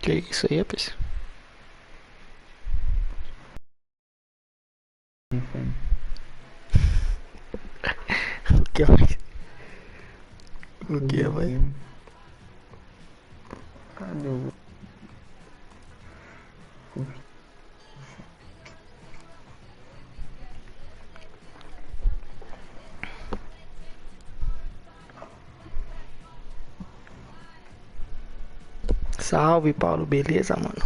Que isso aí, rapaz? Enfim. O que mais? O Deixa eu que ver mais? aqui. Cadê o. Salve, Paulo, beleza, mano?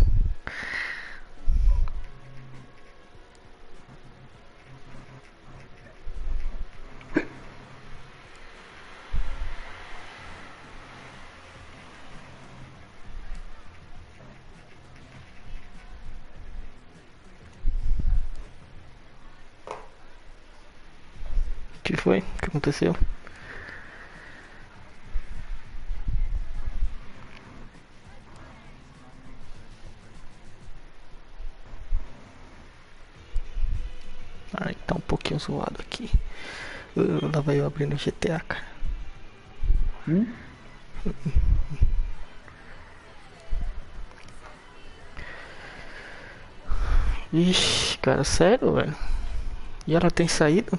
O que foi? O que aconteceu? Ai, tá um pouquinho zoado aqui. Lá vai eu abrindo o GTA, cara. Hum? Ixi, cara, sério, velho? E ela tem saído?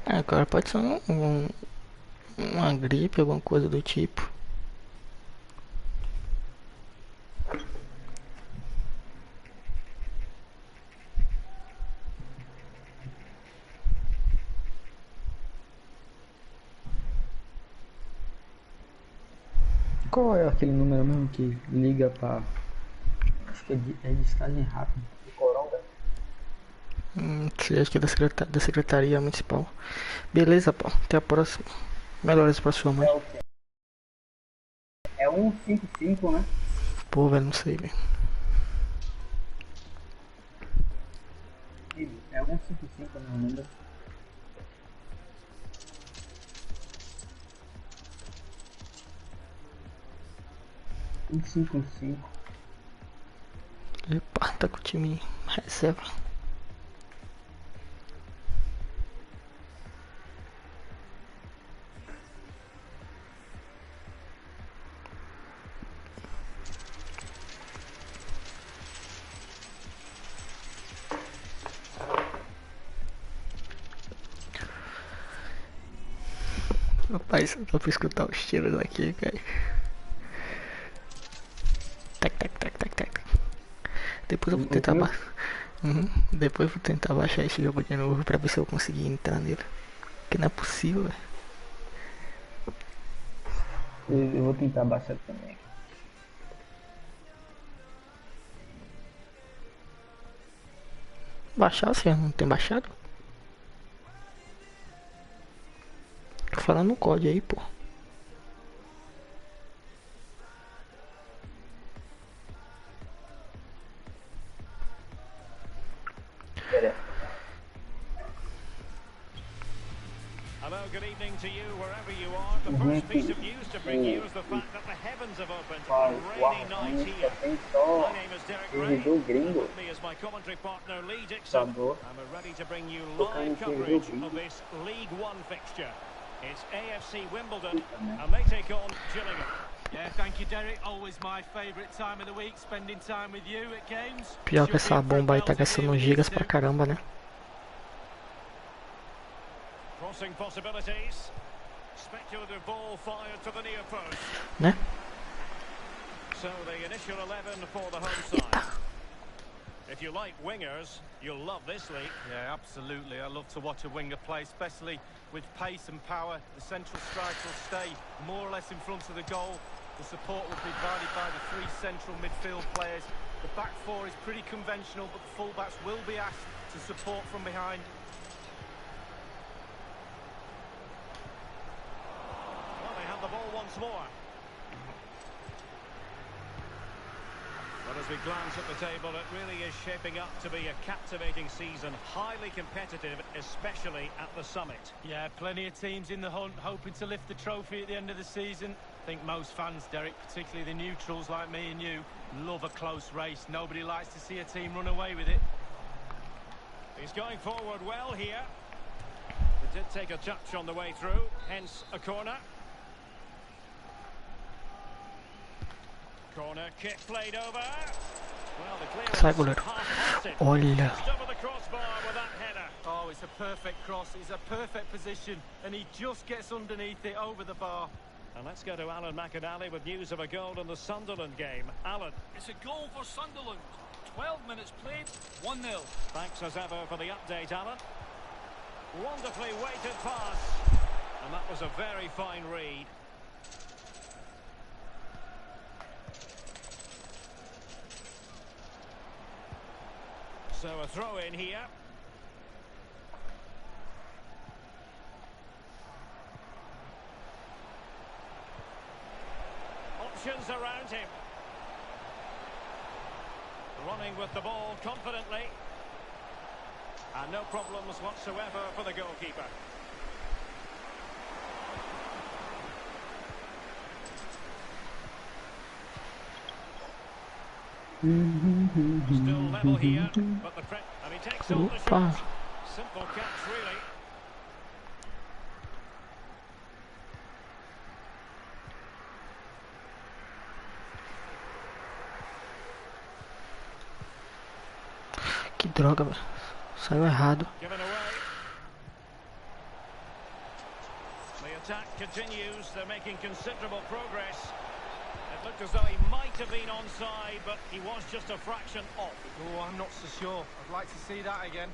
Ah, cara, pode ser uma gripe, alguma coisa do tipo. Qual é aquele número mesmo que liga pra. Acho que é listagem rápida. Do Coronga. Acho que é da Secretaria Municipal. Beleza, pô. Até a próxima. Melhoras pra sua mãe. É o quê? É 155, né? Pô, velho, não sei, velho. Filho, é 155 meu número. Um cinco cinco. Epa, tá com o time reserva. Rapaz, só pra escutar os tiros aqui, cara. Tac, tac, tac, tac, tac. Depois eu vou O tentar meu? baixar. Depois eu vou tentar baixar esse jogo de novo pra ver se eu conseguir entrar nele. Que não é possível, velho. Eu vou tentar baixar também. Baixar, você não tem baixado? Tô falando no código aí, pô. Pera. Hello, good evening to you wherever you are. The first piece of news to bring you is the fact that the heavens have opened. A O rainy night Arranha só here. tem My só name is Derek Ray, servidor and gringo. with me is my commentary partner Lee Dixon. Computador. And we're ready to bring you Tocando live em servidor coverage of gringo. this League One fixture. It's AFC Wimbledon, Puta merda. and they take on Gillingham. Yeah, thank you, Derek. Always my favourite time of the week, spending time with you at games. Pior que Should be essa in for a bomba aí tá belter here gastando with these gigas pra two. caramba, né? Crossing possibilities. Speculative ball fired to the near post. Né? So the initial 11 for the home side. If you like wingers, you'll love this league. Yeah, absolutely. I love to watch a winger play, especially with pace and power. The central strike will stay more or less in front of the goal. The support will be provided by the three central midfield players. The back four is pretty conventional, but the fullbacks will be asked to support from behind. Well, they have the ball once more. But as we glance at the table, it really is shaping up to be a captivating season, highly competitive, especially at the summit. Yeah, plenty of teams in the hunt, hoping to lift the trophy at the end of the season. I think most fans, Derek, particularly the neutrals like me and you, love a close race. Nobody likes to see a team run away with it. He's going forward well here. It did take a touch on the way through, hence a corner. Corner kick played over. Well, the Sai, clearance goleiro. half-hearted. Olha. Just over the crossbar with that header. Oh, it's a perfect cross. It's a perfect position, and he just gets underneath it over the bar. And let's go to Alan McAnally with news of a goal in the Sunderland game. Alan. It's a goal for Sunderland. 12 minutes played, 1-0. Thanks as ever for the update, Alan. Wonderfully weighted pass. And that was a very fine read. So a throw in here. Options around him. Running with the ball confidently. And no problems whatsoever for the goalkeeper. Still level here, but the and he takes all the shots. Simple catch, really. Que droga, velho. Saiu errado. Given away. The attack continues. They're making considerable progress. It looked as though he might have been onside, but he was just a fraction off. Oh, I'm not so sure. I'd like to see that again.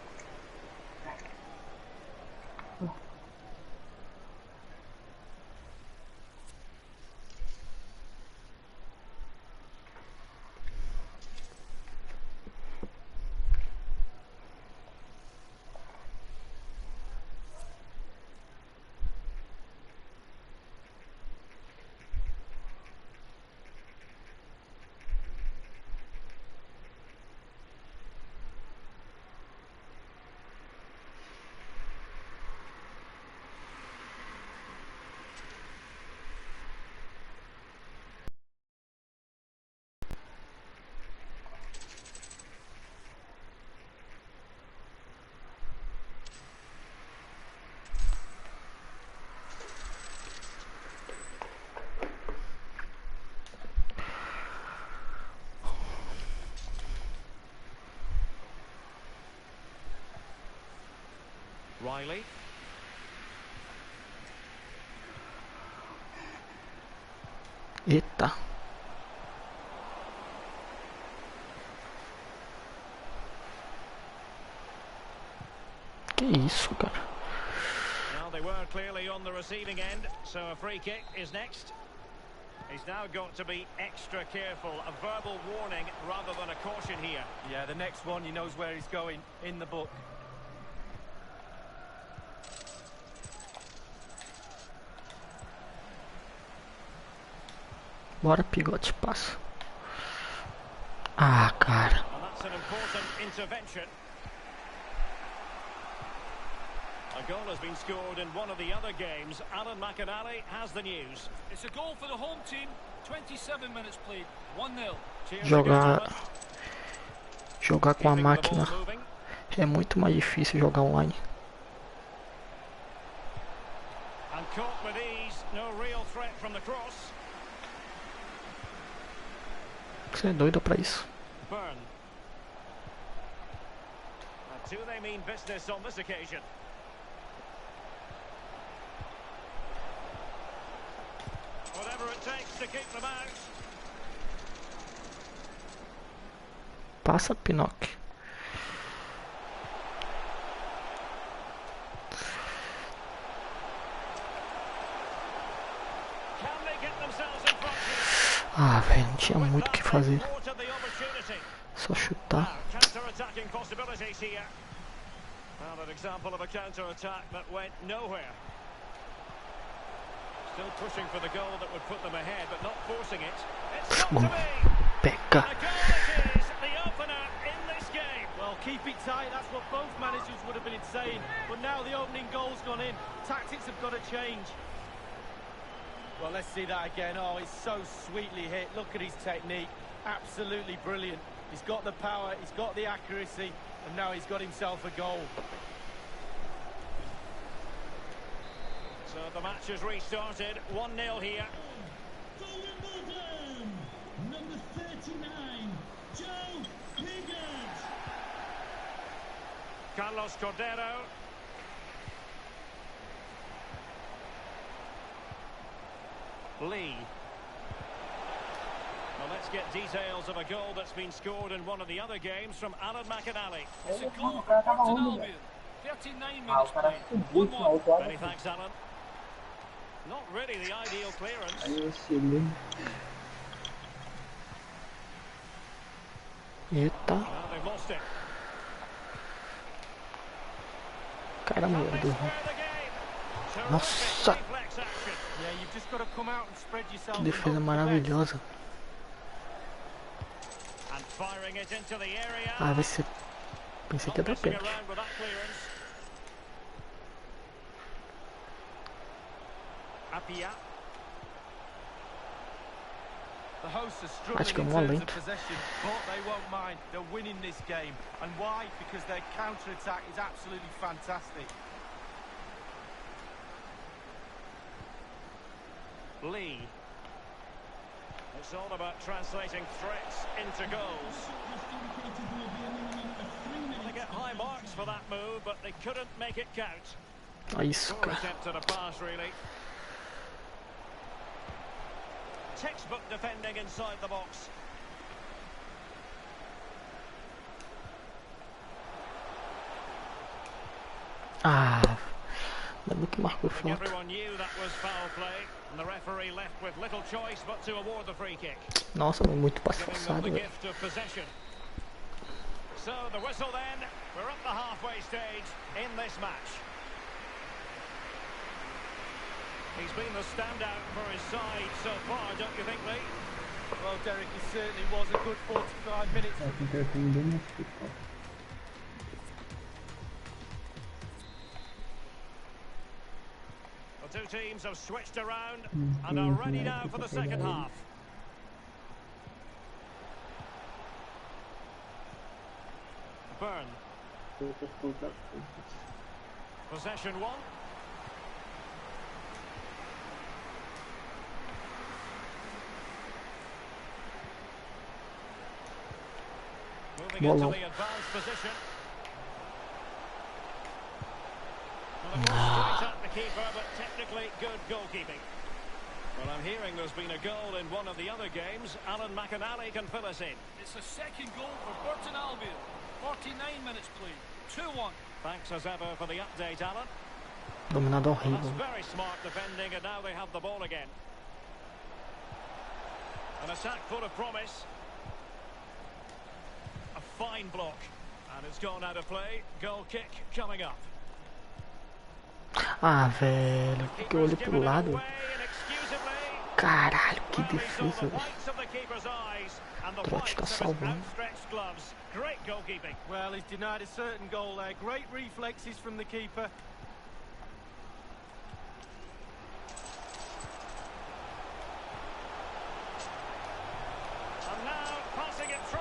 Riley. Eita. Que isso, cara? Well, they were clearly on the receiving end, so a free kick is next. He's now got to be extra careful. A verbal warning rather than a caution here. Yeah, the next one, he knows where he's going in the book. Bora, Pigote, passa. Ah, cara. And that's an important intervention. A goal has been scored in one of the other games. Alan McAnally has the news. It's a goal for the home team. 27 minutes played, 1-0. Jogar com a máquina é muito mais difícil jogar online. And caught with ease, no real threat from the cross. Você é doido pra isso? Burn. And do they mean business on this occasion? Whatever it takes to keep them out. Passa, Pinocchio. Can they get themselves in front here? Ah, velho, não tinha muito o que fazer. Só chutar. Counter-attacking possibilities here. Well, an example of a counter-attack that went nowhere. Still pushing for the goal that would put them ahead, but not forcing it. It's not to be. Peca. And a goal it is, the opener in this game. Well, keep it tight, that's what both managers would have been saying. But now the opening goal's gone in. Tactics have got to change. Well, let's see that again. Oh, it's so sweetly hit. Look at his technique. Absolutely brilliant. He's got the power, he's got the accuracy, and now he's got himself a goal. So the match has restarted, 1-0 here. For Wimbledon, number 39, Joe Higgins. Carlos Cordero. Lee. Well, let's get details of a goal that's been scored in one of the other games from Alan McAnally. It's a goal for Burton Albion. 39 minutes played. 1-1. Many thanks, Alan. Not really the ideal clearance. Aí eu segui. Eita. Now they've lost it. Caramba, They do... square the game. Terrific Nossa. reflex action. Yeah, you've just got to come out and spread yourself. Que defesa maravilhosa. And firing it into the area. Ah, vai ser... Pensei que ia Not dar messing pênalti. around with that clearance. Apia. The hosts are Acho que é struggling in mó terms of lento. possession, but they won't mind. They're winning this game. And why? Because their counter-attack is absolutely fantastic. Lee. It's all about translating threats into goals. They get high marks for that move, but they couldn't make it count. Olha isso, Poor cara. attempt at a pass, really. Textbook defending inside the box. Ah, ainda bem que marcou I think falta. everyone knew that was foul play, and the referee left with little choice but to award the free kick, Nossa, mas muito passe giving them forçado, the velho. gift of possession. So the whistle then, we're up the halfway stage in this match. He's been the standout for his side so far, don't you think, Lee? Well, Derek, it certainly was a good 45 minutes. Tá com o telefone bem mais fica. The two teams have switched around and are ready now for the second half. Byrne. Possession one. Moving into Bolão. the advanced position. Well, of course, straight at the keeper, but technically good goalkeeping. Well, I'm hearing there's been a goal in one of the other games. Alan McAnally can fill us in. It's a second goal for Burton Albion. 49 minutes played. 2-1. Thanks as ever for the update, Alan. Dominado Well, horrível. that's very smart defending, and now they have the ball again. An attack full of promise. A fine block. And it's gone out of play. Goal kick coming up. Ah, velho. Por que eu olhei Keeper's pro given it lado? away inexcusably. Caralho, que Well, he saw defesa, the velho. whites of the keeper's eyes and the Trote whites tá of his salvando. outstretched gloves. Great goalkeeping. Well, he's denied a certain goal there. Great reflexes from the keeper. And now passing it through.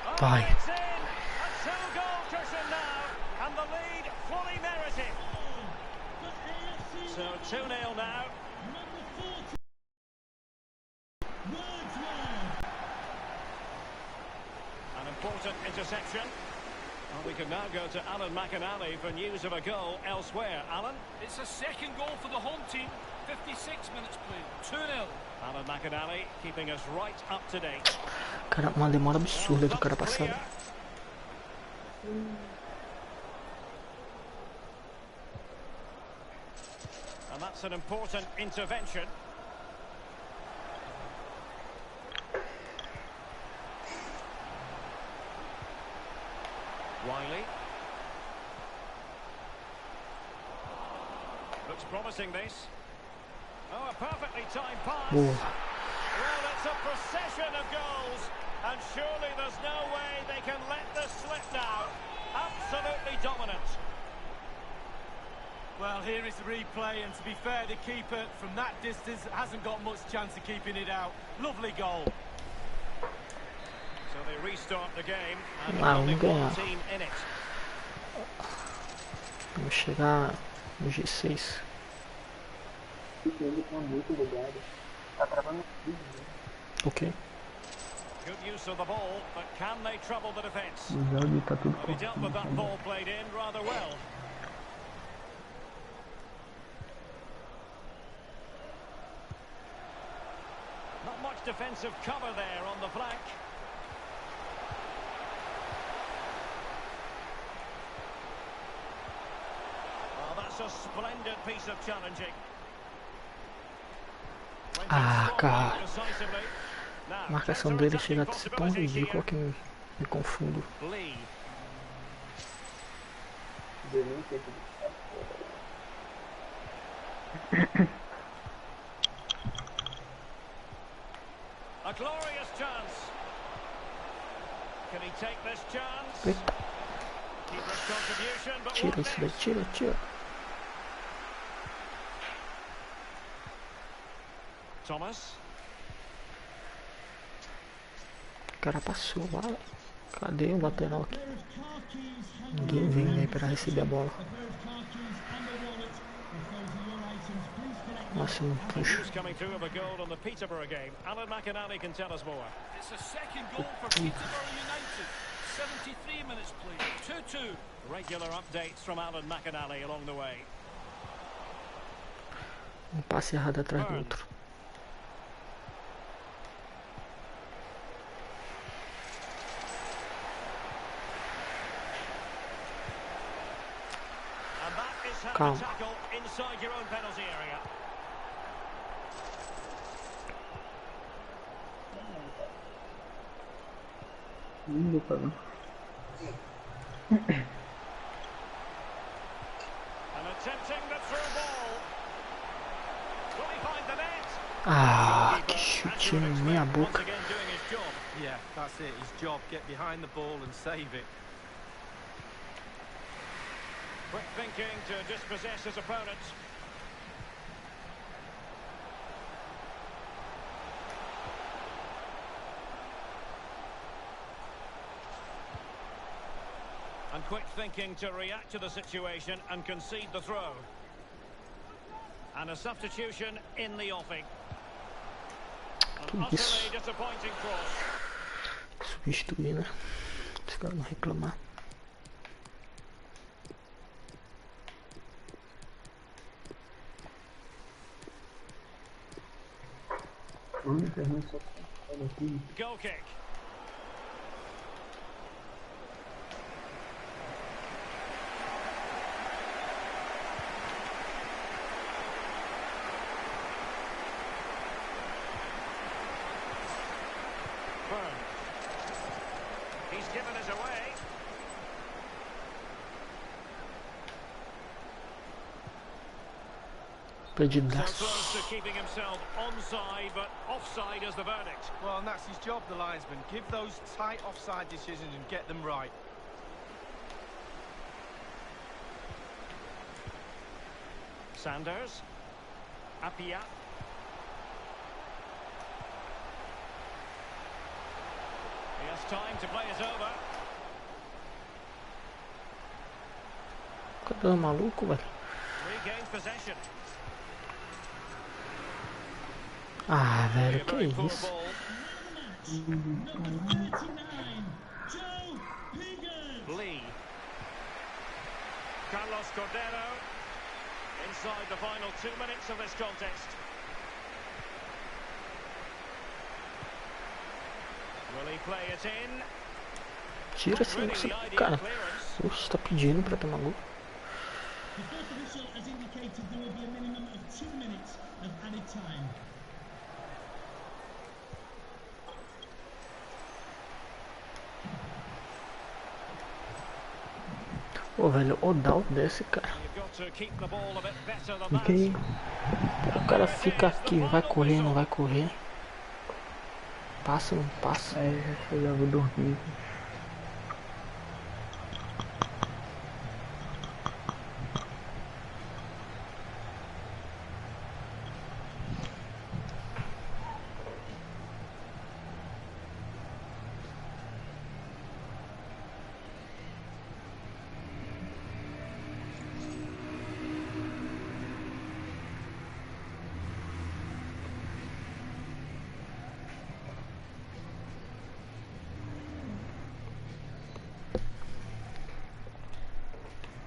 Oh, Vai. it's in. A two-goal cushion now, and the lead fully merited. So 2-0 now. An important interception. And we can now go to Alan McAnally for news of a goal elsewhere. Alan? It's a second goal for the home team. 56 minutes played. 2-0. Alan McAnally keeping us right up to date. Cara, uma demora absurda do cara Looks passar. clear. And that's an important intervention. Wiley. Looks promising, this. Oh, a perfectly timed pass. Boa. Well, it's a procession of goals, and surely there's no way they can let this slip now. Absolutely dominant. Well, here is the replay, and to be fair, the keeper from that distance hasn't got much chance of keeping it out. Lovely goal. So they restart the game, and Vamos only ganhar. one team in it. Vamos chegar no G6. Ele tá muito ligado. Tá travando tudo, né? Ok. Good use of the ball, but can they trouble the defence? O jogo tá tudo Well, he dealt with that ball played in rather well. Not much defensive cover there on the flank. Well, that's a splendid piece of challenging. Ah, cara. A marcação dele chega a ser tão ridícula que me confundo. Lee. A glorious chance. Can he take this chance? Eita, Keeper's contribution, but tira what isso daí, next? tira. Thomas. O cara passou lá. Cadê o lateral aqui? Pair of car keys Ninguém vem aí pra receber a bola. a pair of car keys and a wallet. If those are your items, please collect them. Máximo puxo. News coming through of a goal on the Peterborough game. Alan McInally can tell us more. It's a second goal for Peterborough United. 73 minutes played. 2-2. Regular updates from Alan McInally along the way. Um passe errado atrás do outro. And that is how Calma. to tackle inside your own penalty area. Lindo, cara. And attempting the through ball. Will he find the net? Ah, que Keeper, as chute you na would minha expect, once boca. again doing his job. Yeah, that's it. His job. Get behind the ball and save it. Quick thinking to dispossess his opponent. And quick thinking to react to the situation and concede the throw. And a substitution in the offing. An Que isso? utterly disappointing cross. Substituir, né? Os caras não reclamar. Mano, internet só olha aqui. Goal kick. Byrne. He's given us away. So Perdidaço. close to keeping himself onside, but offside is the verdict. Well, and that's his job, the linesman. Give those tight offside decisions and get them right. Sanders. Apia. He has time to play it over. Cadê o maluco, velho? Regained possession. Ah, velho, A que very poor isso? ball. Number 39, Joe Biggers. Lee. Carlos Cordero. Inside the final 2 minutes of this contest. Will he play it in? Tira esse Really negócio, the ideal cara. clearance. Oxe, tá pedindo pra tomar gol. The fourth official has indicated there will be a minimum of 2 minutes of added time. Ô, velho, o down desse, cara. You've got to keep the ball a bit better than Fica aí. that. O cara fica aqui, vai correr, não vai correr. Passa, não passa. É, eu já vou dormir.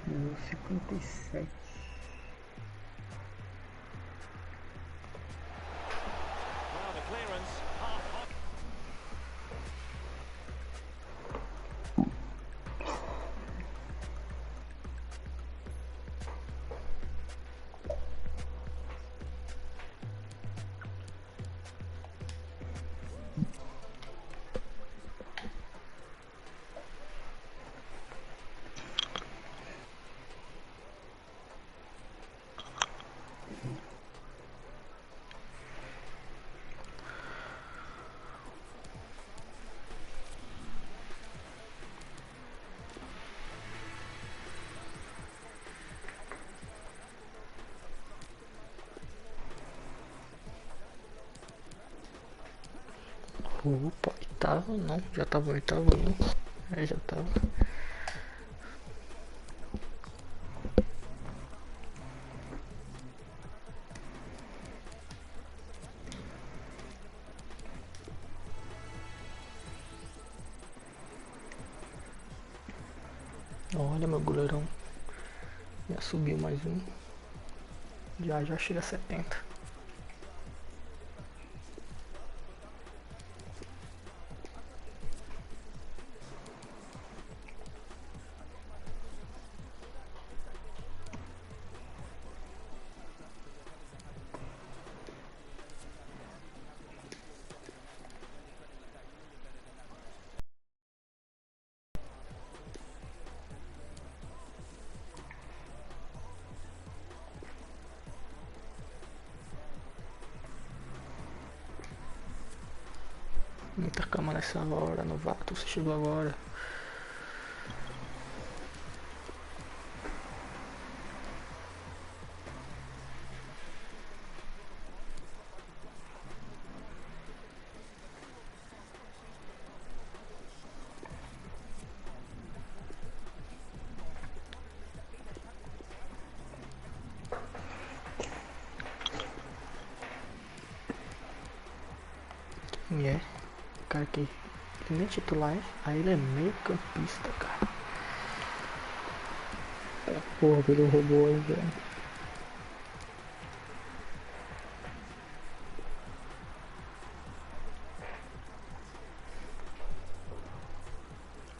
Minuto 57. Well, the clearance half on. Opa, oitavo não, já tava oitavo não. É, já tava. Olha, meu goleirão. Já subiu mais um. Já chega a 70. Muita cama nessa hora, novato, você chegou agora. Quem é? O cara que ele nem é titular, aí ele é meio campista, cara. Porra, ele roubou aí, velho.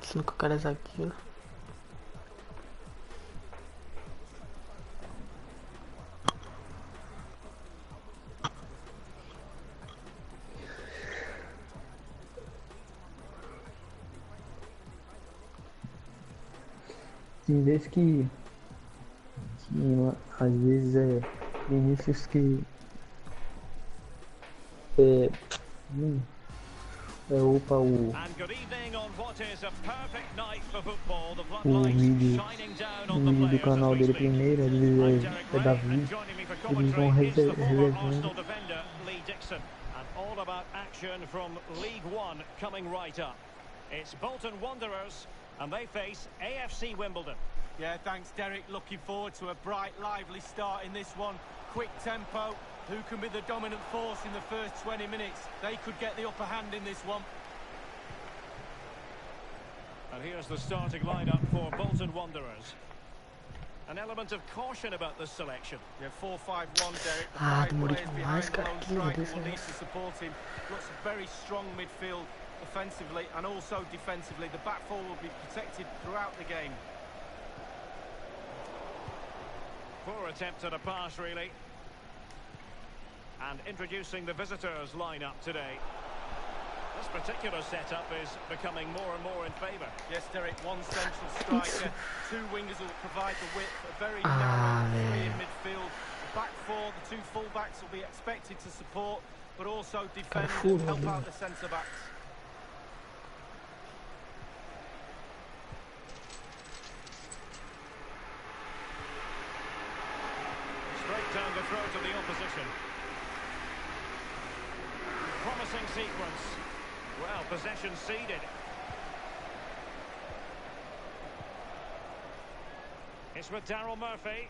Sendo que o cara é zagueiro. Tem vezes que às vezes é Vinícius que é, opa And good evening on what is a perfect night for football. The o floodlights vídeo, shining down o on the vídeo do players as canal we dele speak. primeiro, às I'm vezes Derek é Ray, Davi, and joining me for eles vão commentary is the former revezando. Arsenal defender Lee Dixon, and all about action from League One coming right up. It's Bolton Wanderers, and they face AFC Wimbledon. Yeah, thanks, Derek. Looking forward to a bright, lively start in this one. Quick tempo. Who can be the dominant force in the first 20 minutes? They could get the upper hand in this one. And here's the starting lineup for Bolton Wanderers. An element of caution about this selection. Yeah, 4-5-1, Derek. The Ah, five demorei players demais, behind the cara. lone Que striker isso, will né? need to support him. Looks a very strong midfield offensively and also defensively. The back four will be protected throughout the game. Poor attempt at a pass, really. And introducing the visitors' lineup today. This particular setup is becoming more and more in favour. Yes, Derek, one central striker, two wingers will provide the width, a very Ah, narrow three in velho. midfield. The back four, the two full-backs will be expected to support, but also defend full, and help man. out the centre backs. Straight down the throat of the opposition. Promising sequence. Well, possession ceded. It's with Daryl Murphy.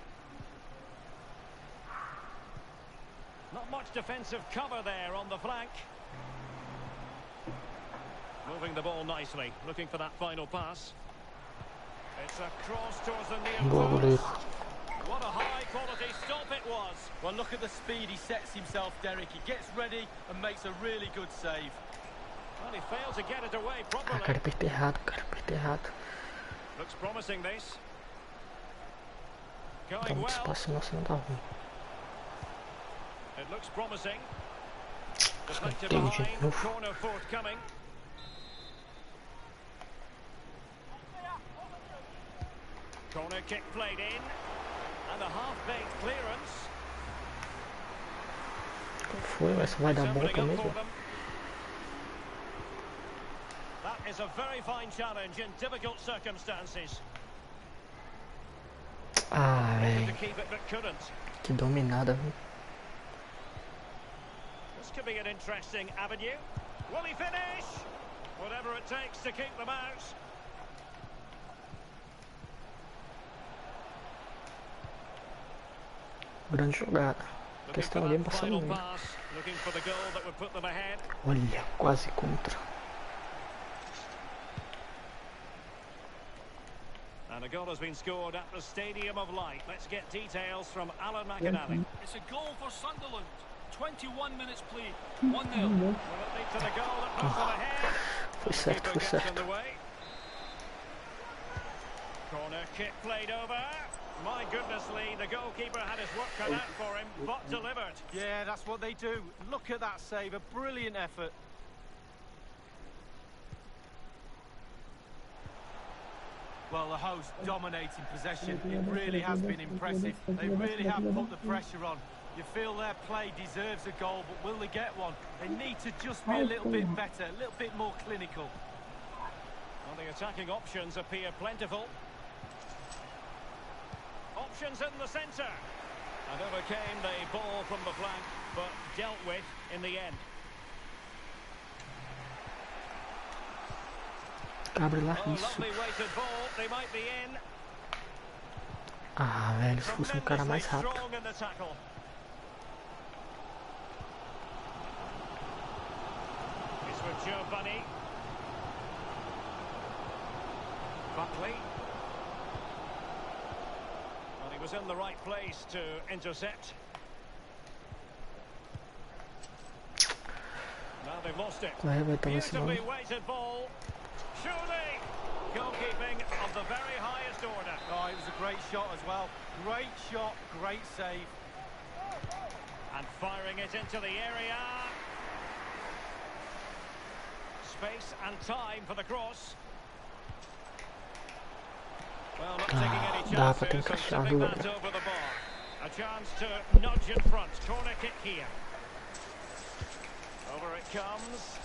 Not much defensive cover there on the flank. Moving the ball nicely, looking for that final pass. It's a cross towards the near Boa, post. goleiro. What a high-quality stop it was. Well, look at the speed he sets himself, Derek. He gets ready and makes a really good save. Well, he failed to get it away Ah, properly. cara, apertei errado, cara. Apertei errado. Looks promising, this. Dá Going muito well. espaço, senão você não dá ruim. It looks promising. Só Deflected tem de behind, novo. corner forthcoming. Corner kick played in. And a half-baked clearance. Qual foi? Essa vai dar It's bom opening também. up for them. That is a very fine challenge in difficult circumstances. Ah, Wanted velho. to keep it but couldn't. Que dominada, viu? This could be an interesting avenue. Will he finish? Whatever it takes to keep them out. Grande jogada. A Looking questão for ali é that passar final no meio. pass. Looking for the goal that would put them ahead. Olha, quase contra. And a goal has been scored at the Stadium of Light. Let's get details from Alan McInally. It's a goal for Sunderland. 21 minutes played. 1-0. Will it lead to the goal that puts them ahead? Foi certo, Keeper foi gets certo. underway. Corner kick played over. My goodness, Lee, the goalkeeper had his work cut out for him, but delivered. Yeah, that's what they do. Look at that save, a brilliant effort. Well, the host dominating possession. It really has been impressive. They really have put the pressure on. You feel their play deserves a goal, but will they get one? They need to just be a little bit better, a little bit more clinical. Well, the attacking options appear plentiful. Options in the centre. And overcame the ball from the flank, but dealt with in the end. Abre lá, Oh, isso. lovely weighted ball. They might be in. Ah, velho, se fosse um cara mais Tremendously rápido. strong in the tackle. It's with Giovanni. Buckley. Well, he was in the right place to intercept. Now they've lost it. Vai, vai estar nesse Beautifully nome. weighted ball. Surely. Goalkeeping of the very highest order. Oh, it was a great shot as well. Great shot, great save. And firing it into the area. Space and time for the cross. Well, not taking any dá pra chances ter and encaixado, tipping velho. that over the bar. A chance to nudge in front. Corner kick here. Over it comes.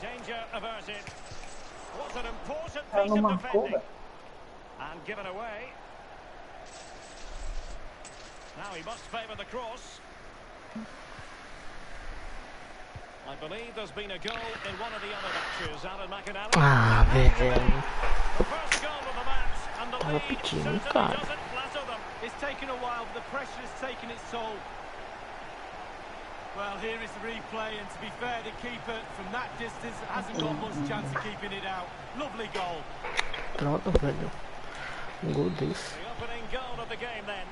Danger averted. What an important piece of defending. And given away. Now he must favour the cross. I believe there's been a goal in one of the other matches. Alan McInally. Ah, velho. The first goal of the match, and the Tava lead pedindo, certainly cara. doesn't flatter them. It's taken a while, but the pressure has taken its toll. Well, here is the replay, and to be fair, the keeper from that distance hasn't got much chance of keeping it out. Lovely goal. Droga, velho. Um gol desse. The opening goal of the game then.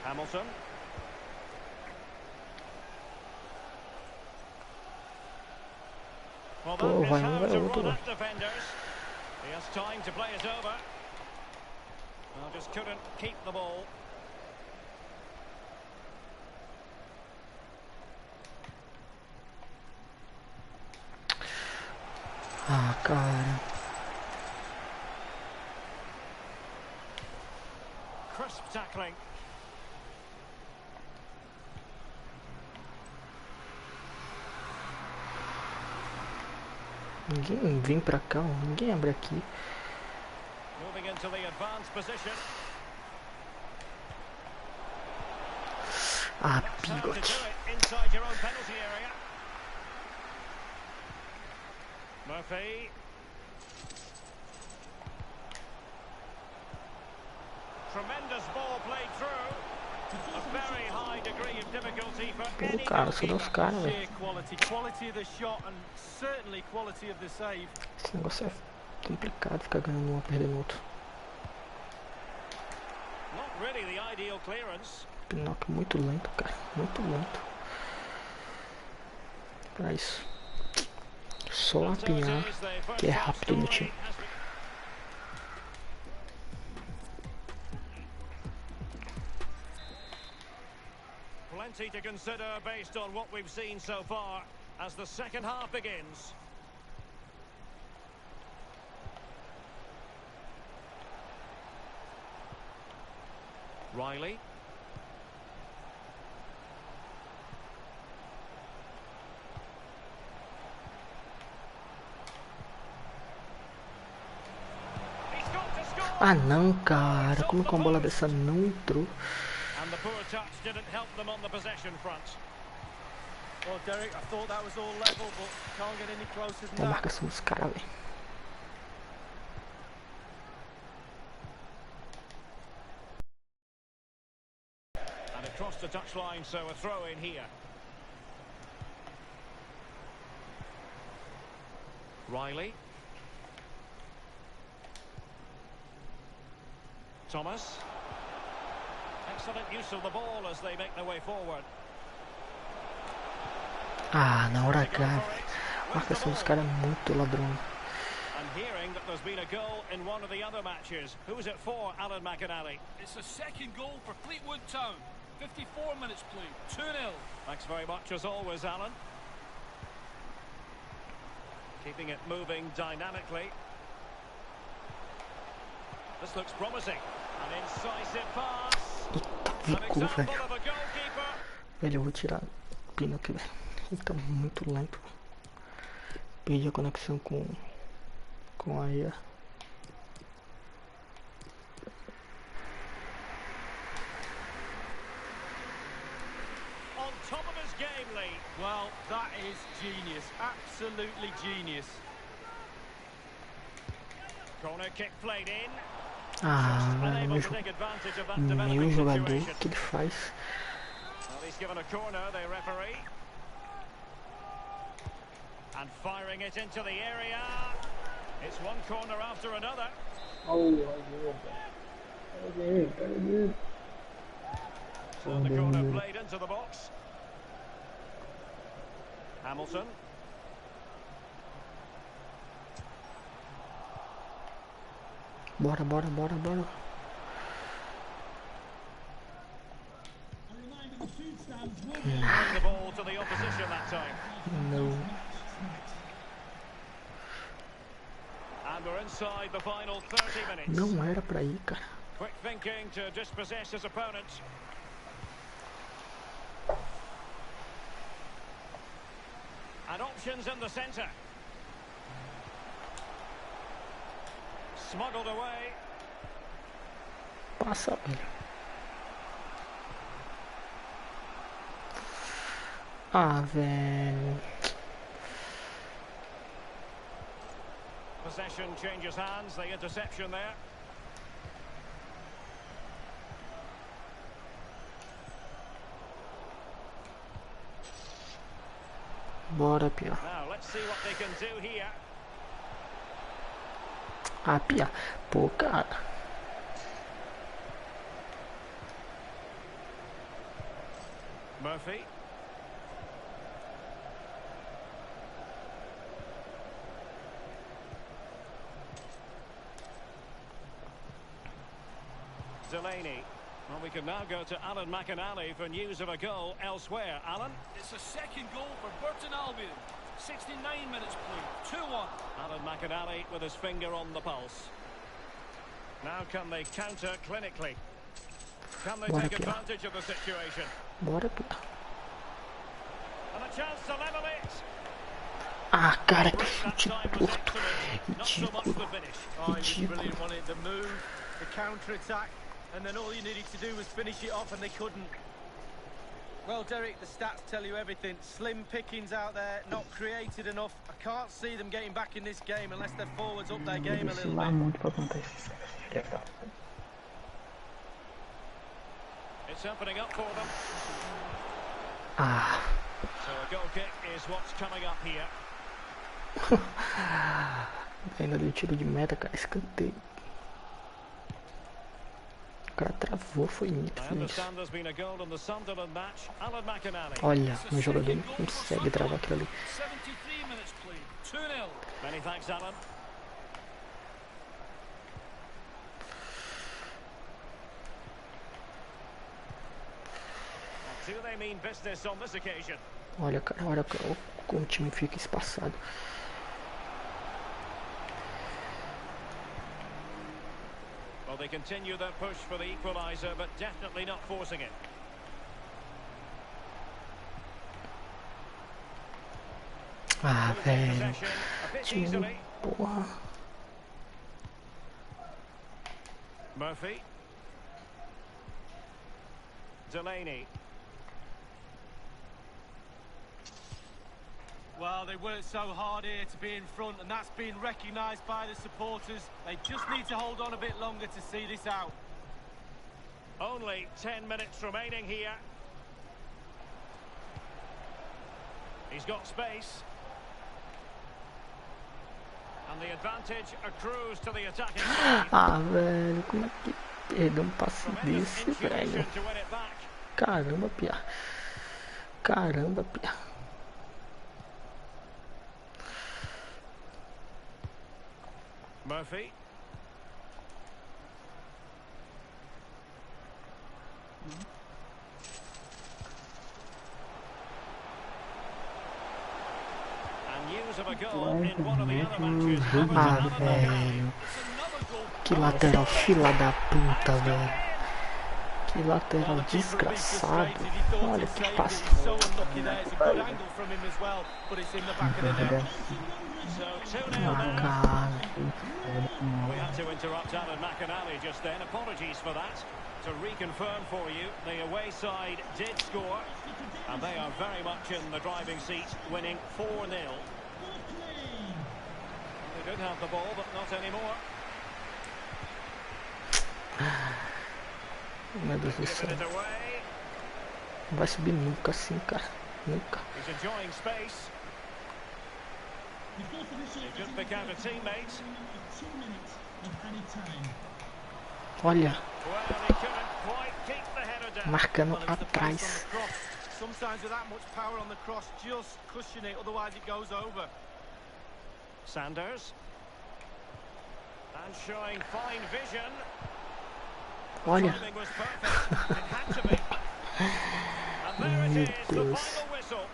Hamilton. Well, that Oh, is vai, how vai, to outro run gol. at defenders. He has time to play it over. Well, just couldn't keep the ball. Ah, cara. Crisp tackling. Ninguém vem pra cá, ó. Ninguém abre aqui. Moving into the advanced position. Ah, That's how to do pigote. it inside your own penalty area. Murphy. Tremendous ball played through. A very high degree of difficulty for Pô, any cara, só dá os goalkeeper. caras, velho. Sheer quality of the shot and certainly quality of the save. Esse negócio é complicado, ficar ganhando um ou perdendo outro. Not really the ideal clearance. Pinóquio muito lento, cara. Muito lento. Pra isso. Só So lapinhar, it is, the first que é half rápido no story time. has been- Plenty to consider based on what we've seen so far as the second half begins. Riley. He's got to score. Ah não, cara. Como que uma bola dessa não entrou? And the poor touch didn't help them on the possession front. Well, Derek, I thought that was all level, but can't get any closer than Boa that. marcação dos caras, velho. And across the touchline, so a throw in here. Riley. Thomas. Excellent use of the ball as they make their way forward. Ah, na hora They go H. for it. A Wins marcação the dos ball. caras é muito ladrão. And hearing that there's been a goal in one of the other matches. Who's it for, Alan McInally? It's a second goal for Fleetwood Town. 54 minutes played. 2-0. Thanks very much as always, Alan. Keeping it moving dynamically. This looks promising. An incisive pass. Eita, An vicou, example velho. of a goalkeeper. Velho, eu vou tirar o pino aqui, velho. Ele tá muito lento. Perdi a conexão com a IA. On top of his game, Lee. Well, that is genius. Absolutely genius. Corner kick played in. Ah, Unable meu, to take advantage of that meu developing jogador, o situation. que ele faz? Well, he's given a corner, the referee. And firing it into the area. It's one corner after another. Oh, peraí. So the corner played into the box. Hamilton. Bora, bora, bora, bora. A reminder, the food stands will be Bring the ball to the opposition that time. Não. And we're inside the final 30 minutes. Não era pra ir, cara. Quick thinking to dispossess his opponent. And options in the centre. Smuggled away. Passa, velho. Ah, velho. Possession changes hands, the interception there. Bora, Pia. Now, let's see what they can do here. Ah, Pia. Pô, cara. Murphy. Delaney. Well, we can now go to Alan McInally for news of a goal elsewhere. Alan? It's a second goal for Burton Albion. 69 minutes played. 2-1. Alan McInally with his finger on the pulse. Now can they counter clinically? Can they Bora, take Pia. advantage of the situation? Bora, Pia. And a chance to level it. Ah, cara, que That chute time was torto. excellent. Not so much Ridículo. the finish. Oh, he was Ridículo. brilliant, wanted the move, the counter-attack, and then all you needed to do was finish it off, and they couldn't. Well, Derek, the stats tell you everything. Slim pickings out there, not created enough. I can't see them getting back in this game unless their forwards up their game a little Lá bit. muito pra contar isso. Legal. It's opening up for them. Ah, So a goal kick is what's coming up here. ainda deu tiro de meta, cara. Escanteio. O cara travou, foi muito I isso. understand there's been a goal in the Sunderland match. Alan McInally. Olha, meu jogador não consegue travar aquilo ali. 73 minutes played. 2-0. Many thanks, Alan. Do they mean business on this occasion? Olha, cara, olha como o time fica espaçado. Well, they continue their push for the equaliser, but definitely not forcing it. Ah, Losing velho. possession a bit Time, easily. porra. Murphy. Delaney. Well, they worked so hard here to be in front, and that's been recognised by the supporters. They just need to hold on a bit longer to see this out. Only 10 minutes remaining here. He's got space. And the advantage accrues to the attacking side. Ah, velho, como é que perdeu um passe Tremendous desse, velho? intuition to win it back. Caramba, Pia. Caramba, Pia. Murphy. And news of a goal in one of the other matches. Ah, Alan McInally. velho. It's another goal. Que lateral fila da puta, velho. Que lateral desgraçado. Olha que passe. So unlucky there. It's a good angle from him as well, but it's in the back of the net. So 2-0 Ah, now. cara. We had to interrupt Alan McInally just then. Apologies for that. To reconfirm for you, the away side did score, and they are very much in the driving seat, winning 4-0. They did have the ball, but not anymore. Meu Deus do céu. Giving it away. Não vai subir nunca assim, cara. Nunca. He's enjoying space. He just became a teammate. Olha, Well, he couldn't quite keep the header down. marcando Well, it's the pace on atrás. the cross. Sometimes with that much power on the cross, just cushion it, otherwise it goes over. Sanders. And showing fine vision. Olha. Timing was perfect. It had to be. And there it Meu is, the Deus. final whistle.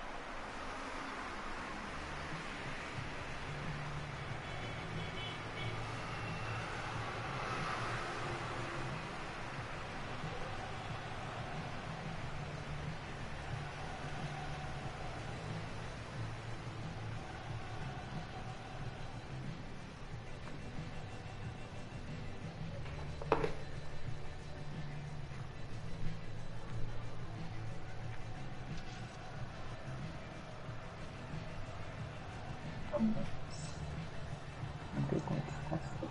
Não tem como ficar assim.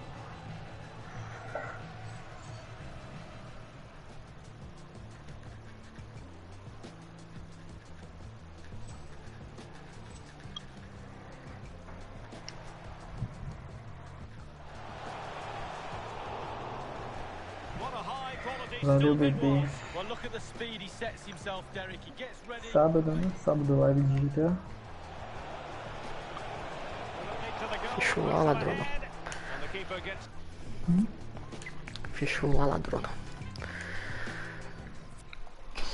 What a high quality Valeu, stop it bebê. was. Well, look at the speed he sets himself, Derek. He gets ready. Sábado, né? Sábado live de GTA. To the goal, Fechou lá, puts them ladrona. ahead. And the keeper gets Fechou lá, ladrona.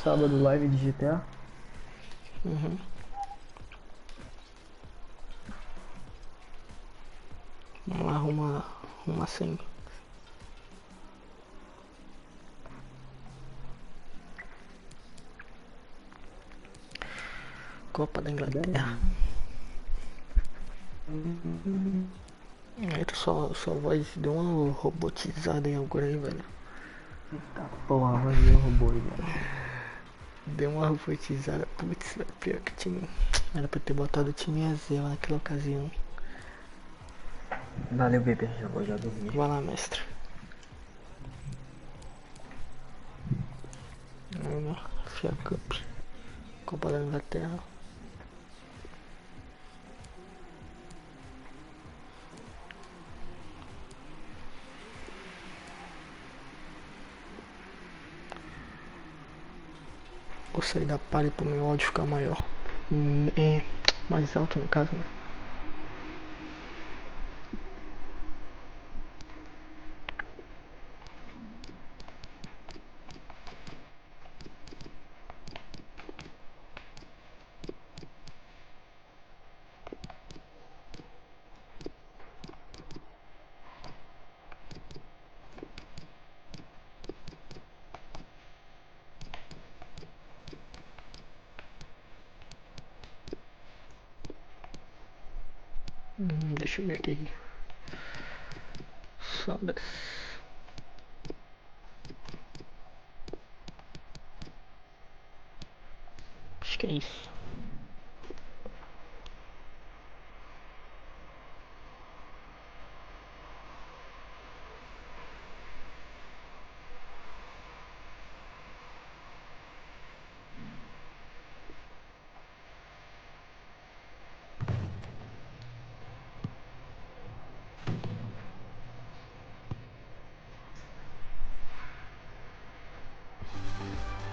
Sábado live de GTA. Uhum. Vamos lá, arruma assim. Copa da Inglaterra. Aí sua voz deu uma robotizada em agora aí, velho. Eita porra, vai ver o robô aí, velho. Deu uma robotizada. Putz, pior que time. Era pra ter botado o time reserva naquela ocasião. Valeu, bebê, já vou dormir. Vai lá, mestre. Olha, FA Cup. Copa da Inglaterra. Vou sair da palha pro meu áudio ficar maior. É mais alto no caso, né? Deixa eu ver aqui. Sodas. Acho que é isso.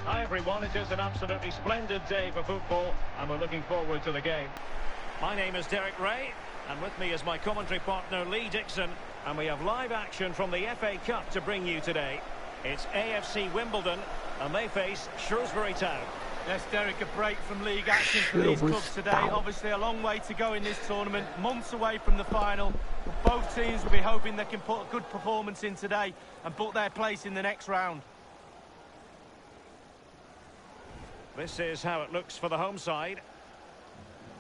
Hi everyone, it is an absolutely splendid day for football and we're looking forward to the game. My name is Derek Ray and with me is my commentary partner Lee Dixon and we have live action from the FA Cup to bring you today. It's AFC Wimbledon and they face Shrewsbury Town. Yes, Derek, a break from league action for these clubs today. Obviously a long way to go in this tournament, months away from the final. But both teams will be hoping they can put a good performance in today and book their place in the next round. This is how it looks for the home side.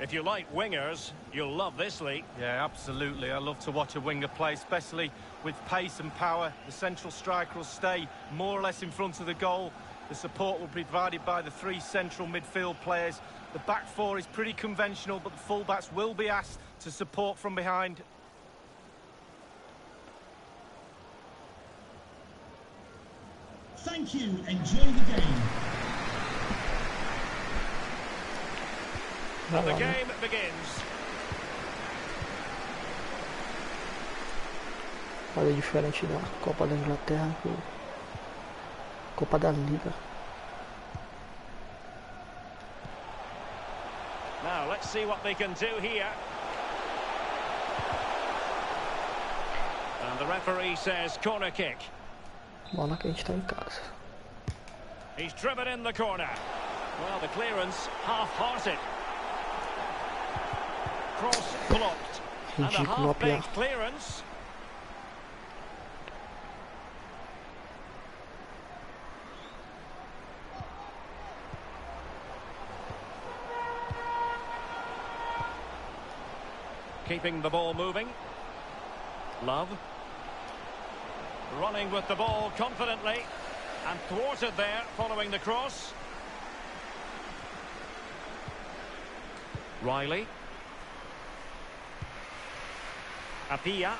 If you like wingers, you'll love this league. Yeah, absolutely. I love to watch a winger play, especially with pace and power. The central striker will stay more or less in front of the goal. The support will be provided by the three central midfield players. The back four is pretty conventional, but the fullbacks will be asked to support from behind. Thank you. Enjoy the game. And the game begins. Olha, diferente da Copa da Inglaterra, Copa da Liga. Now let's see what they can do here. And the referee says corner kick. Bola que a gente tá em casa. He's driven in the corner. Well, the clearance half-hearted. Cross blocked. And a half-baked clearance. Keeping the ball moving. Love. Running with the ball confidently. And thwarted there following the cross. Riley. Apia.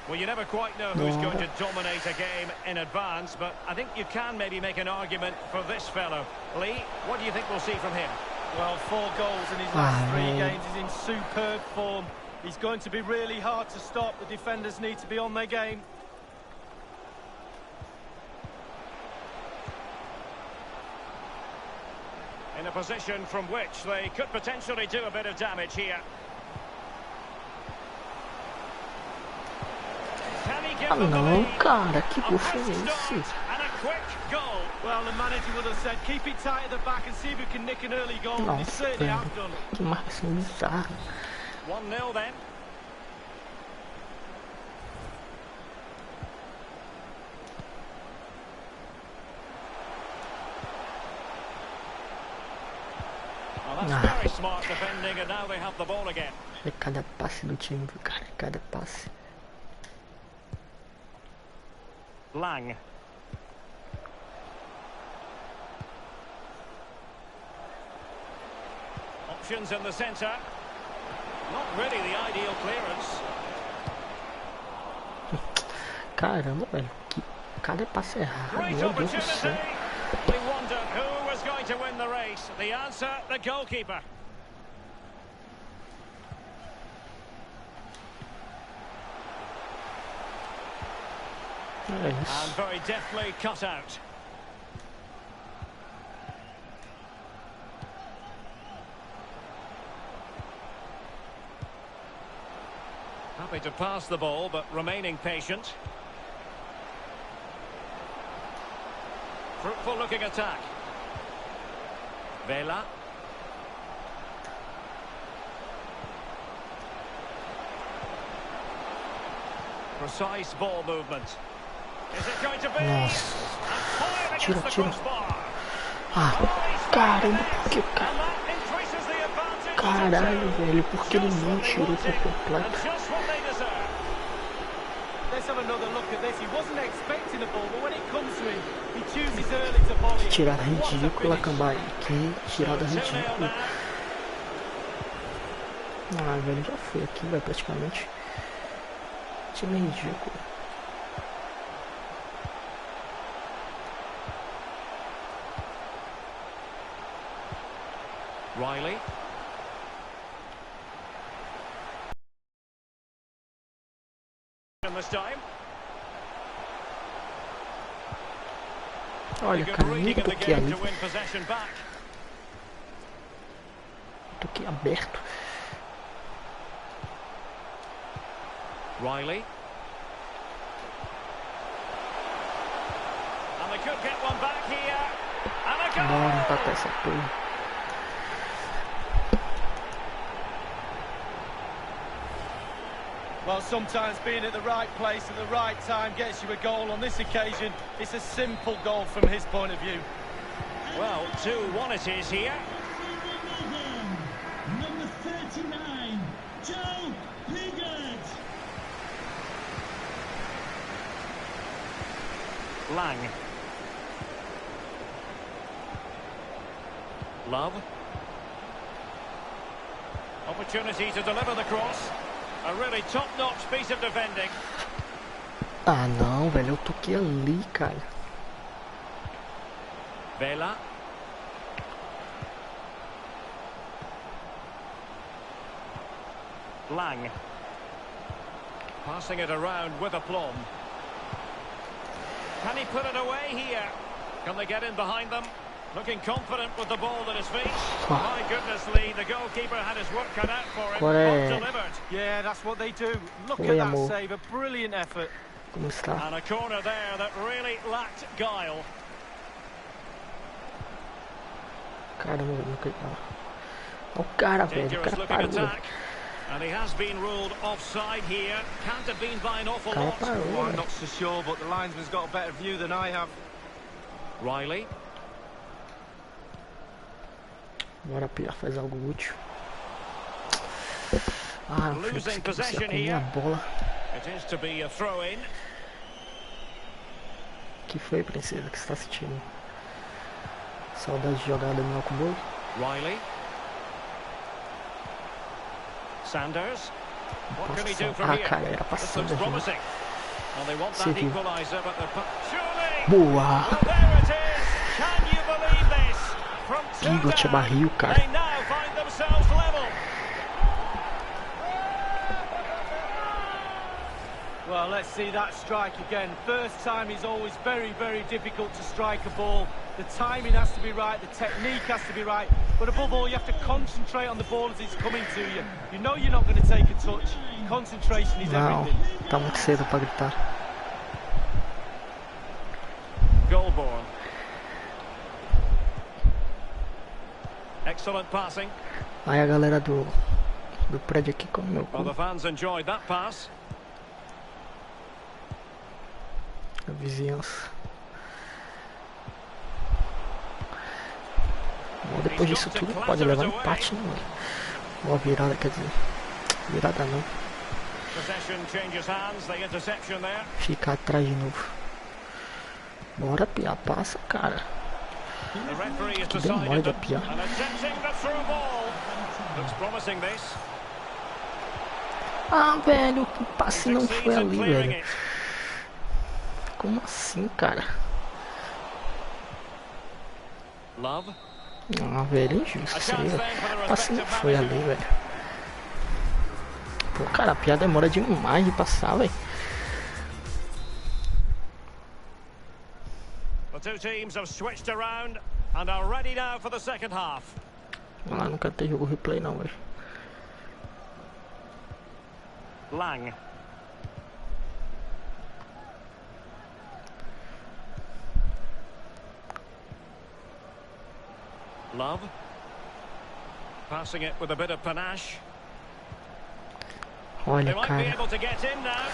Well, you never quite know who's going to dominate a game in advance, but I think you can maybe make an argument for this fellow. Lee, what do you think we'll see from him? Well, 4 goals in his last 3 games. He's in superb form. He's going to be really hard to stop. The defenders need to be on their game. In a position from which they could potentially do a bit of damage here. Ah não, cara, que gol foi esse? Well, the manager would have said, keep it tight at the back and see if we can nick an early goal. They certainly have done. Que marcação bizarra. 1-0 then. Well, that's very smart defending, and now they have the ball again. É cada passe do time, cara. Cada passe. Lang. Options in the centre. Not really the ideal clearance. Caramba, velho. Cada passe errado. Great Meu Deus do céu. opportunity. We wondered who was going to win the race. The answer, the goalkeeper. É isso. And very deftly cut out. Happy to pass the ball, but remaining patient. Fruitful looking attack. Vela. Precise ball movement. Is it going to be? Nossa. And fired Tira, against the tira. crossbar. Ah, caramba, por que o And cara... that increases the advantage to Caralho, two. velho, por que ele Just não what they tirou por wanted, completo? and just what they deserve. Let's have another look at this. He wasn't expecting the ball, but when it comes to him, he chooses early to volley. Que tirada What a ridícula, finish. Cambai. Que tirada 2-0 ridícula. now. Ah, velho, já foi aqui, velho, praticamente. Time ridículo. Riley. This time. Olha, Good cara, nem reading of the toquei game ali. to win possession back. Toquei aberto. Riley. And they could get one back here. And a goal. Bora empatar essa porra. Well, sometimes being at the right place at the right time gets you a goal. On this occasion, it's a simple goal from his point of view. Well, 2-1 it is here. Wimbledon, number 39, Joe Pigott. Lang. Love. Opportunity to deliver the cross. A really top-notch piece of defending. Ah, não, velho, eu toquei ali, cara. Vela. Lang. Passing it around with aplomb. Can he put it away here? Can they get in behind them? Looking confident with the ball at his feet. My goodness, Lee, the goalkeeper had his work cut out for him. Correct. Not delivered. Yeah, that's what they do. Look Oi, at that amor. save, a brilliant effort. Como está? And a corner there that really lacked guile. Caramba, não queria. Olha o cara, velho. O Dangerous cara looking parou. attack. And he has been ruled offside here. Can't have been by an awful O cara lot. Well, parou, I'm velho. not so sure, but the linesman's got a better view than I have. Riley. Bora, Pia, faz algo útil. Ah, não Losing foi possession com minha here. bola. It is to be a throw-in. Que foi, princesa, que você tá sentindo? Saudade de jogar dominó com o bolo? Riley. Sanders. What can he do from Ah, here? cara, era This passando looks a gente. promising. Well, they want that Você viu? equaliser, but they're... Surely! Boa! Well, there it is! Can you believe this? From two Pigott down, barril, cara. they now find themselves level. Well, let's see that strike again. First time is always very, very difficult to strike a ball. The timing has to be right, the technique has to be right, but above all, you have to concentrate on the ball as it's coming to you. You know you're not going to take a touch. Concentration is Não, everything. tá muito cedo pra gritar. Goalborn. Excellent passing. Aí a galera do prédio aqui come meu Well, cu. the fans enjoyed that pass. A vizinhança. Bom, depois disso tudo pode levar empate, né, mano? Boa virada, quer dizer, virada não. Fica atrás de novo. Bora, Pia, passa, cara. Que demora de Pia. Ah, velho, o passe não foi ali, velho. Como assim, cara? Ah, velho, injusto isso aí, velho. O passe não foi ali, velho. Pô, cara, a Pia demora demais de passar, velho. The two teams have switched around and are ready now for the second half. Ah, nunca tem jogo replay não, velho. Lang. Love. Passing it with a bit of panache. They Olha, might be cara. able to get in now.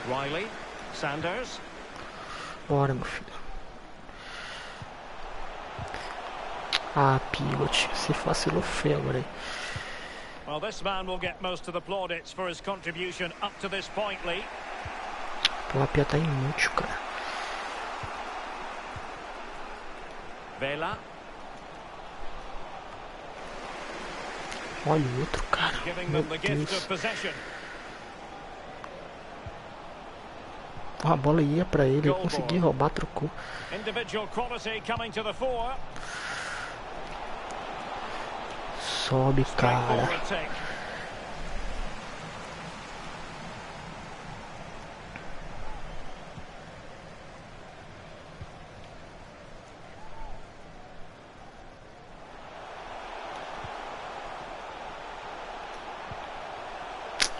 Riley. Sanders. Bora, meu filho. Ah, Pivot. Se vacilou feio agora aí. Well, this man will get most of the plaudits for his contribution up to this point, Lee. Pô, a Pia tá inútil, cara. Vela. Olha o outro, cara. Giving Meu them the gift Deus. of possession. A bola ia pra ele, eu consegui roubar, trocou. Individual quality coming to the fore. Sobe, cara. Straightforward take.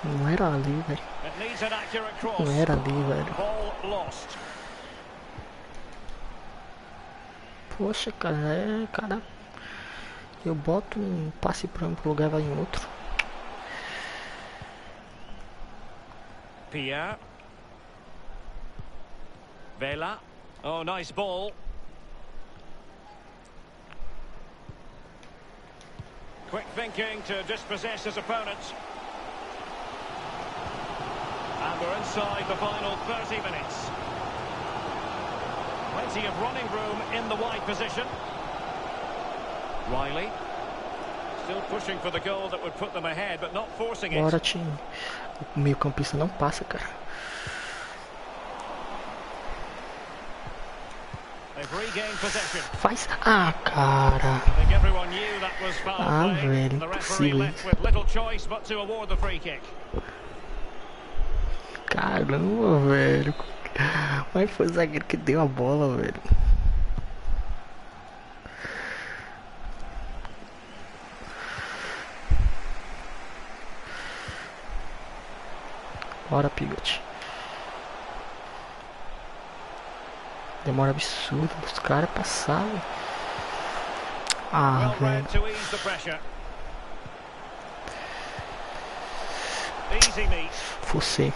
Não era ali, velho. It needs an accurate cross. Não era ali, velho. Ball lost. Poxa, cara, cara. Eu boto um passe pra um lugar, vai em outro. Pierre. Vela. Oh, nice ball. Quick thinking to dispossess his opponents. And we're inside the final 30 minutes. Plenty of running room in the wide position. Riley. Still pushing for the goal that would put them ahead, but not forcing it. Bora, time. O meio campista não passa, cara. They've regained possession. Faz. Ah, cara. I think everyone knew that was foul play. velho, The referee impossível. left with little choice but to award the free kick. Caramba, velho. Mas foi o zagueiro que deu a bola, velho. Bora, Pivot. Demora absurda os caras passarem. Ah, Well velho. read to ease the pressure. Easy meet. Forcei.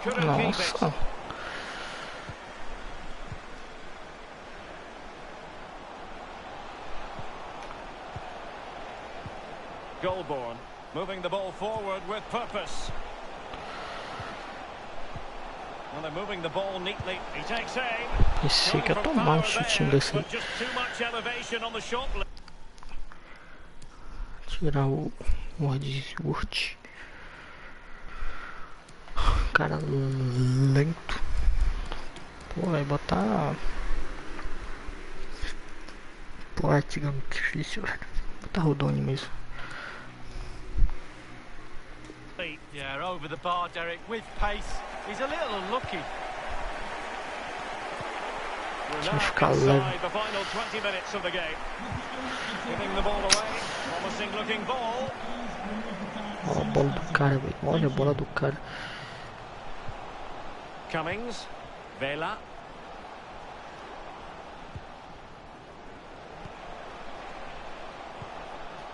Couldn't keep it. Nossa. Goalborn moving the ball forward with purpose. Well, they're moving the ball neatly. He takes aim. Pensei que ia tomar um chutinho desse aí. But just too much elevation on the shot. Tirar o Wordsworth. Cara lento. Pô, vai botar. Pô, artigo muito difícil, velho. Botar Rodoni mesmo. Yeah, over the bar, Derek, with pace. He's a little unlucky. We're Deixa eu now ficar leve. inside the final 20 minutes of the game. Giving the ball away. Promising looking ball. Olha a bola do cara, velho. Olha a bola do cara. Cummings. Vela.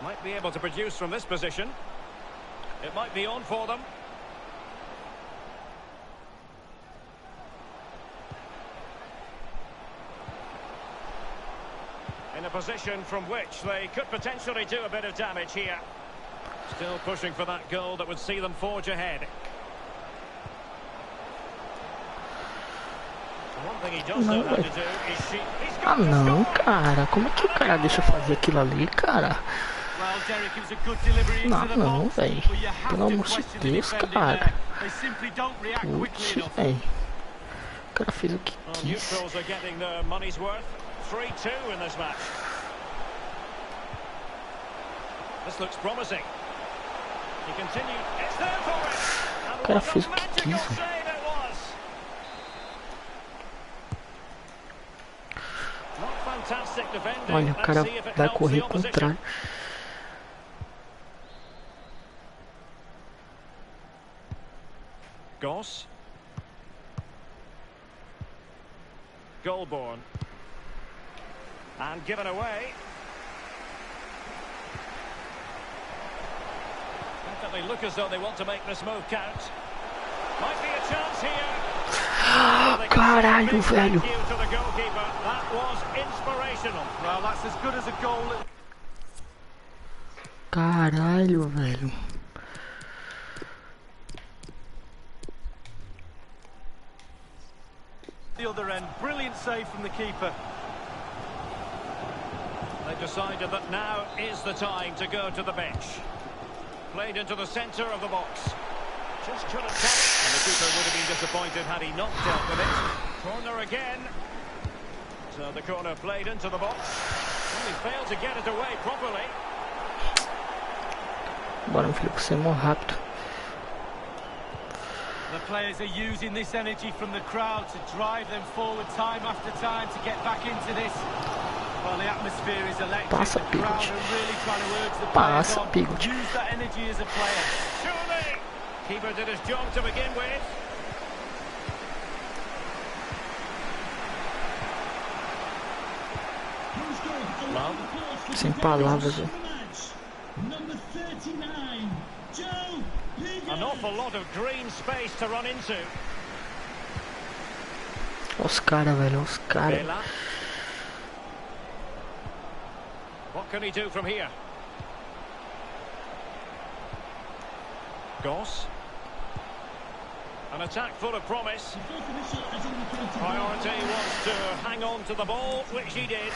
Might be able to produce from this position. It might be on for them. In a position from which they could potentially do a bit of damage here. Still pushing for that goal that would see them forge ahead. One thing he does know how to do is shoot. Ah não, cara. Como é que o cara deixa fazer aquilo ali, cara? Não, velho. Pelo amor de Deus, cara. Putz, velho. O cara fez o que quis. 3-2 in this match. This looks promising. He continued. It's there for it. O cara fez o que quis. Olha, o cara vai correr contrário. Goss. Goalborn. And given away. Definitely look as though they want to make this move count. Might be a chance here. Caralho, velho. That was inspirational. Well, that's as good as a goal. Caralho, velho. The other end, brilliant save from the keeper. They've decided that now is the time to go to the bench. Played into the centre of the box. Just couldn't tell it. And the keeper would have been disappointed had he not dealt with it. Corner again. So the corner played into the box. And he failed to get it away properly. Bora, meu filho, pra ser mais rápido. The players are using this energy from the crowd to drive them forward time after time to get back into this. Well, the atmosphere is electric. Passa, the crowd Pigot. are really trying to urge the players Passa, on. Pigot. Use that energy as a player. Surely! Keeper did his job to begin with. Love. Sem palavras, velho. Number 39, Joe Pigot. An awful lot of green space to run into. Olha os caras, velho. Olha os caras. Bela. What can he do from here? Goss. An attack full of promise. The fourth official has indicated Priority was to hang on to the ball, which he did.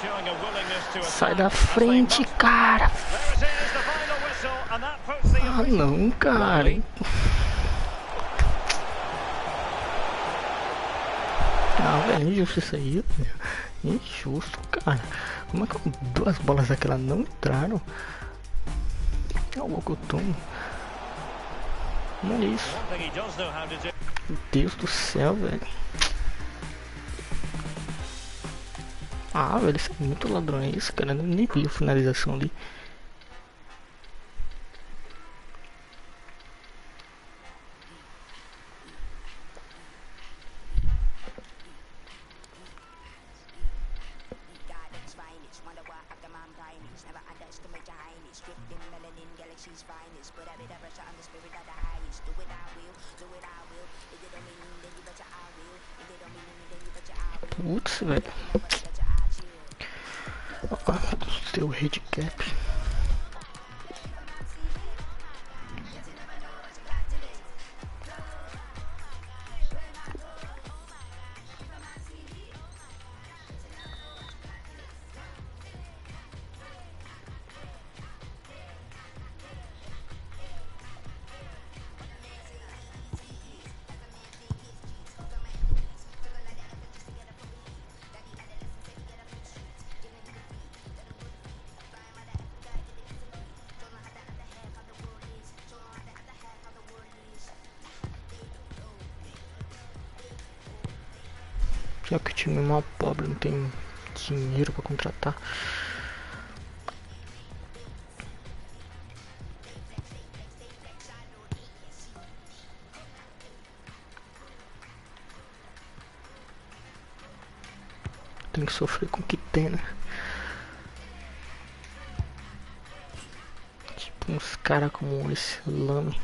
Showing a willingness to Sai da frente, cara. There it is, the final whistle, and that puts the Ah, não, cara. Ah, velho, injusto isso aí, velho. Injusto, cara. Como é que duas bolas daquela não entraram? Olha o que eu tomo. Não é isso. Meu Deus do céu, velho. Ah, velho, isso é muito ladrão isso, cara. Eu nem vi a finalização ali. Putz, velho. Seu handicap. Já que o time é mal pobre, não tem dinheiro pra contratar. tem que sofrer com o que tem, né? Tipo uns caras como esse Lame.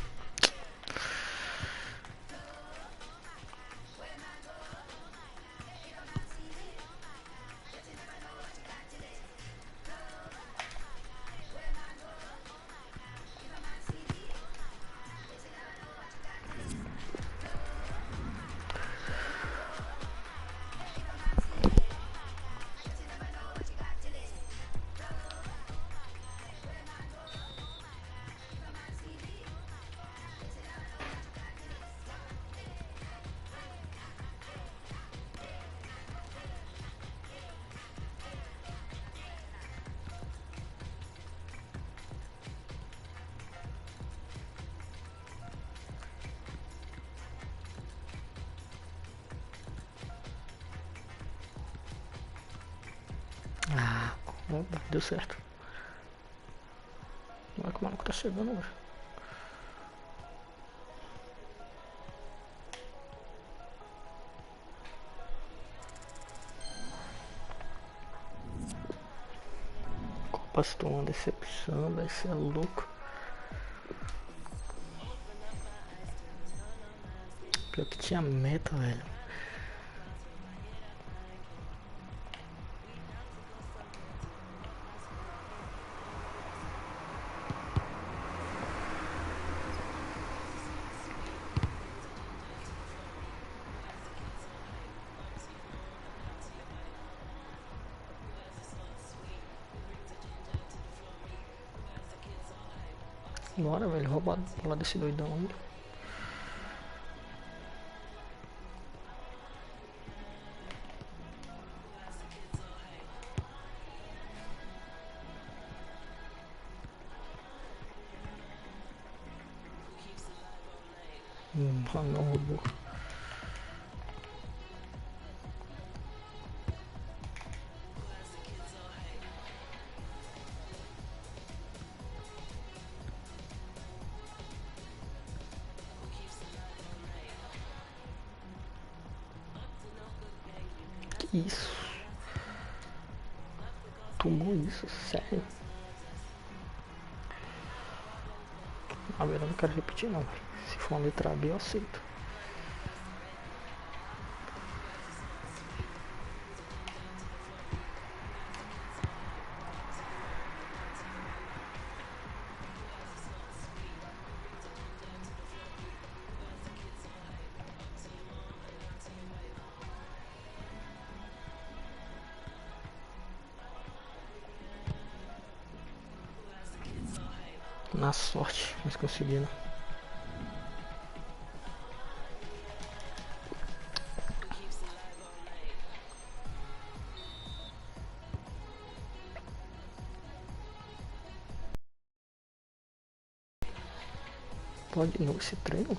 Ah, opa, deu certo. Olha que o maluco tá chegando, velho. Copa se tornou uma decepção, vai ser louco. Pior que tinha meta, velho. Bora, velho, roubar a bola desse doidão aí. Não roubou. Que isso? Tomou isso? Sério? Ah, velho, eu não quero repetir não. Se for uma letra B, eu aceito. Na sorte, mas conseguiram. Pode não esse treino?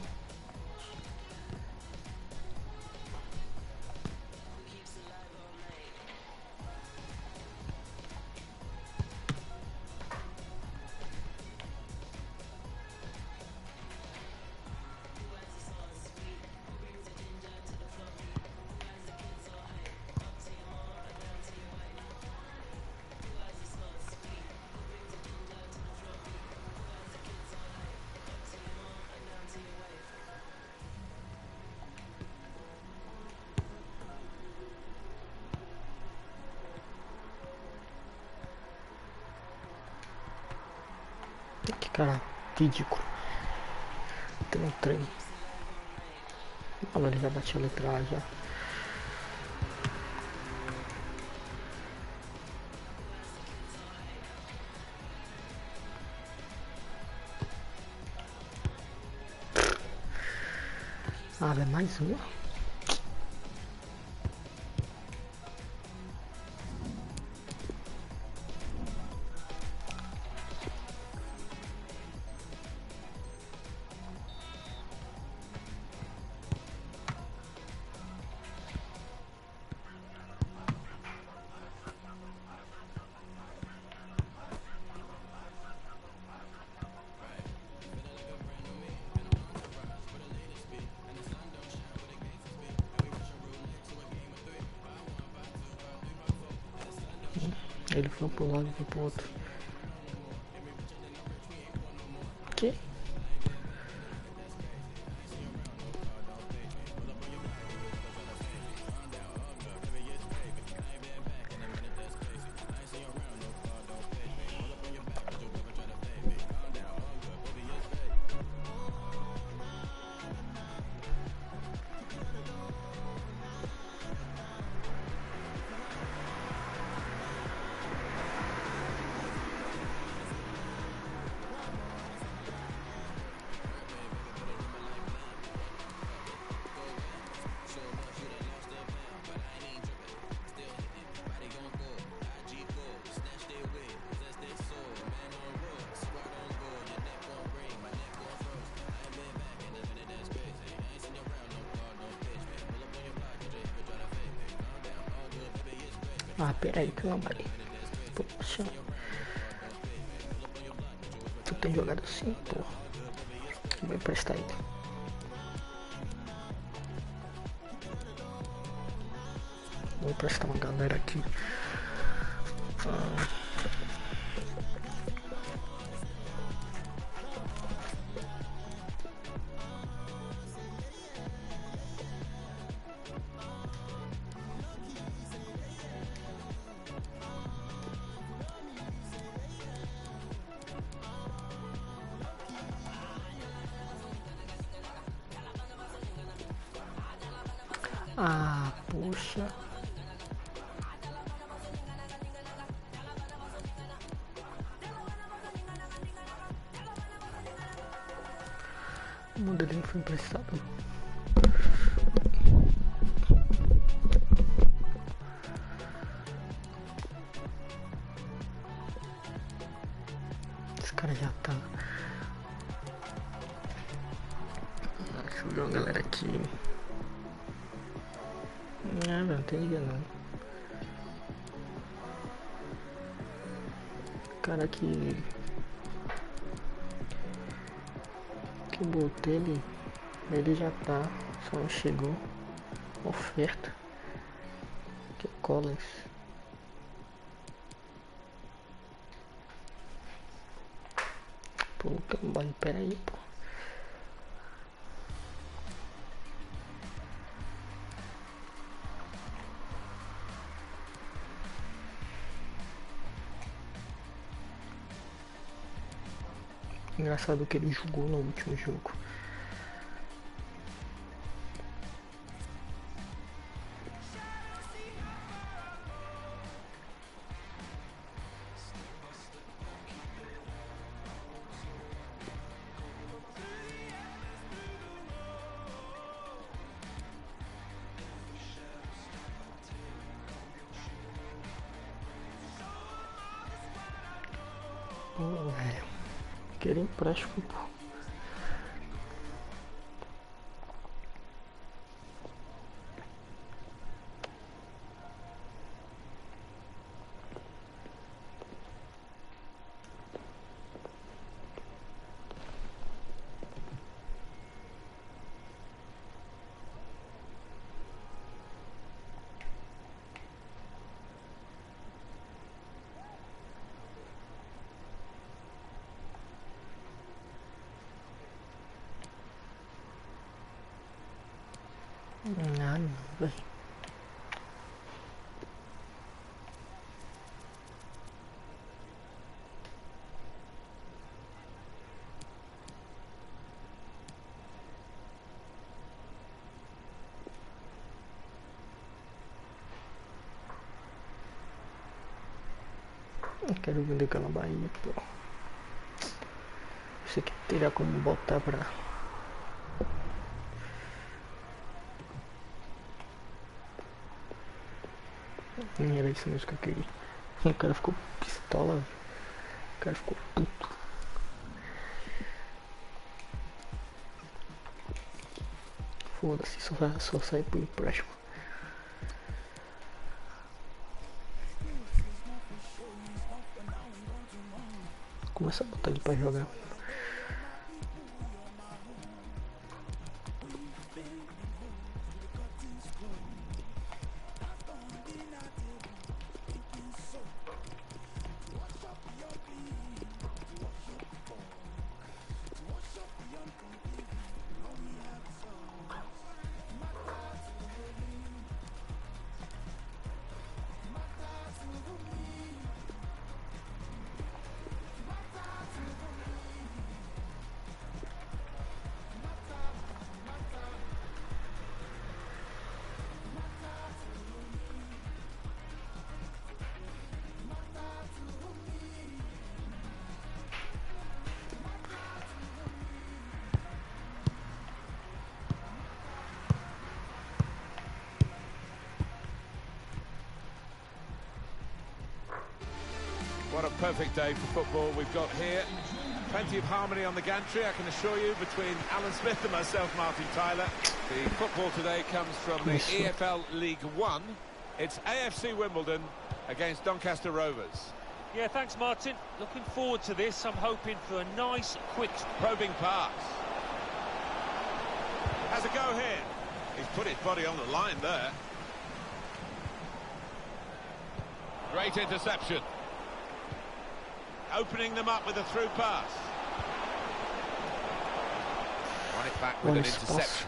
Que cara ridículo. Tem um trem. Ah, ele já bateu a letra A já. Ah, é mais uma. Ele foi pro lado e foi pro outro. Que? Ah, peraí, calma aí. Poxa. Tu tem jogado assim, porra. Vou emprestar ele. Vou emprestar uma galera aqui. Ah, puxa. O modelinho foi emprestado. Esse cara já tá. Deixa eu ver uma galera aqui. Não tem liga não. Cara que eu botei ele já tá, só não chegou oferta. Que é Collins. Pô, cambale, pera aí, pô. Engraçado que ele jogou no último jogo. Pô, velho. Queria empréstimo, pô. Ah, não, velho. Eu quero vender aquela Bahia, pô. Isso aqui teria como botar pra... Era isso mesmo que eu queria. O cara ficou pistola, velho. O cara ficou puto. Foda-se, só sai pro empréstimo. Começa a botar ele pra jogar. What a perfect day for football we've got here. Plenty of harmony on the gantry, I can assure you, between Alan Smith and myself, Martin Tyler. The football today comes from the EFL League One. It's AFC Wimbledon against Doncaster Rovers. Yeah, thanks, Martin. Looking forward to this. I'm hoping for a nice, quick... Probing pass. Has a go here. He's put his body on the line there. Great interception. Opening them up with a through pass. Run it back with an interception.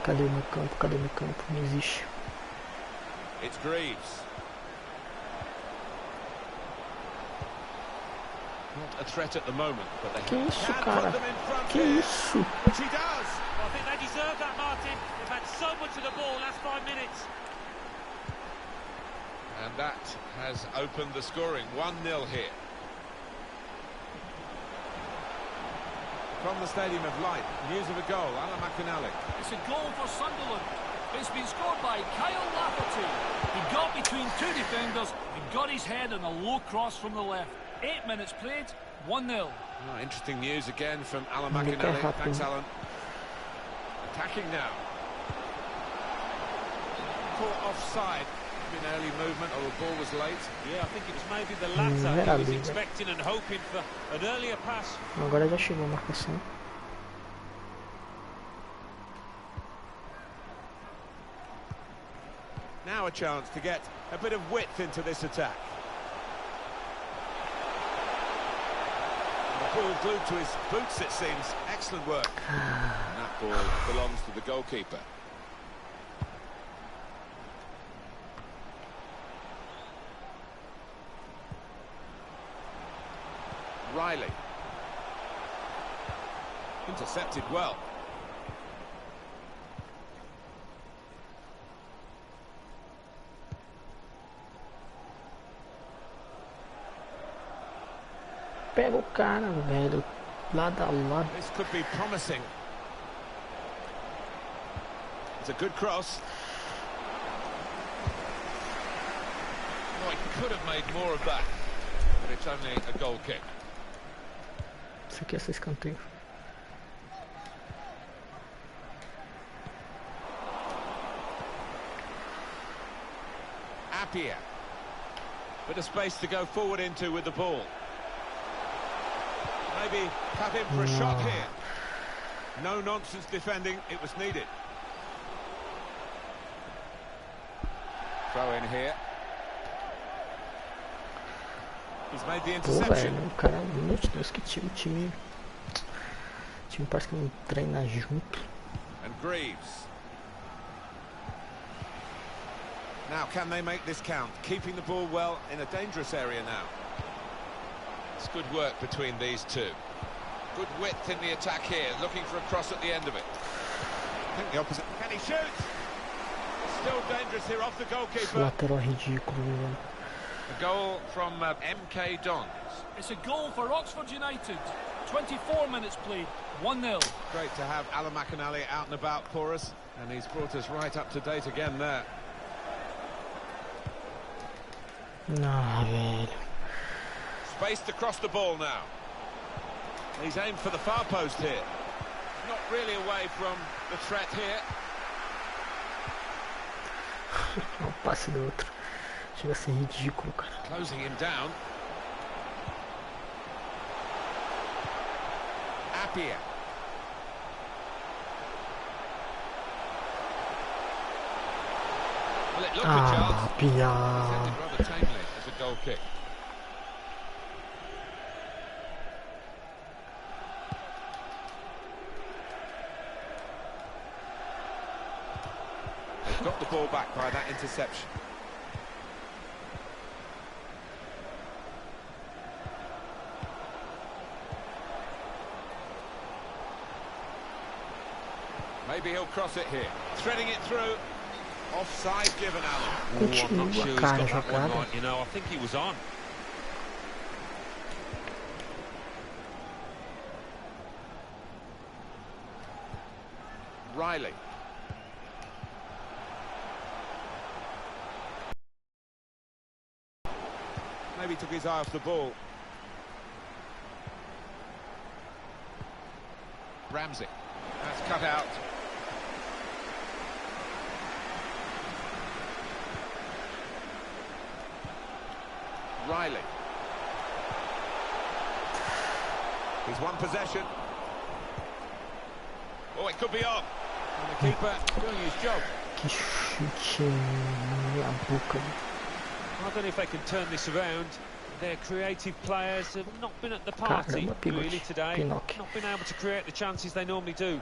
Cadê o meu campo? Cadê o meu campo? Não existe. It's Greaves. Not a threat at the moment, but they Que isso, can cara? put them in front Que here, isso? which he does. Well, I think they deserve that, Martin. They've had so much of the ball last 5 minutes. And that has opened the scoring. 1-0 here. From the Stadium of Light, news of a goal. Alan McInally. It's a goal for Sunderland. It's been scored by Kyle Lafferty. He got between two defenders and got his head on a low cross from the left. 8 minutes played, 1-0. Oh, interesting news again from Alan McInally. Thanks, Alan. Attacking now. Caught offside. Been early movement, or the ball was late. Yeah, I think it was maybe the latter. He was expecting and hoping for an earlier pass. Agora já chegou a marcação. Now a chance to get a bit of width into this attack. The ball glued to his boots, it seems. Excellent work. And that ball belongs to the goalkeeper. Riley. Intercepted well. Pega o cara, velho. Lado a lado. This could be promising. It's a good cross. Oh, he could have made more of that. But it's only a goal kick. Isso aqui é esse escanteio. Appiah. Bit of space to go forward into with the ball. Maybe tap in for a shot here. No nonsense defending, it was needed. Throw in here. He's made the Pô, interception. velho, o cara, meu Deus, que time. O time parece que não treina junto. And Greaves. Now, can they make this count? Keeping the ball well in a dangerous area now. It's good work between these two. Good width in the attack here, looking for a cross at the end of it. I think the opposite. Can he shoot? Still dangerous here off the Esse goalkeeper. lateral ridículo, velho. A goal from MK Dons. It's a goal for Oxford United. 24 minutes played, 1-0. Great to have Alan McInally out and about for us, and he's brought us right up to date again there. Não, velho. Spaced across the ball now. He's aimed for the far post here. Not really away from the threat here. O passe do outro. Chega a ser ridículo, cara. Closing him down. Appiah. Well, it looked a chance. Pia. Ended rather tamely as a goal kick. They've got the ball back by that interception. Maybe he'll cross it here. Threading it through. Offside given, Alan. I'm not sure Continua, he's cara, got that one jogada. right, you know. I think he was on. Riley. Maybe took his eye off the ball. Ramsey. That's cut out. Riley. He's won possession. Oh, it could be on. And the keeper doing his job. Que chute na minha boca. I don't know if they can turn this around. Their creative players have not been at the party Caramba, really today. Pinocchio. Not been able to create the chances they normally do.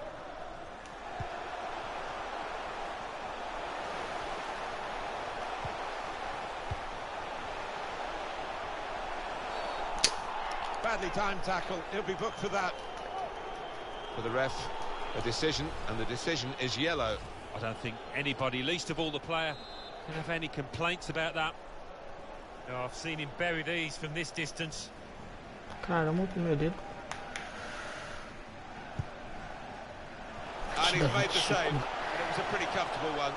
Badly timed tackle. He'll be booked for that. For the ref, a decision, and the decision is yellow. I don't think anybody, least of all the player, can have any complaints about that. Oh, I've seen him bury these from this distance. Caramba, meu dedo. And he's made the save. And it was a pretty comfortable one.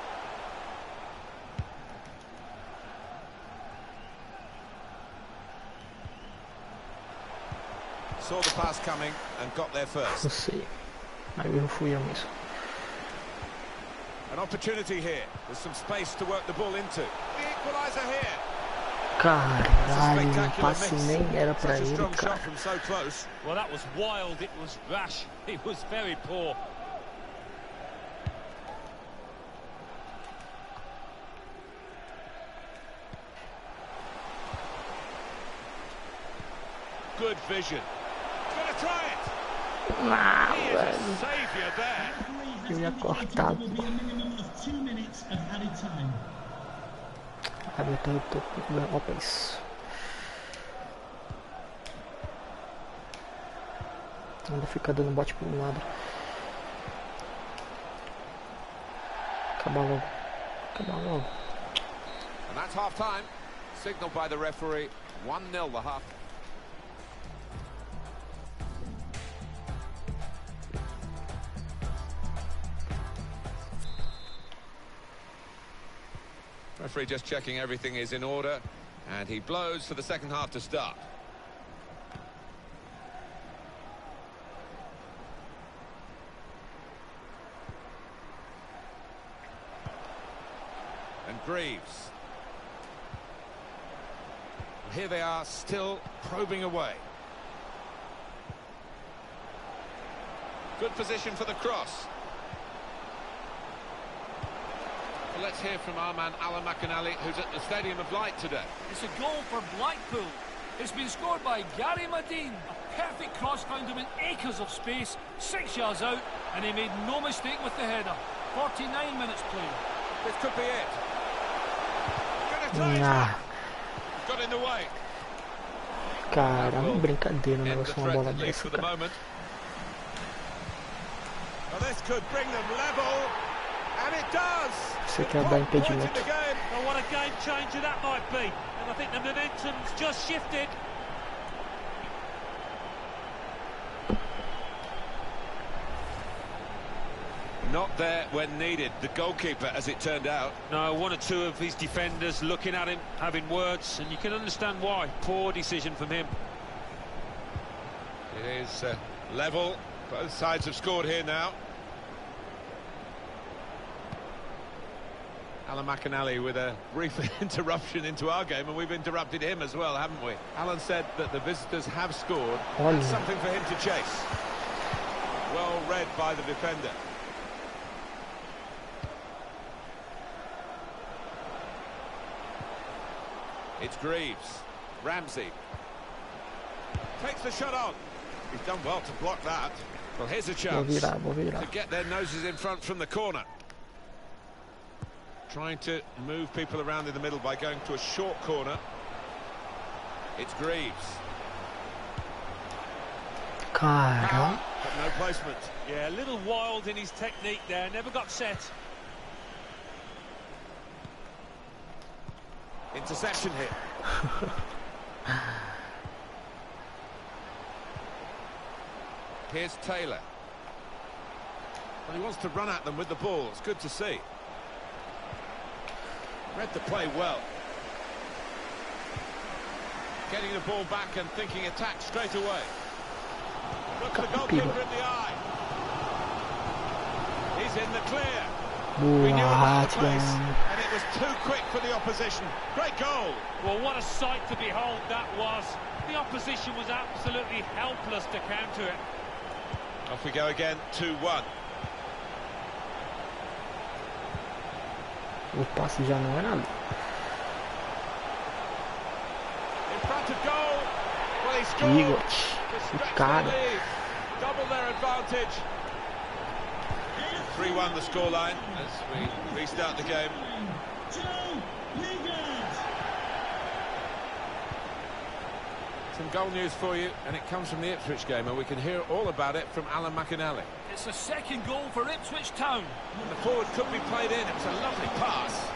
Saw the pass coming and got there first. Não sei. Aí eu fui eu mesmo. An opportunity here. There's some space to work the ball into. The equaliser here. Caralho, o passe nem era pra Such a ele, strong cara. shot from so close. Well, that was wild, it was rash, it was very poor. Good vision. Gonna try it. Ah, He is a velho. saviour there. Eu ia cortar. Will be a minimum of 2 minutes of added time. Ah, eu tô com problema. Opa, isso. Não vou ficar dando bote pro lado. Acabar logo. Acabar logo. And that's half time. Signalled by the referee. 1-0 the half. Referee just checking everything is in order, and he blows for the second half to start. And Greaves. Here they are, still probing away. Good position for the cross. Well, let's hear from our man Alan McInally, who's at the Stadium of Light today. It's a goal for Blackpool. It's been scored by Gary Madine. A perfect cross found him in acres of space, 6 yards out, and he made no mistake with the header. 49 minutes played. This could be it. Gonna tie it Ah, up. Got in the way. caramba, brincadeira o End the negócio uma threat, bola at least dessa, for the cara. moment. Well, this could bring them level, and it does. Você quer dar impedimento. Well, what a game changer that might be. And I think the momentum's just shifted. Not there when needed. The goalkeeper, as it turned out. No, one or two of his defenders looking at him, having words, and you can understand why. Poor decision from him. It is level. Both sides have scored here now. Alan McInally with a brief interruption into our game, and we've interrupted him as well, haven't we? Alan said that the visitors have scored. Olha. That's something for him to chase. Well read by the defender. It's Greaves. Ramsey. Takes the shot on. He's done well to block that. Well, here's a chance Vou virar. to get their noses in front from the corner. Trying to move people around in the middle by going to a short corner. It's Greaves. Caramba. But no placement. Yeah, a little wild in his technique there, never got set. Interception here. Here's Taylor. Well, he wants to run at them with the ball. It's good to see. Read the play well. Getting the ball back and thinking attack straight away. Looks the goalkeeper in the eye. He's in the clear. We knew about the pace, and it was too quick for the opposition. Great goal. Well, what a sight to behold that was. The opposition was absolutely helpless to counter it. Off we go again, 2-1. O passe já não é nada. In front of goal. Well, he scored. To stretch their lead. Double their advantage. 3-1 the scoreline as we restart the game. Some goal news for you, and it comes from the Ipswich game, and we can hear all about it from Alan McInally. It's the second goal for Ipswich Town. And the forward could be played in. It was a lovely pass.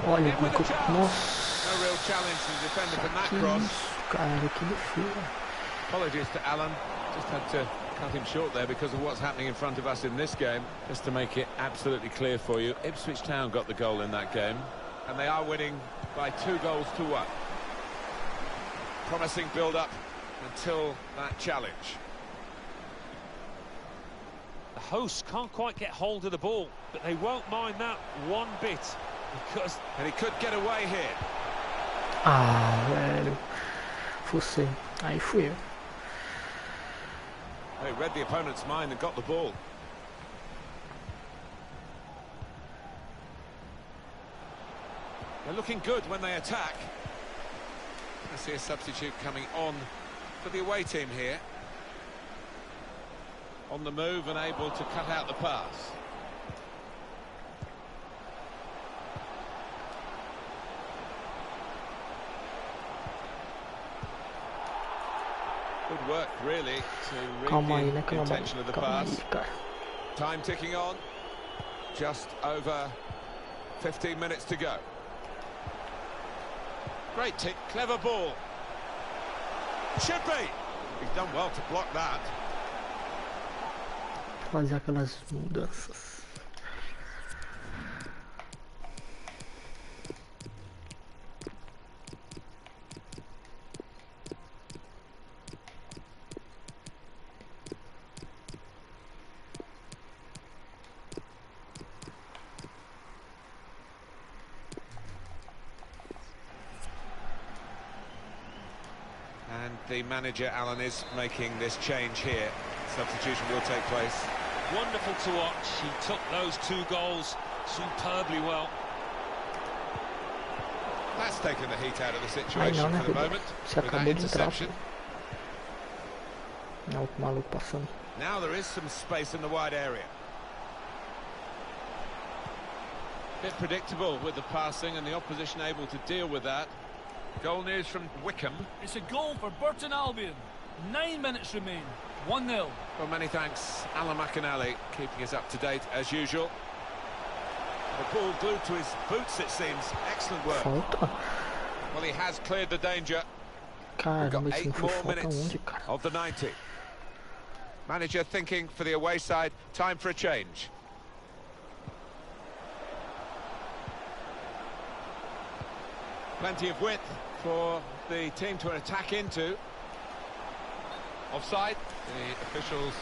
Olha, In with the chance. nossa, No real challenge to the defender from that que cross. isso, cara, que defesa. Apologies to Alan. Just had to cut him short there because of what's happening in front of us in this game. Just to make it absolutely clear for you, Ipswich Town got the goal in that game, and they are winning by 2-1. Promising build-up until that challenge. The hosts can't quite get hold of the ball, but they won't mind that one bit, because... And he could get away here. Ah, velho. Você. Aí fui eu. They read the opponent's mind and got the ball. They're looking good when they attack. I see a substitute coming on for the away team here. On the move and able to cut out the pass. Good work, really, to read the intention of the pass. Time ticking on. Just over 15 minutes to go. Great tick, clever ball. Should be. He's done well to block that. Fazer aquelas mudanças. And the manager, Alan, is making this change here. Substitution will take place. Wonderful to watch. He took those 2 goals superbly well. That's taken the heat out of the situation for the moment with that interception. Não, o maluco passando. Now there is some space in the wide area. Bit predictable with the passing and the opposition able to deal with that. Goal news from Wickham. It's a goal for Burton Albion. 9 minutes remain. 1-0. Well, many thanks, Alan McInally, keeping us up to date as usual. The ball glued to his boots, it seems. Excellent work. Falta. Well, he has cleared the danger. Cara, We've got mas 8 não foi more falta minutes onde, cara? of the 90. Manager thinking for the away side, time for a change. Plenty of width for the team to attack into. Offside, the officials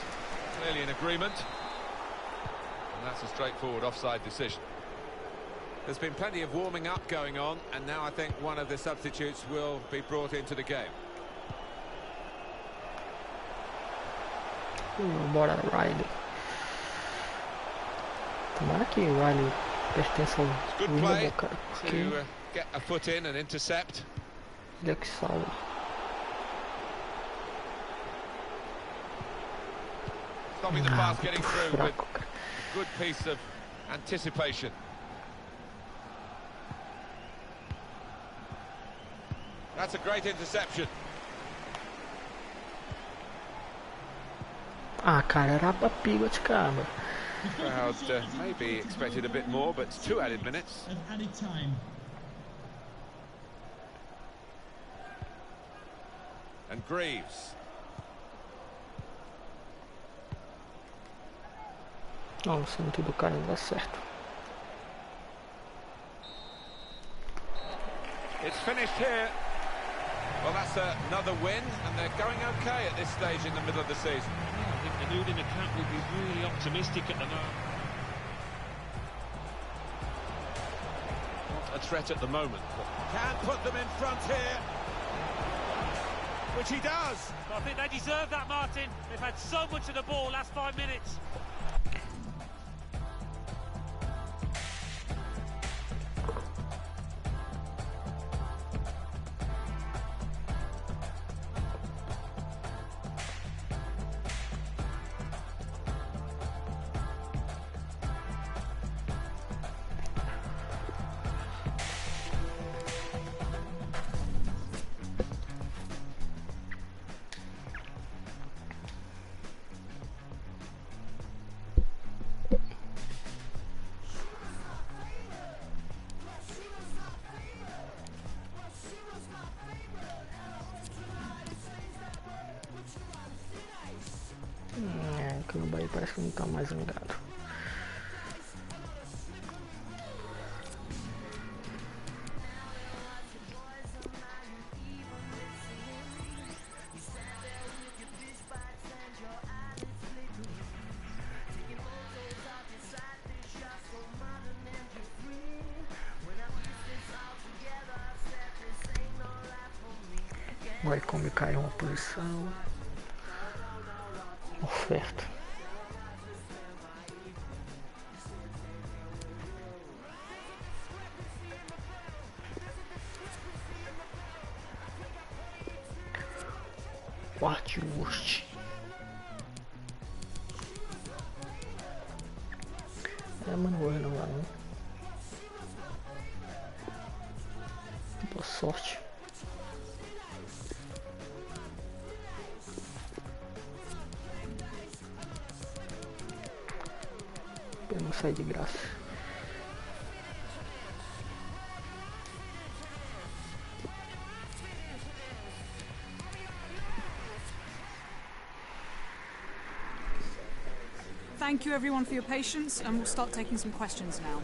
clearly in agreement. And that's a straightforward offside decision. There's been plenty of warming up going on, and now I think one of the substitutes will be brought into the game. Bora, Riley. Tomara que o Riley preste atenção Good no play Wimbledon, cara. Porque to get a foot in and intercept. ele é que salva. Stopping the pass, Muito getting through with fraco, cara. a good piece of anticipation. That's a great interception. Ah, cara, era pra Pigot, cara. Crowd maybe expected a bit more, but it's 2 added minutes. Of added time. And Greaves. Não, o centro do cara não dá certo. It's finished here. Well, that's another win, and they're going okay at this stage in the middle of the season. Yeah, I think the mood in the camp will be really optimistic at the moment. Not a threat at the moment, but can put them in front here. Which he does. I think they deserve that, Martin. They've had so much of the ball last 5 minutes. Que o Bahia parece que não tá mais ligado. Vai como caiu uma posição. Oferta. Quartwurst. Mas não vou renovar não. Boa sorte. Pra não sair de graça. Thank you everyone for your patience, and we'll start taking some questions now.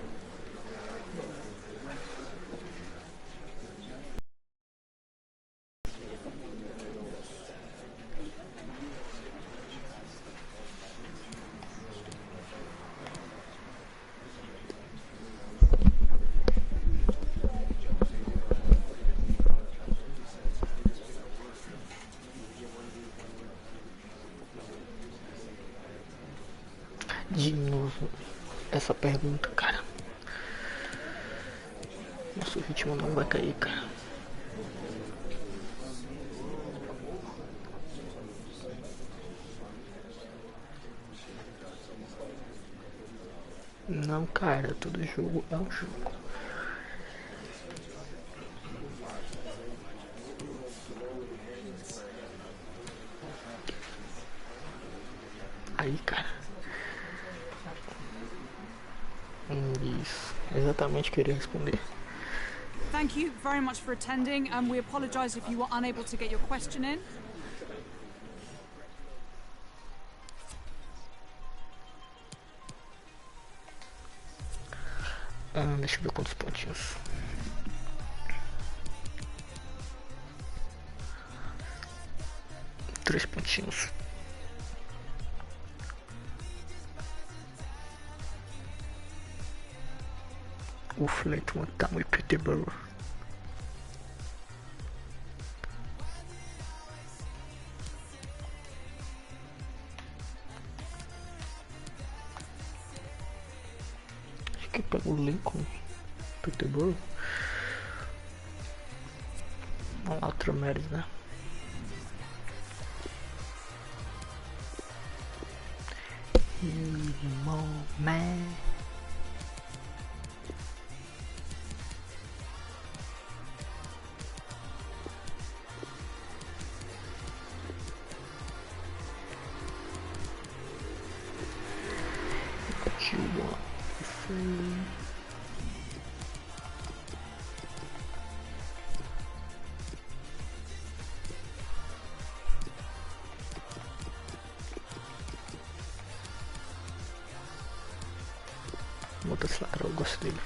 De novo essa pergunta, cara. Nosso ritmo não vai cair, cara. Não, cara, todo jogo é um jogo. Aí, cara. Isso, exatamente o que eu queria responder. Thank you very much for attending, and we apologise if you were unable to get your question in. Deixa eu ver quantos pontinhos. Três pontinhos. O Fleetwood tá muito Peterborough. Acho que pega o Lincoln. Peterborough. Olha lá, outro mérito, né? Irmão, man. Vou botar esse lateral, eu gosto dele.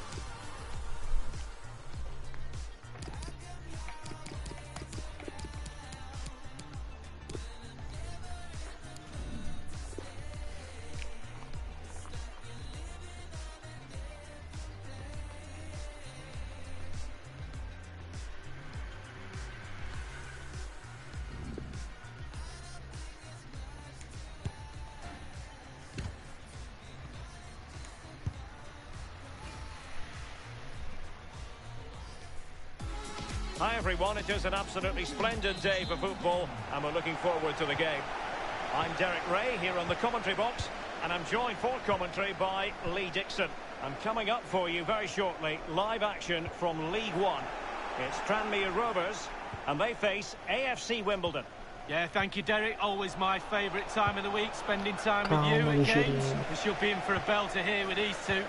Hi everyone, it is an absolutely splendid day for football and we're looking forward to the game. I'm Derek Ray here on the commentary box and I'm joined for commentary by Lee Dixon. And coming up for you very shortly, live action from League One. It's Tranmere Rovers and they face AFC Wimbledon. Yeah, thank you, Derek. Always my favourite time of the week, spending time with you at games. We should be in for a belter here with these two.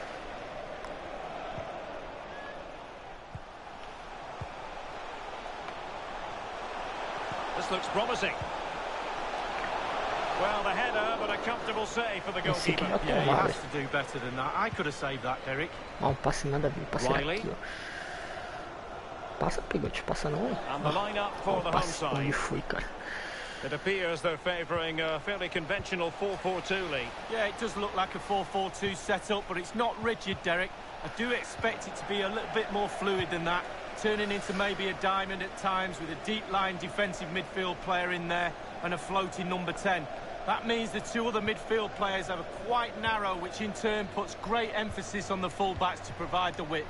This looks promising. Well, the header, but a comfortable save for the goalkeeper. Yeah, he has to do better than that. I could have saved that, Derek. Passe nada a ver, passe aqui, ó. Passa, Pigote, passa não. And the line-up for the home side. Onde foi, cara? It appears they're favouring a fairly conventional 4-4-2, Lee. Yeah, it does look like a 4-4-2 setup, but it's not rigid, Derek. I do expect it to be a little bit more fluid than that, turning into maybe a diamond at times with a deep-line defensive midfield player in there and a floating number 10. That means the two other midfield players are quite narrow, which in turn puts great emphasis on the full-backs to provide the width.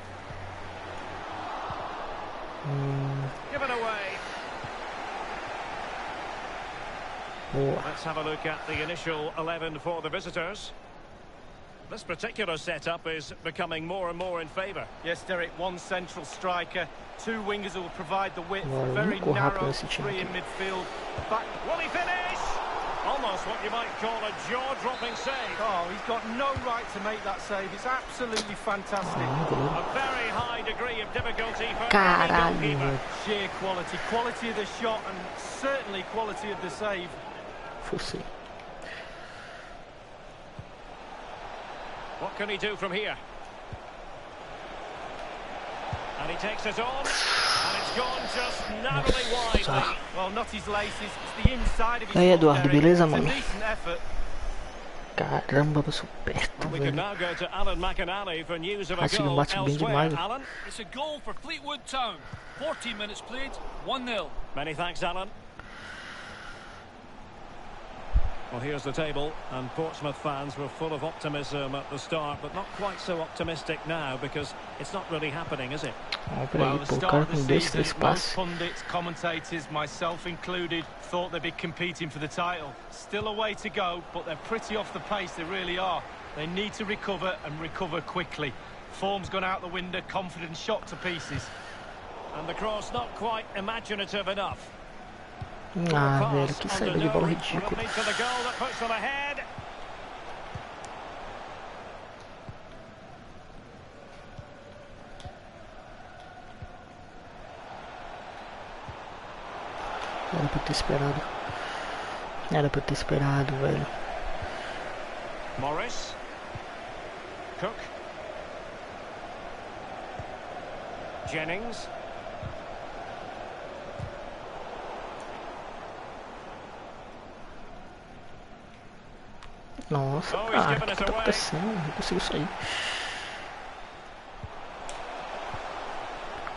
Given away. Let's have a look at the initial 11 for the visitors. This particular setup is becoming more and more in favour. Yes, Derek, one central striker, two wingers who will provide the width, very narrow three in midfield. Back. Will he finish? Almost what you might call a jaw-dropping save. Oh, he's got no right to make that save. It's absolutely fantastic. A very high degree of difficulty for any goalkeeper. Sheer quality. Quality of the shot and certainly quality of the save. Fosse. What can he do from here? And he takes it on. And it's gone just narrowly wide. Well, not his laces. It's the inside of his Aí, Eduardo, beleza, it's a mano? decent effort. Caramba, passou perto, Well, we can velho. now go to Alan McAnally for news of a Acho que ele goal bate bem elsewhere. demais. Alan? It's a goal for Fleetwood Town. 14 minutes played, 1-0. Many thanks, Alan. Well, here's the table, and Portsmouth fans were full of optimism at the start, but not quite so optimistic now because it's not really happening, is it? Well, the Pô, o start cara of the com 2, season, 3 most passes. pundits, commentators, myself included, thought they'd be competing for the title. Still a way to go, but they're pretty off the pace, they really are. They need to recover and recover quickly. Form's gone out the window, confidence shot to pieces. And the cross not quite imaginative enough. Ah, velho, que saída de bola ridícula. To the goal that puts them ahead. Era pra ter esperado. Era pra ter esperado, velho. Morris. Cook. Jennings. Nossa, cara, o que tá acontecendo? Não consigo sair.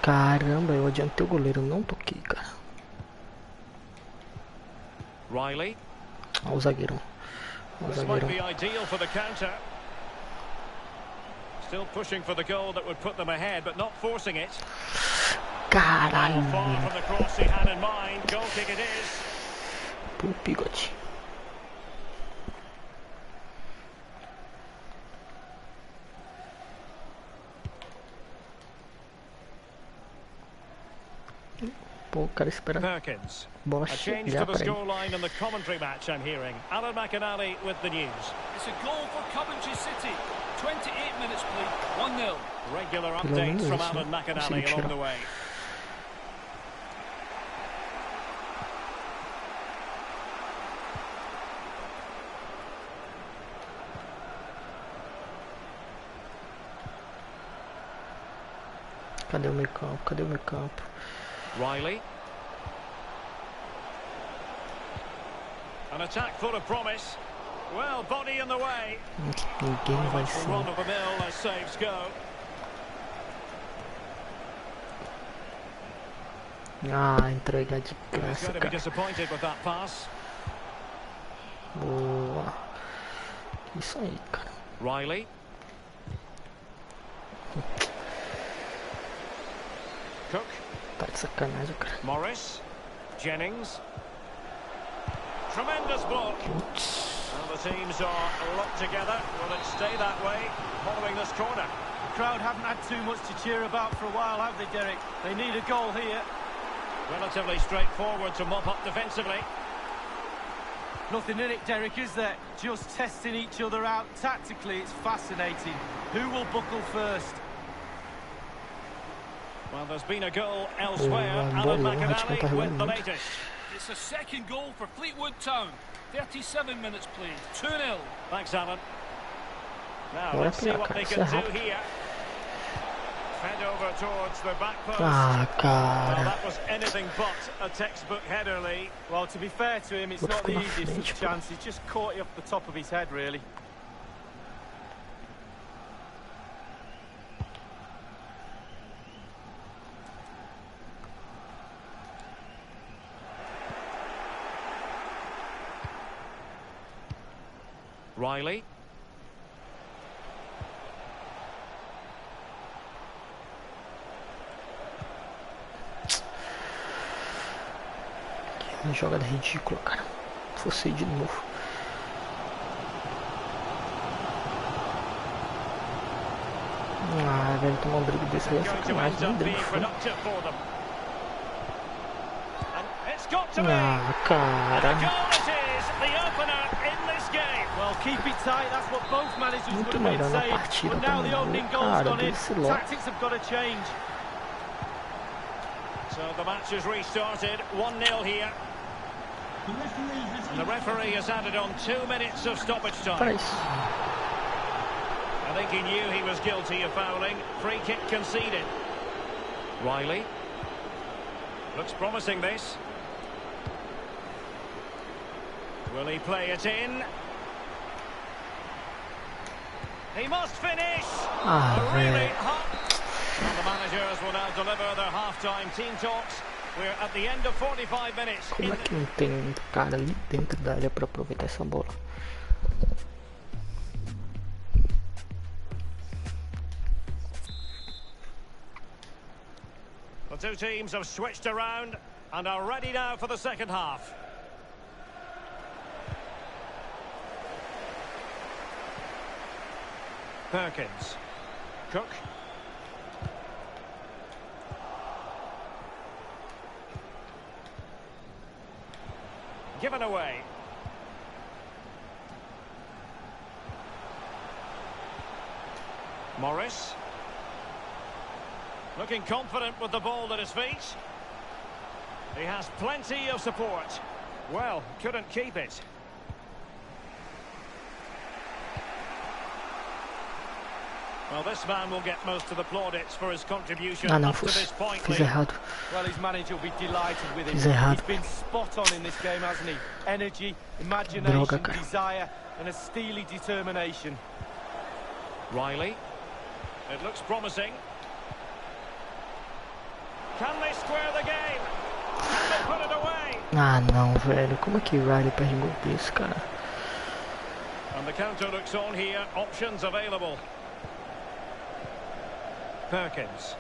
Caramba, eu adiantei o goleiro, não toquei, cara. Riley. Olha o zagueirão. Olha o This might zagueirão. be ideal for the counter. Still pushing for the goal that would put them ahead, but not forcing it. Caralho, Far velho. from the cross he had in mind. Goal kick it is. Pô, Pigote. Pô, o cara espera Perkins. a bola A change to chegar the pra ele. scoreline in the commentary match, I'm hearing. Alan McAnally with the news. It's a goal for Coventry City. 28 minutes played, 1-0. Regular Pelo updates menos from isso, Alan né? McAnally Consigo along tirar. the way. Cadê o meio campo? Cadê o meio campo? Riley. An attack full of promise. Well, body in the way. Ninguém vai ser. Run of the mill as saves go. Ah, entrega de He's graça, going to be cara. disappointed with that pass. Boa. Isso aí, cara. Riley. Cook. Tá de sacanagem, cara. Morris, Jennings. Tremendous block. Well, the teams are locked together. Will it stay that way following this corner? The crowd haven't had too much to cheer about for a while, have they, Derek? They need a goal here. Relatively straightforward to mop up defensively. Nothing in it, Derek, is there? Just testing each other out tactically. It's fascinating. Who will buckle first? Well, there's been a goal elsewhere. Alan McAnally with the latest. It's a second goal for Fleetwood Town. 37 minutes played. 2-0. Thanks, Alan. Now, let's see what they can do here. Head over towards the back post. Ah, Well, cara. that was anything but a textbook header, Lee. Well, to be fair to him, it's not the easiest of chances. Just caught you off the top of his head, really. Riley. Que jogada ridícula, cara. Fosse de novo. Ah, velho, tomar um drible desse aí é Going to sacanagem. end Nem up drible being foi. productive for them. And it's got to be. Ah, The cara. goal it is, the opener in this game. Well, keep it tight. That's what both managers would Muito have been melhor na saying. partida But now the também. opening goal's Cara, gone in. desse logo. Tactics have got to change. So the match has restarted, 1-0 here. The referee has And the referee has added on 2 minutes of stoppage Para time. isso. I think he knew he was guilty of fouling. Free kick conceded. Riley. Looks promising, this. Will he play it in? He must finish! Ah, A really velho. hot... And the managers will now deliver their half-time team talks. We're at the end of 45 minutes. Como é que não tem um cara ali dentro da área pra aproveitar essa bola? The two teams have switched around and are ready now for the second half. Perkins. Cook. Given away. Morris. Looking confident with the ball at his feet. He has plenty of support. Well, couldn't keep it. Well, this man will get most of the plaudits for his contribution Ah, não, up to this point. fiz Lee. errado. Well, his manager will be delighted with him. Fiz errado. He's been spot on in this game, hasn't he? Energy, imagination, Droga, cara. desire, and a steely determination. Riley. It looks promising. Can they square the game? Can they put it away? Ah, não, velho. Como é que Riley perde um gol desse, cara? And the counter looks on here. Options available. Perkins.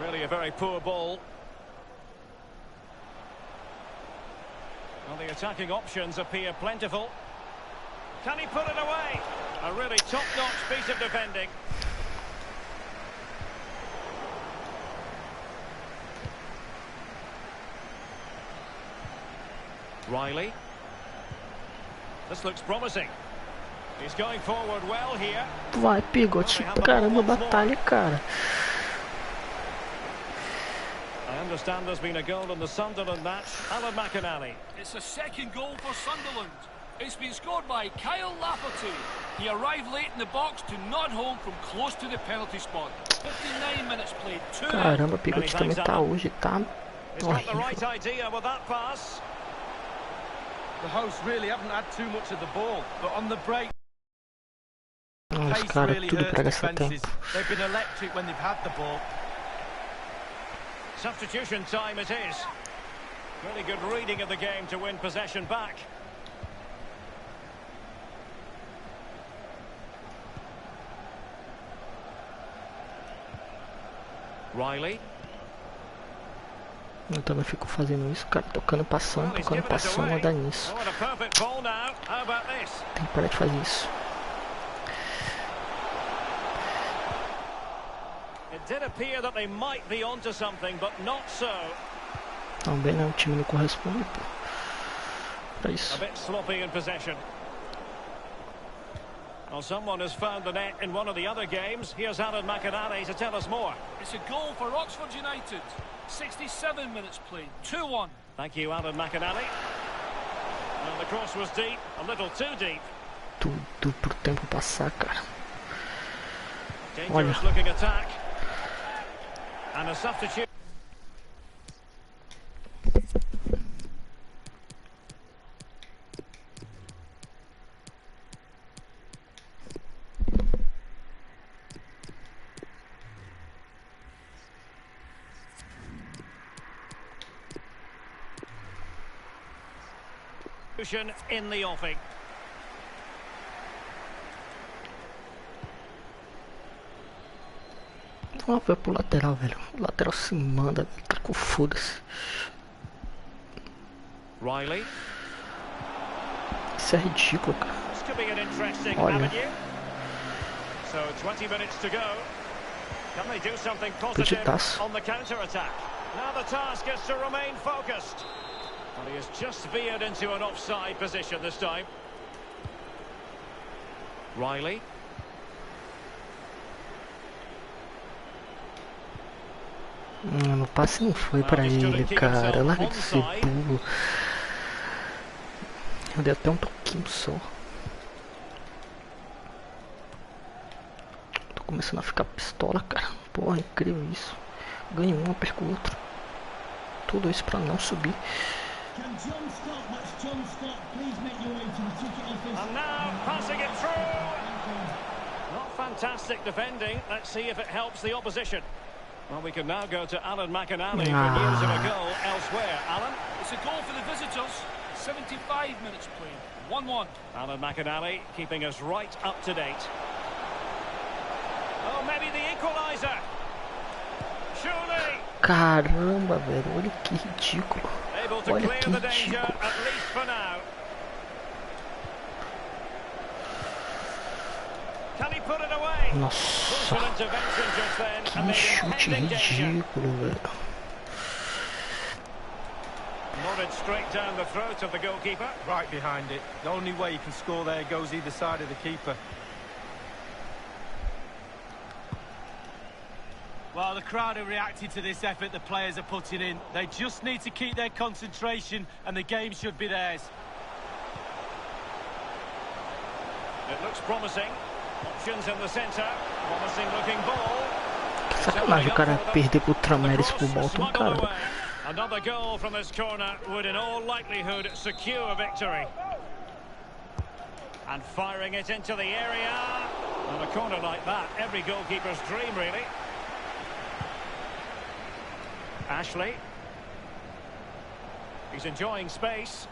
Really a very poor ball. Well, the attacking options appear plentiful. Can he put it away? A really top-notch piece of defending. Riley. This looks promising. He's going forward well here. Vai, pegote. Caramba, batalha, cara. I understand there's been a goal in the Sunderland match. Alan McAnally. It's a second goal for Sunderland. It's been scored by Kyle Lafferty. He arrived late in the box to nod home from close to the penalty spot. 59 minutes played. 2-0. Caramba, pegote também tá hoje, tá He's got the horrível. right idea with that pass. The hosts really haven't had too much of the ball, but on the break, Ah, os pace caras really tudo hurts pra gastar defences. tempo. They've been electric when they've had the ball. Substitution time it is. Really good reading of the game to win possession back. Riley. Eu também fico fazendo isso, cara, tocando, passando, não dá nisso. Tem que parar de fazer isso. Também não, o time não corresponde, pô. Pra isso. Well, someone has found the net in one of the other games. Here's Alan McInally to tell us more. It's a goal for Oxford United. 67 minutes played. 2-1. Thank you, Alan McInally. Well, the cross was deep, a little too deep. Tudo pro tempo passar, cara. Dangerous looking attack. And a substitute. In the offing. Vai pro lateral, velho. O lateral se manda, tá com foda-se. Riley. Isso é ridículo, cara. Olha. So 20 minutes to go. Can they do something positive on the counter attack? Now the task is to remain focused. Well, he has just veered into an offside position this time. Riley. O passe não foi pra ele, cara. Larga de ser burro. Eu dei até um toquinho só. Tô começando a ficar pistola, cara. Porra, incrível isso. Ganho um, perco o outro. Tudo isso pra não subir. And now passing it through. Not fantastic defending. Let's see if it helps the opposition. Well, we can now go to Alan McInally for news of a goal elsewhere. Alan? It's a goal for the visitors. 75 minutes played. 1-1. Alan McInally keeping us right up to date. Oh, maybe the equaliser. Surely. Caramba, velho. Olha que ridículo. Olha que ridículo. Nossa, que chute ridículo, velho. Nodded straight down the throat of the goalkeeper. Right behind it. The only way you can score there goes either side of the keeper. Well, the crowd are reacting to this effort the players are putting in. They just need to keep their concentration and the game should be theirs. It looks promising. Options in the center. Promising looking ball. Que sacanagem o cara perder pro Trameres pro Bolton, cara. Another goal from this corner would in all likelihood secure a victory. And firing it into the area. On a corner like that, every goalkeeper's dream, really. Ashley. He's enjoying space.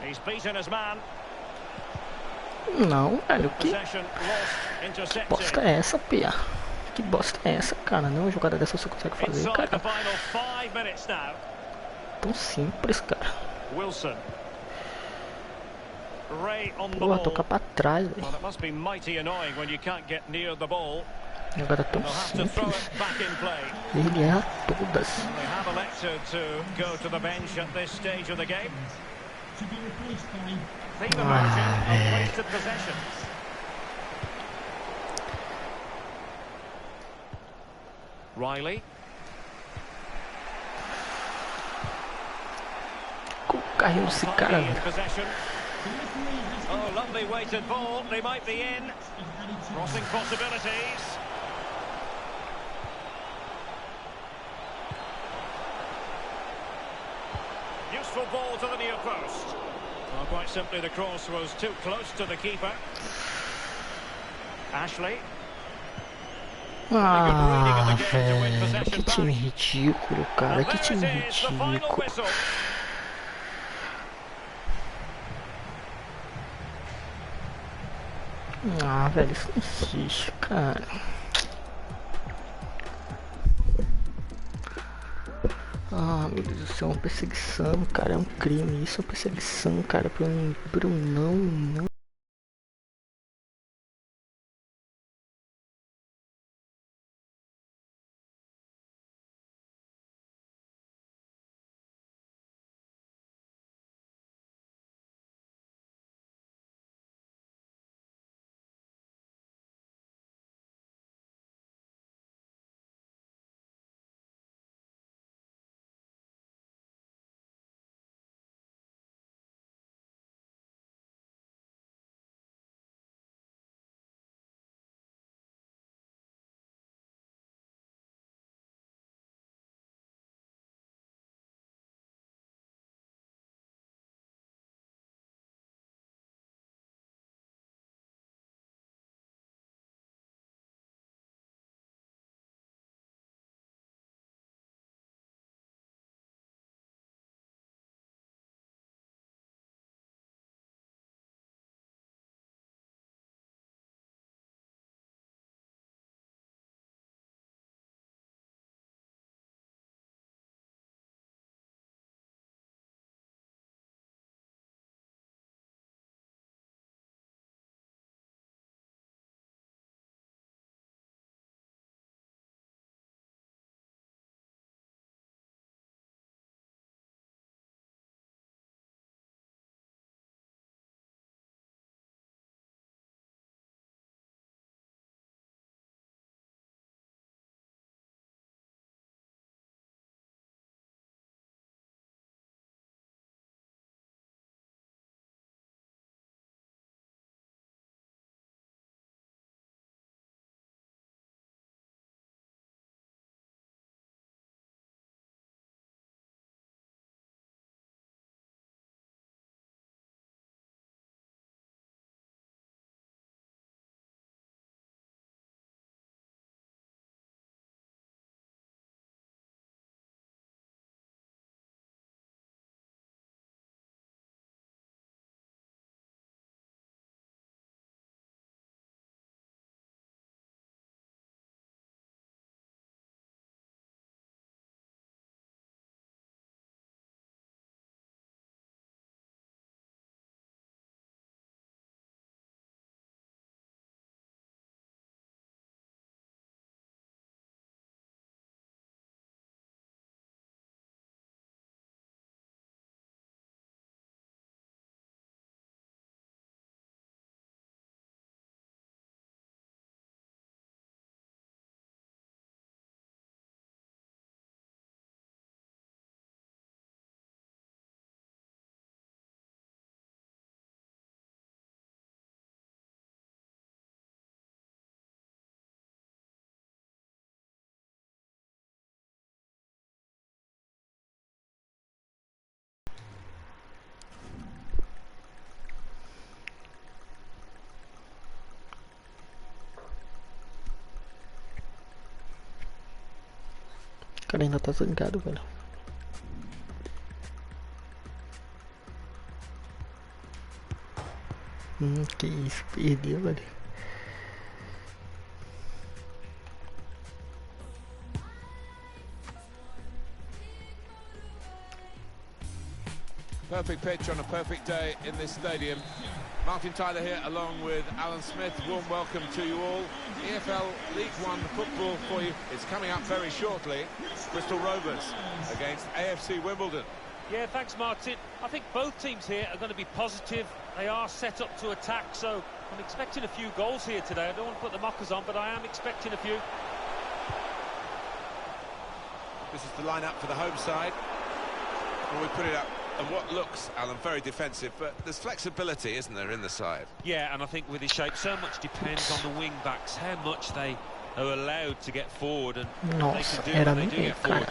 He's beaten his man. Não, velho, que bosta é essa, Pia? Que bosta é essa, cara? Nenhuma jogada dessa você consegue fazer, cara. Tão simples, cara. Wilson. Porra, toca pra trás, velho. Jogada tão simples. Ele erra todas. Riley. Com o carrinho desse cara, velho. Oh, lovely weighted ball. They might be in. Crossing possibilities. Useful ball to the near post. Well, quite simply, the cross was too close to the keeper. Ashley. Ah, velho, que time ridículo, cara, que time ridículo. Ah, velho, isso não existe, cara. Ah, meu Deus do céu, uma perseguição, cara, é um crime. Isso é uma perseguição, cara, pra eu não. O cara ainda tá zangado, velho. Que isso, perdeu, velho. Perfect pitch on a perfect day in this stadium. Martin Tyler here along with Alan Smith. Warm welcome to you all. EFL League One football for you is coming up very shortly. Bristol Rovers against AFC Wimbledon. Yeah, thanks, Martin. I think both teams here are going to be positive. They are set up to attack, so I'm expecting a few goals here today. I don't want to put the mockers on, but I am expecting a few. This is the lineup for the home side. Well, we put it up, and what looks, Alan, very defensive, but there's flexibility, isn't there, in the side? Yeah, and I think with his shape, so much depends on the wing-backs, how much they are allowed to get forward, and what they can do when they do get forward.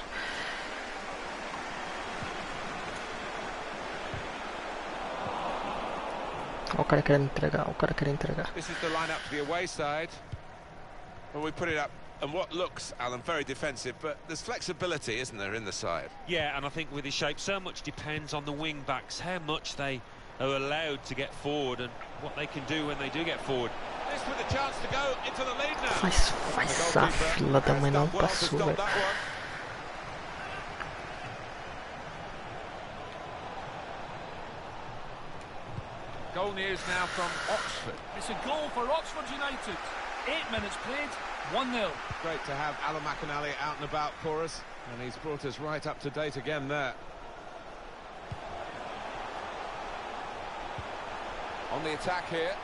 O cara querendo entregar, This is the lineup for the away side. Well, we put it up, and what looks, Alan, very defensive, but there's flexibility, isn't there, in the side? Yeah, and I think with his shape, so much depends on the wing-backs, how much they are allowed to get forward, and what they can do when they do get forward. This with a chance to go into the lead now. Faz essa fila da mãe não passou, velho. news now from Oxford. It's a goal for Oxford United. 8 minutes played, 1-0. Great to have Alan McAnally out and about for us, and he's brought us right up to date again there. On the attack here,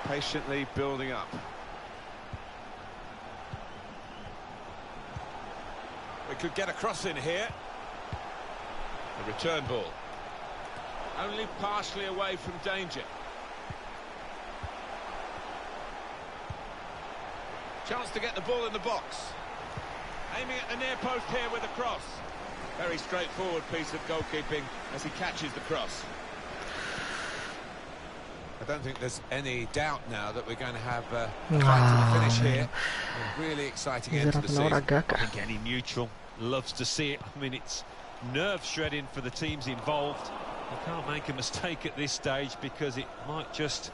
patiently building up. We could get a cross in here. A return ball. Only partially away from danger. Chance to get the ball in the box. Aiming at the near post here with a cross. Very straightforward piece of goalkeeping as he catches the cross. I don't think there's any doubt now that we're going to have a fight to the finish here. A really exciting end to the season. I think any neutral loves to see it. I mean, it's nerve-shredding for the teams involved. You can't make a mistake at this stage because it might just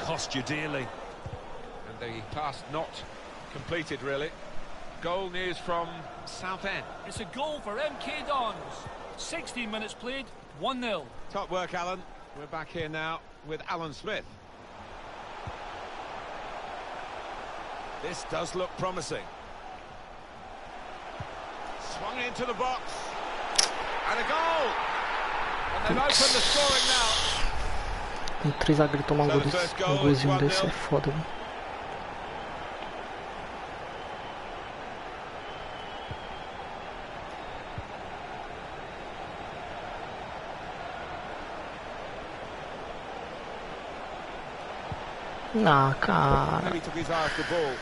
cost you dearly. And the pass not completed, really. Goal news from Southend. It's a goal for MK Dons. 16 minutes played, 1-0. Top work, Alan. We're back here now with Alan Smith. This does look promising. Swung into the box. And a goal! And they've opened the scoring now. Tem 3 zagueiros tomar um golzinho desse é foda, viu? Ah, cara. Maybe took his eye off the ball.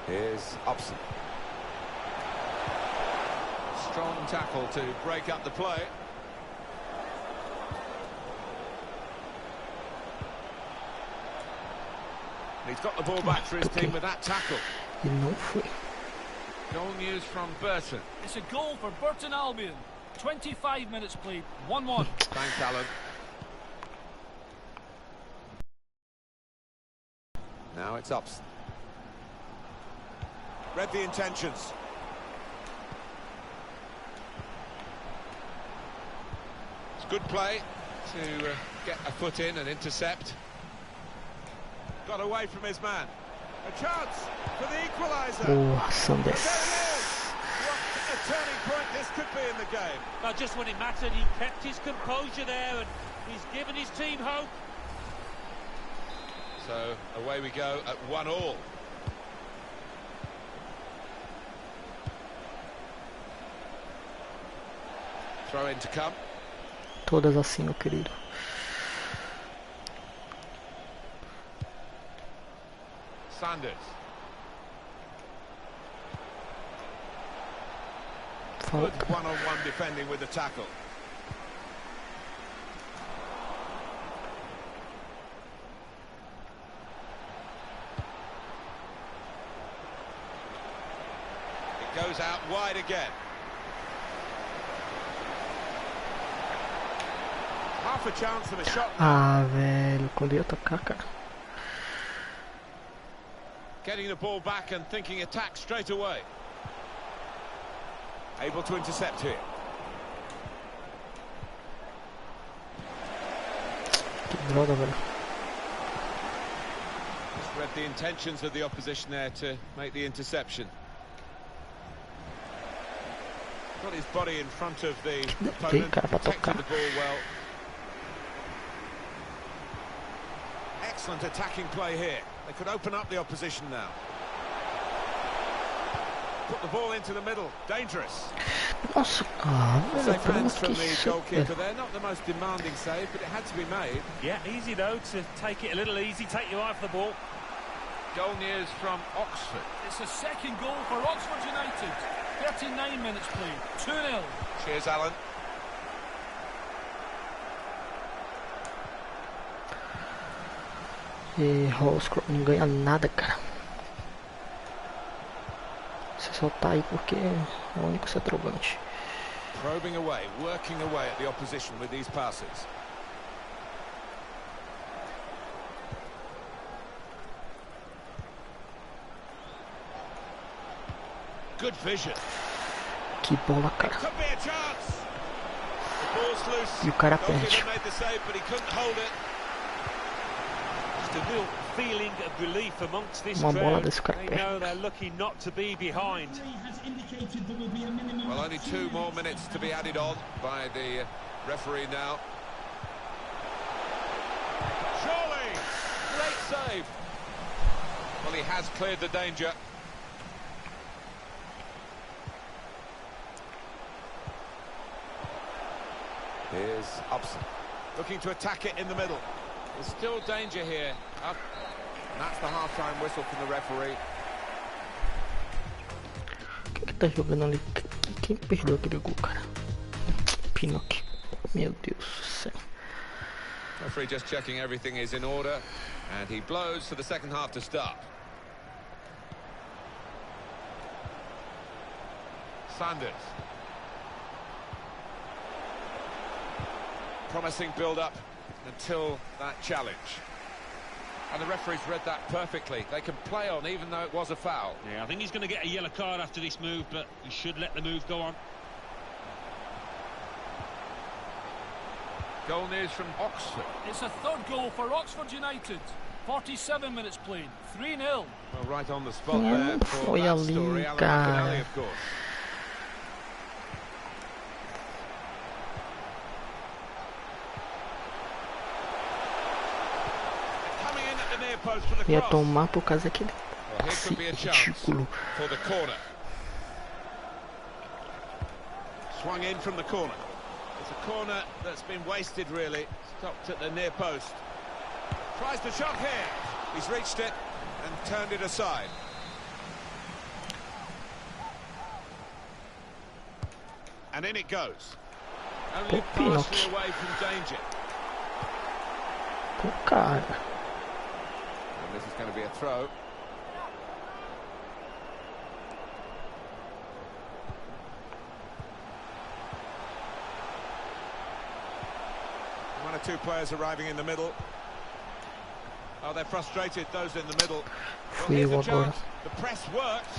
Here's Upson. Strong tackle to break up the play. And he's got the ball back for his team with that tackle. E não foi. Goal news from Burton. It's a goal for Burton Albion. 25 minutes played, 1-1. Thanks, Alan. Now it's Upson. Read the intentions. It's good play to get a foot in and intercept. Got away from his man. A chance for the equaliser. Boa, Sanders. What a turning point this could be in the game. Well, just when it mattered, he kept his composure there and he's given his team hope. So away we go at 1-1. Throw in to come. Todas assim, meu querido. Sanders. Good one-on-one defending with the tackle. It goes out wide again. Half a chance of a shot. Ah, velho, quando ia tocar, cara. Getting the ball back and thinking attack straight away. Able to intercept here. Que droga, velho. Just read the intentions of the opposition there to make the interception. Got his body in front of the opponent, protected the ball well. Excellent attacking play here. They could open up the opposition now. Put the ball into the middle. Dangerous. Nossa, ah, velho, Safe hands from the goalkeeper there. Not the most demanding save, but it had to be made. Yeah, easy though to take it a little easy, take your eye off the ball. Goal news from Oxford. It's a second goal for Oxford United. 39 minutes played, 2-0. Cheers, Alan. E Roscoe não ganha nada, cara. Você só tá aí porque é o único centroavante. Probing away, working away at the opposition with these passes. Good vision. Que bola, cara. Could be a chance. Ball's loose. E o cara Goalkeeper perde. made the save, but he couldn't hold it. Just a real feeling of relief amongst this Uma bola crowd. desse cara They know perde. they're lucky not to be behind. Has indicated there will be a minimum Well, of only 2 2 more minutes. minutes to be added on by the referee now. Surely! Great save! Well, he has cleared the danger. Here's Upson, looking to attack it in the middle. There's still danger here. Up. And that's the half-time whistle from the referee. Quem que tá jogando ali? Quem perdeu aquele gol, cara? Pinocchio. Meu Deus do céu. Referee just checking everything is in order, and he blows for the second half to start. Sanders. Promising build-up until that challenge. And the referee's read that perfectly. They can play on even though it was a foul. Yeah, I think he's going to get a yellow card after this move, but he should let the move go on. Goal news from Oxford. It's a third goal for Oxford United. 47 minutes played. 3-0. Well, right on the spot there for Foi that ali, story. Alan cara. McAnally, of course. Coming in at the near post for the Ia cross. tomar por causa daquele Well, here passe could be a chance ridículo. for the corner. Swung in from the corner. It's a corner that's been wasted, really. Stopped at the near post. Tries the shot here. He's reached it and turned it aside. And in it goes. Only Pinocchio. partially away from danger. Pô, cara. And this is going to be a throw. One or two players arriving in the middle. Oh, they're frustrated, those in the middle. Well, here's the Fui agora. chance. The press worked.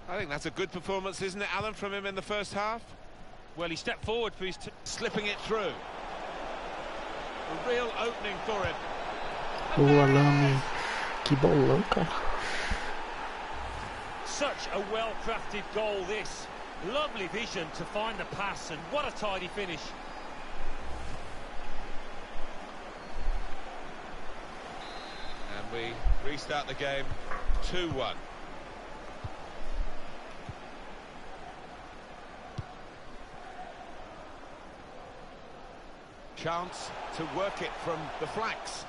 I think that's a good performance, isn't it, Alan, from him in the first half? Well, he stepped forward for his... Slipping it through. A real opening for him. O Alame. Que bolão, cara. Such a well-crafted goal, this. Lovely vision to find the pass, and what a tidy finish. And we restart the game 2-1. Chance to work it from the flanks.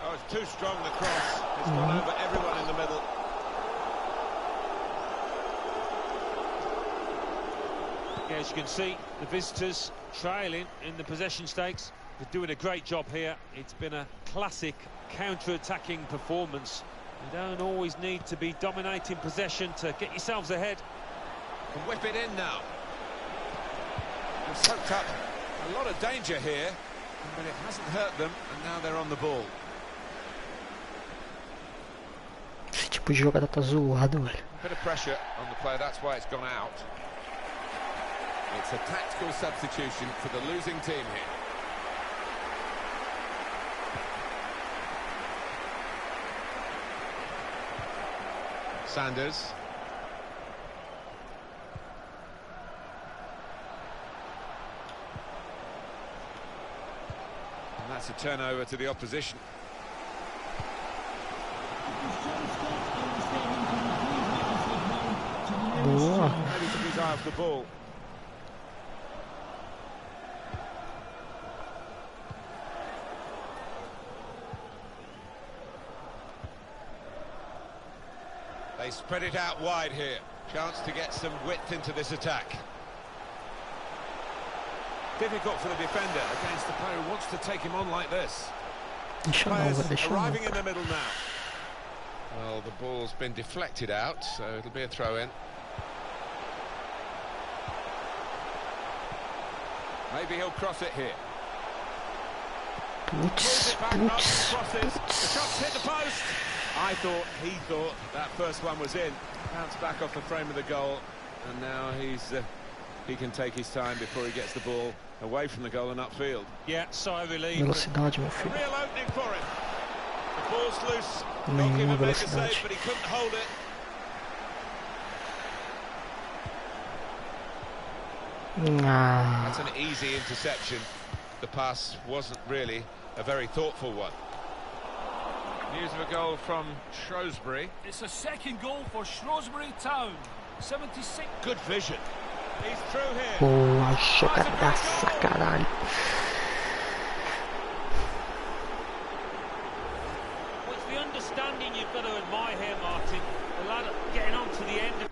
Oh, it's too strong, the cross. It's gone over everyone in the middle. Yeah, as you can see, the visitors trailing in the possession stakes. They're doing a great job here. It's been a classic counter-attacking performance. You don't always need to be dominating possession to get yourselves ahead. Can whip it in now. They've soaked up a lot of danger here, but it hasn't hurt them, and now they're on the ball. Esse tipo de jogada tá zoado, velho. Bit of pressure on the player, that's why it's gone out. It's a tactical substitution for the losing team here. Sanders. And that's a turnover to the opposition. Boa. Maybe took his eye off the ball. They spread it out wide here. Chance to get some width into this attack. Difficult for the defender against the player who wants to take him on like this. Deixa não, Players vai deixar não. arriving in the middle now. Well, the ball's been deflected out, so it'll be a throw-in. Maybe he'll cross it here. Pulls it back up, crosses. The shot's hit the post. He thought that first one was in. Bounced back off the frame of the goal, and now he can take his time before he gets the ball away from the goal and upfield. Yeah, sigh of relief. Velocidade, meu A filho. real opening for him. The ball's loose. Nenhuma Goalkeeper made the velocidade. save, but he couldn't hold it. Ah, That's an easy interception. The pass wasn't really a very thoughtful one. News of a goal from Shrewsbury. It's a second goal for Shrewsbury Town. 76. Good vision. He's through here. boa jogadaça, caralho. Well, it's the understanding you've got to admire here, Martin. The lad getting on to the end.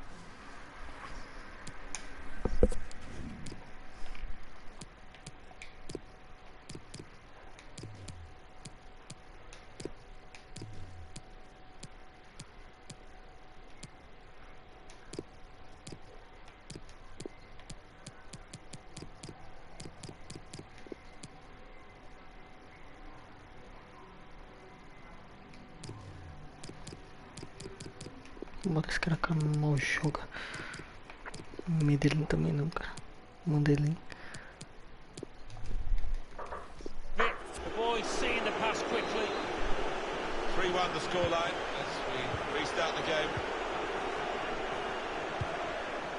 Bota esse cara que mal joga. Medellín também não, cara. Mandelin. The boys seeing the pass quickly. 3-1 the scoreline as we restart the game.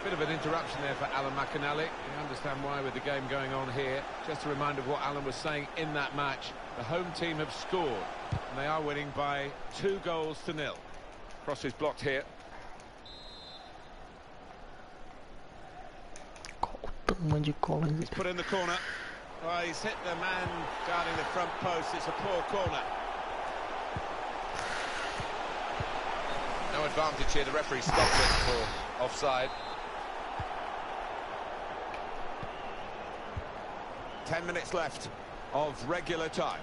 Bit of an interruption there for Alan McAnally. You understand why with the game going on here. Just a reminder of what Alan was saying in that match. The home team have scored and they are winning by 2-0. Cross is blocked here. De cola. He's put in the corner. Oh, he's hit the man guarding the front post. It's a poor corner. No advantage here. The referee stopped it for offside. 10 minutes left of regular time.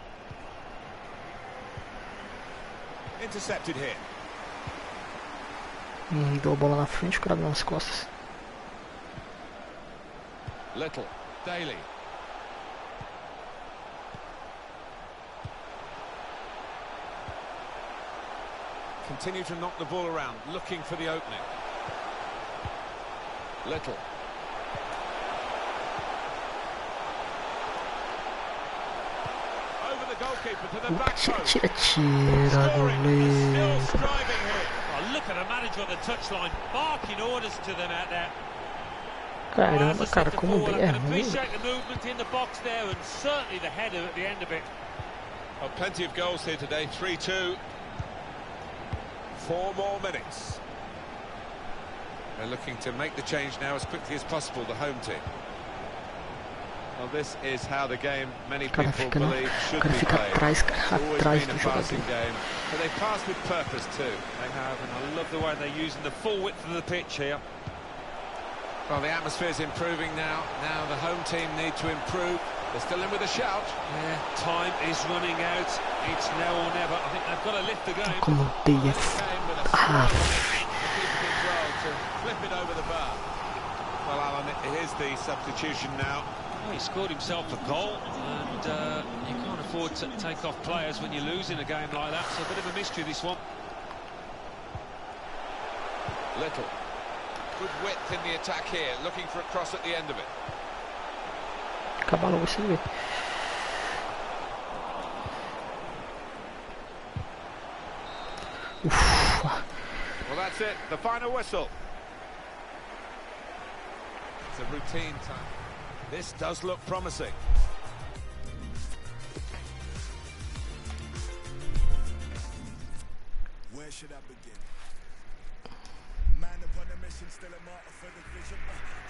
Intercepted here. Deu a bola na frente, o cara deu nas costas. Little, Daly. Continue to knock the ball around, looking for the opening. Little. Over the goalkeeper to the back post. Tira, Scoring, goleiro. still striving here. Oh, look at the manager on the touchline, barking orders to them out there. Caramba, cara, como I é can ruim. appreciate the movement in the box there, and certainly the header at the end of it. Oh, plenty of goals here today, 3-2. 4 more minutes. They're looking to make the change now as quickly as possible, the home team. Well, this is how the game, many people believe, should be played. Atrás, cara, Always atrás been do a passing jogador. game, but they pass with purpose too. They have, and I love the way they're using the full width of the pitch here. Well, the atmosphere's improving now. Now the home team need to improve. They're still in with a shout. Yeah, time is running out. It's now or never. I think they've got to lift the game. Como odeia. Ah, Well, to flip it over the bar. Well, Alan, here's the substitution now. Well, he scored himself a goal, and you can't afford to take off players when you're losing a game like that. So a bit of a mystery, this one. Little. Good width in the attack here, looking for a cross at the end of it. Acabar logo sem ver. Ufa. Well, that's it, the final whistle. It's a routine time. This does look promising. Where should I begin? Man upon a mission, still a martyr for the vision.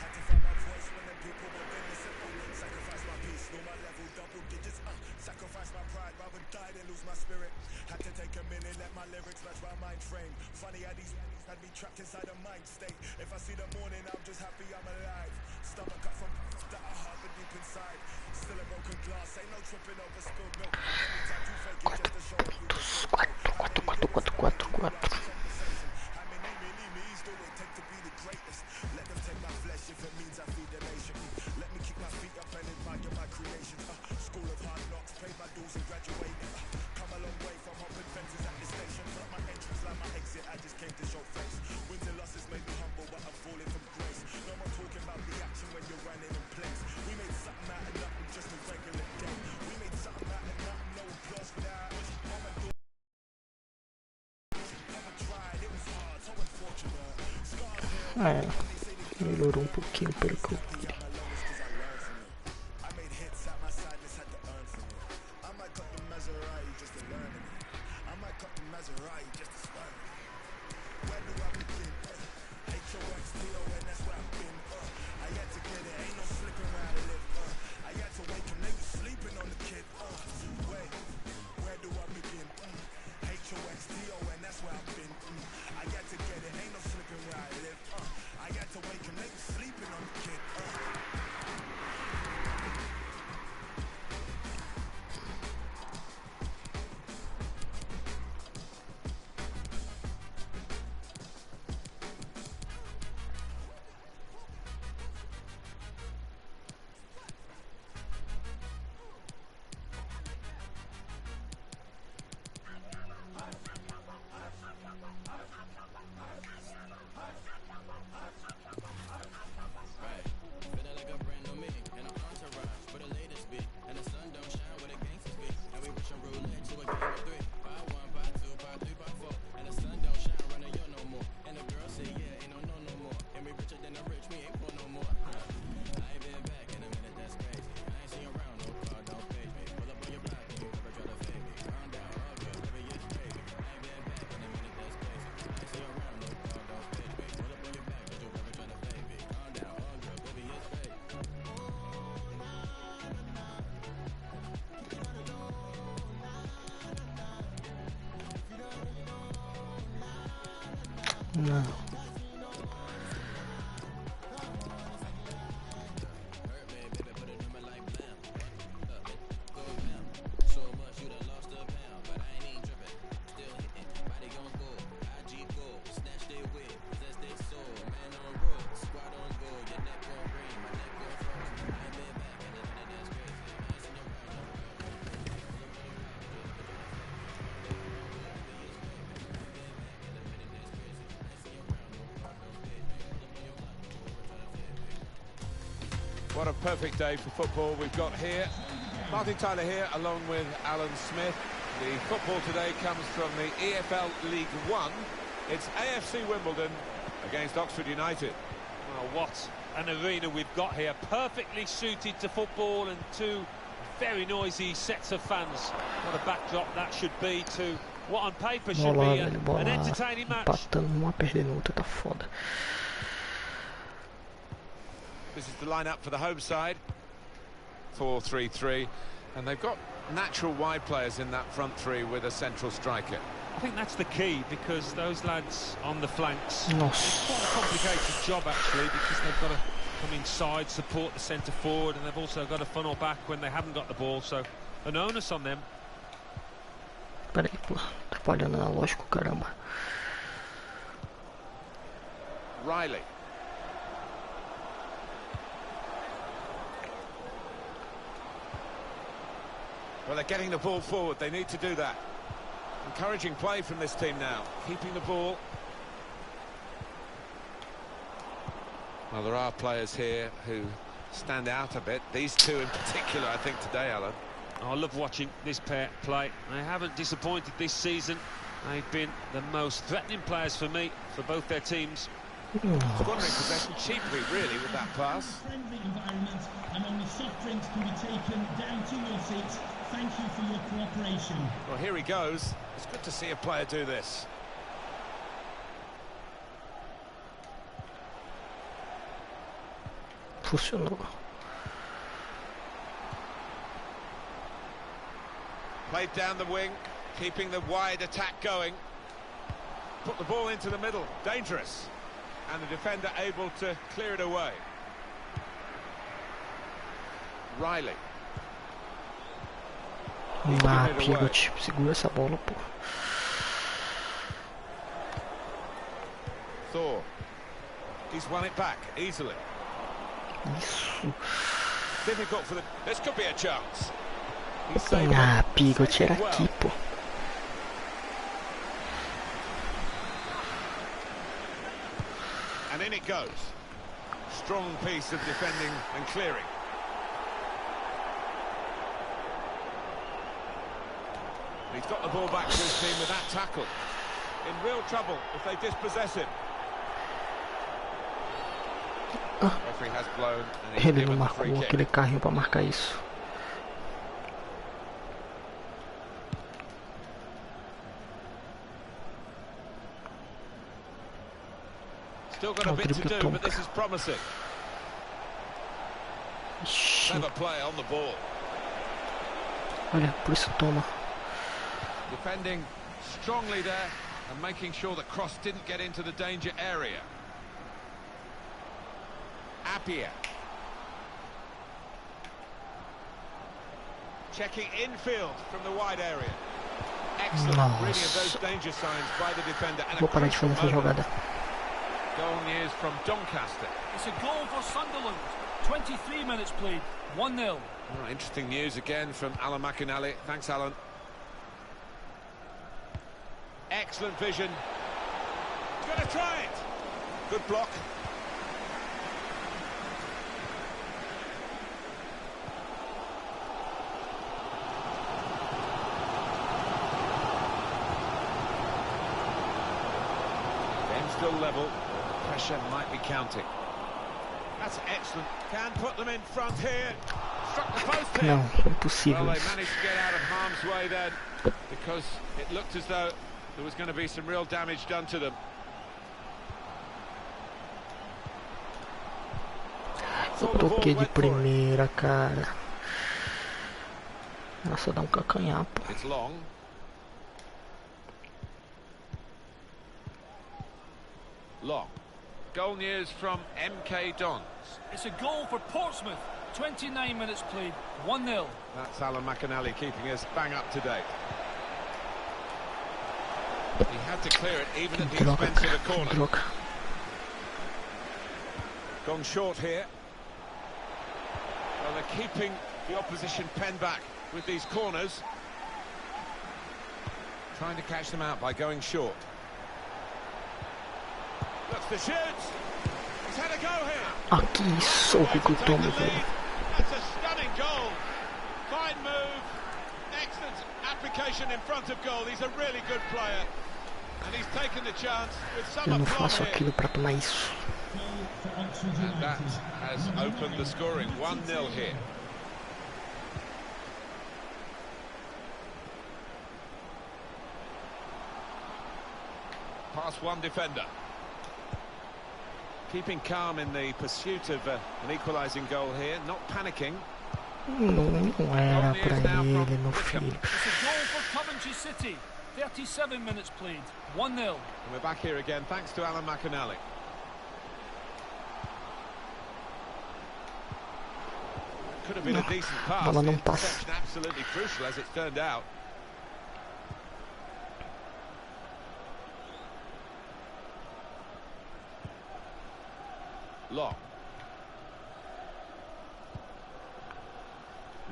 Had to find my voice when the people were in the simple. Sacrifice my peace, know my level, double digits. Sacrifice my pride, rather die than lose my spirit. Had to take a minute, let my lyrics match my mind frame. Funny how these had me trapped inside a mind state. If I see the morning, I'm just happy I'm alive. Stomach cut from that I harbor deep inside. Still a broken glass, ain't no tripping over spilled milk. Anytime you fake it just to show up you the 4. Let them take my flesh if it means I feed the nation. Let me keep my feet up and admire my creations. School of hard knocks, paid my dues and graduations. É, melhorou um pouquinho pelo que eu vi. Não. What a perfect day for football we've got here. Martin Tyler here, along with Alan Smith. The football today comes from the EFL League One. It's AFC Wimbledon against Oxford United. Oh, what an arena we've got here. Perfectly suited to football and two very noisy sets of fans. What a backdrop that should be to what on paper should be an entertaining match. Empatando uma, perdendo outra, tá foda. This is the lineup for the home side. 4-3-3, and they've got natural wide players in that front three with a central striker. I think that's the key, because those lads on the flanks, Nossa. It's quite a complicated job actually, because they've got to come inside, support the centre forward, and they've also got to funnel back when they haven't got the ball, so an onus on them. Peraí, pô, atrapalhando analógico, caramba. Riley. Well, they're getting the ball forward. They need to do that. Encouraging play from this team now. Keeping the ball. Well, there are players here who stand out a bit. These two in particular, I think, today, Alan. I love watching this pair play. They haven't disappointed this season. They've been the most threatening players for me, for both their teams. Squandering possession cheaply, really, with that pass. Friendly environment, and only soft drinks can be taken down to your seats. Thank you for your cooperation. Well, here he goes. It's good to see a player do this. Funcionou. Played down the wing, keeping the wide attack going. Put the ball into the middle, dangerous. And the defender able to clear it away. Riley. Ah, Pivot, segura essa bola, pô. Thor. He's won it back easily. Isso. Difficult for the... This could be a chance. Ah, Pivot era aqui, pô. And in it goes. Strong piece of defending and clearing. He's got the ball back to his team with that tackle. In real trouble if they dispossess him. referee has blown and he's Ele não given the marcou free kick. aquele carrinho pra marcar isso. Still got a bit to do, but this is promising. Ixi. Clever play on the ball. Olha, por isso toma. Defending strongly there and making sure the cross didn't get into the danger area. Appiah. Checking infield from the wide area. Excellent reading of those danger signs by the defender. And Vou parar de fazer essa jogada. Goal news from Doncaster. It's a goal for Sunderland. 23 minutes played. 1-0. Oh, interesting news again from Alan McInally. Thanks, Alan. Excellent vision. Gonna try it. Good block. Game still level. Pressure might be counting. That's excellent. Can put them in front here. Struck the post here. Não, impossível Well, they isso. managed to get out of harm's way then, because it looked as though there was going to be some real damage done to them. Eu toquei de primeira, cara. Nossa, dá um cacanhapo. It's long. Long. Goal news from MK Dons. It's a goal for Portsmouth. 29 minutes played. 1-0. That's Alan McInally keeping us bang up to date. He had to clear it even at the Droga, expense of the que corner. droga. Gone short here. Well, they're keeping the opposition pen back with these corners. Trying to catch them out by going short. Looks to shoot. He's had a go here. Ah, que soco que eu tomo, velho. That's a stunning goal. Fine move. Excellent application in front of goal. He's a really good player. And he's taken the chance with some Eu não aplomb faço here. aquilo pra tomar isso. And that has opened the scoring. 1-0 here. Past one defender. Keeping calm in the pursuit of an equalising goal here. Not panicking. Não era pra ele, meu filho. It's a goal for Coventry City. 37 minutes played. 1-0. And we're back here again, thanks to Alan McInally. Could have been a decent pass. Bola não The passa. interception absolutely crucial as it's turned out. Long.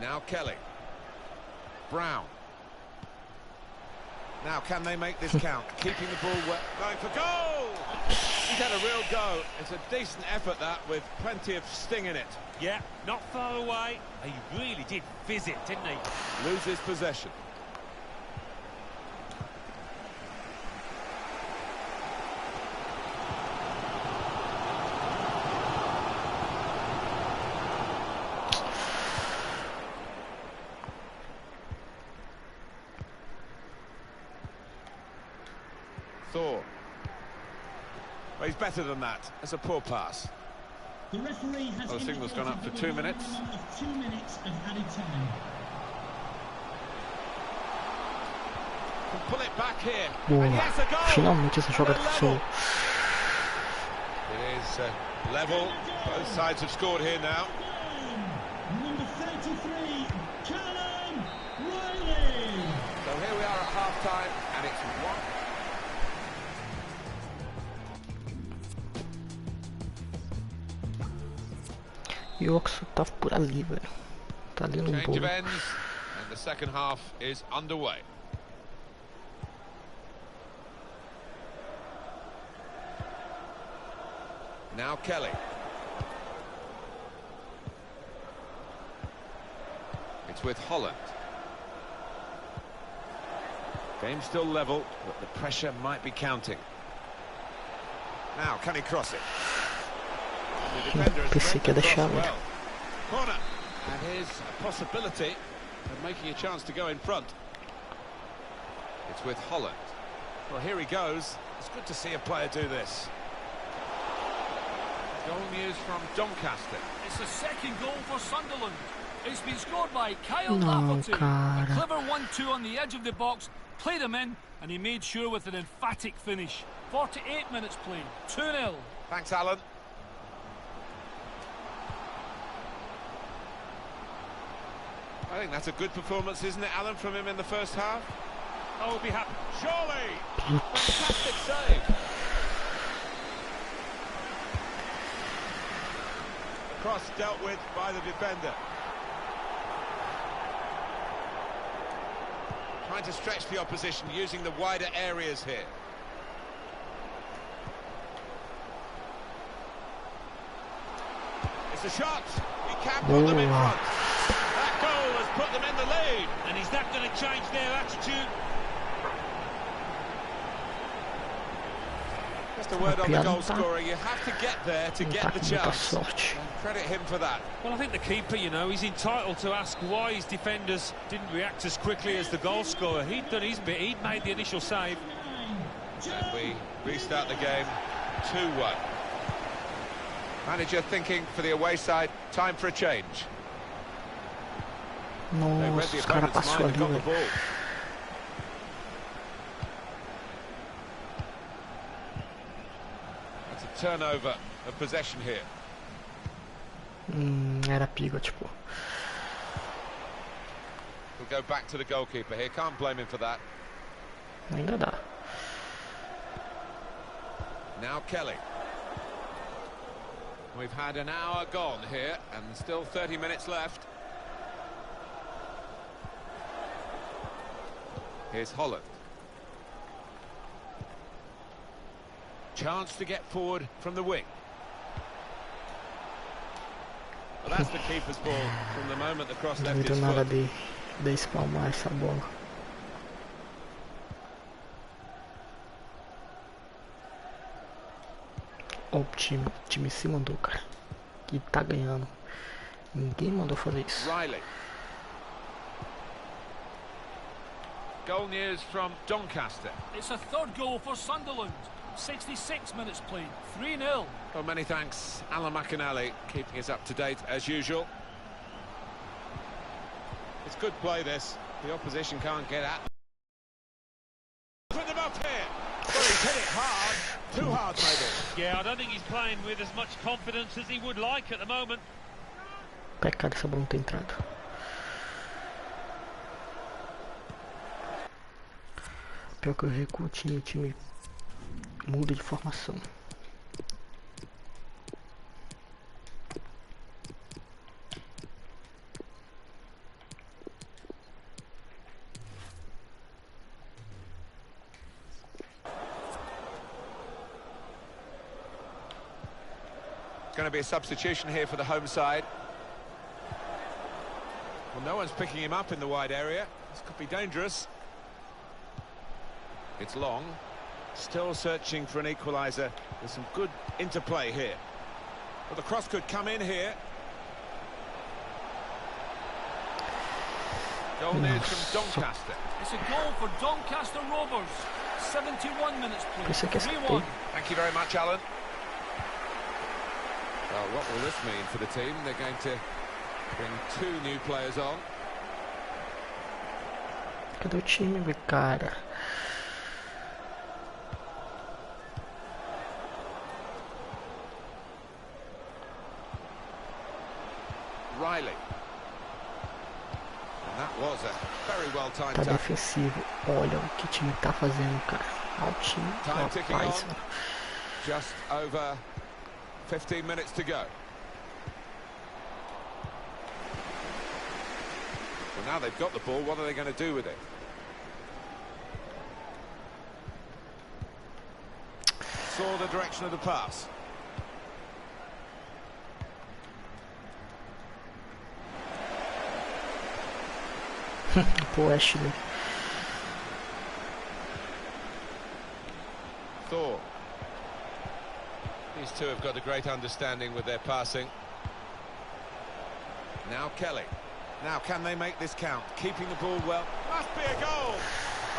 Now Kelly. Brown. Now can they make this count? Keeping the ball wet, going for goal! He's had a real go. It's a decent effort that, with plenty of sting in it. Yeah, not far away. He really did fizz it, didn't he? Loses possession. Thor. But he's better than that. That's a poor pass. The referee has Oh, the signal's gone up for 2 minutes. Of 2 minutes of added time. Can pull it back here. Boa. And yes, a goal. Finalmente essa jogada funcionou. It is level. Both sides have scored here now. Number 33, Callum Riley. So here we are at half-time, and it's 1. E o Oxford tá por ali, velho. Tá ali no Change bolo. of ends, and the second half is underway. Now Kelly. It's with Holland. Game still level, but the pressure might be counting. Now, can he cross it? Pensei que ia deixar, velho. Corner. And here's a possibility of making a chance to go in front. It's with Holland. Well, here he goes. It's good to see a player do this. Goal news from Doncaster. It's the second goal for Sunderland. It's been scored by Kyle No, Lafferty. cara. A clever 1-2 on the edge of the box, played him in, and he made sure with an emphatic finish. 48 minutes played, 2-0. Thanks, Alan. I think that's a good performance, isn't it, Alan, from him in the first half? I will be happy. Surely! Fantastic save! Cross dealt with by the defender. Trying to stretch the opposition using the wider areas here. It's a shot! He can put them in front. That goal has put them in the lead. And is that going to change their attitude? Just a word on the goal scorer, you have to get there to get the chance. And credit him for that. Well, I think the keeper, you know, he's entitled to ask why his defenders didn't react as quickly as the goal scorer. He'd done his bit, he'd made the initial save. And we restart the game 2-1. Manager thinking for the away side, time for a change. They read Nossa, the os caras opponent's passou mind and ali, got the velho. ball. That's a turnover of possession here. Era piga, tipo. We'll go back to the goalkeeper here, can't blame him for that. Ainda dá. Now Kelly. We've had an hour gone here and still 30 minutes left. Here's Holland. Chance to get forward from the wing. Well, that's the keeper's ball from the moment the cross left Não his deu nada foot. de espalmar essa bola. Ó, o time se mandou, cara. E tá ganhando. Ninguém mandou fazer isso. Riley. Goal news from Doncaster. It's a third goal for Sunderland. 66 minutes played, 3-0. Well, many thanks, Alan McInally, keeping us up to date as usual. It's good play, this. The opposition can't get at them. Put them up here. Well, he's hit it hard. Too hard, maybe. Yeah, I don't think he's playing with as much confidence as he would like at the moment. Pecado essa bola não ter entrado. Pior que eu recuo o time muda de formação. Going to be a substitution here for the home side. Well, no one's picking him up in the wide area. This could be dangerous. It's Long. Still searching for an equaliser. There's some good interplay here. Well, the cross could come in here. Goal news from Doncaster. It's a goal for Doncaster Rovers. 71 minutes played, Pensei que ia ser 3-1. Thank you very much, Alan. Well, what will this mean for the team? They're going to bring 2 new players on. Cadê o time, cara? Riley. And that was a very well timed Tá tackle. defensivo. Olha o que o time tá fazendo, cara. Olha o time, Time ticking rapaz. on. Just over 15 minutes to go. Well, now they've got the ball, what are they going to do with it? Saw the direction of the pass. Pô, Ashley. Thor. He's two have got a great understanding with their passing. Now Kelly. Now can they make this count? Keeping the ball well. Must be a goal!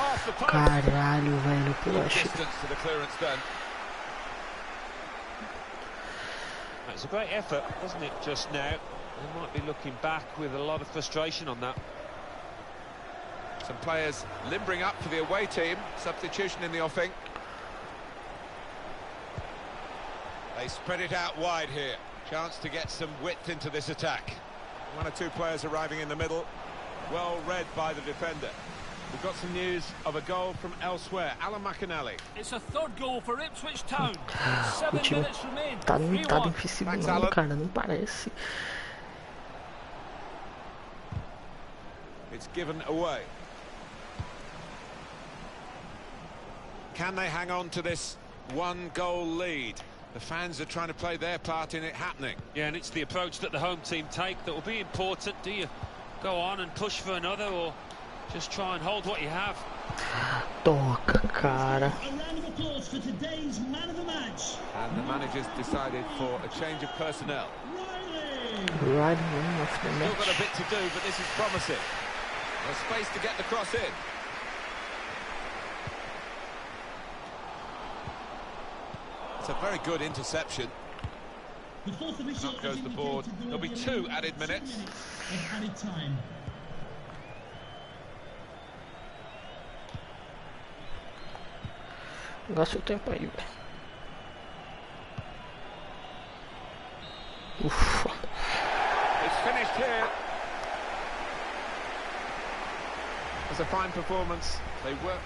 Off the post. Caralho, velho, Good poxa. distance to the clearance done. It's a great effort, wasn't it, just now? They might be looking back with a lot of frustration on that. Some players limbering up for the away team. Substitution in the offing. They spread it out wide here. Chance to get some width into this attack. One or two players arriving in the middle. Well read by the defender. We've got some news of a goal from elsewhere. Alan McAnally. It's a third goal for Ipswich Town. 7 O time minutes remain. tá limitado 3-1. invisível Thanks, não, Alan. cara, não parece. It's given away. Can they hang on to this one-goal lead? The fans are trying to play their part in it happening. Yeah, and it's the approach that the home team take that will be important. Do you go on and push for another, or just try and hold what you have? Toca, cara. A round of applause for today's man of the match. And the manager's decided for a change of personnel. Riley. Right man of the Still got a match. bit to do, but this is promising. There's space to get the cross in. It's a very good interception. The fourth official Up goes has the board. indicated There'll be there 2 will be added 2 minutes. of added time. Gasta o tempo aí, velho. Ufa. It's finished here. It's a fine performance. They work.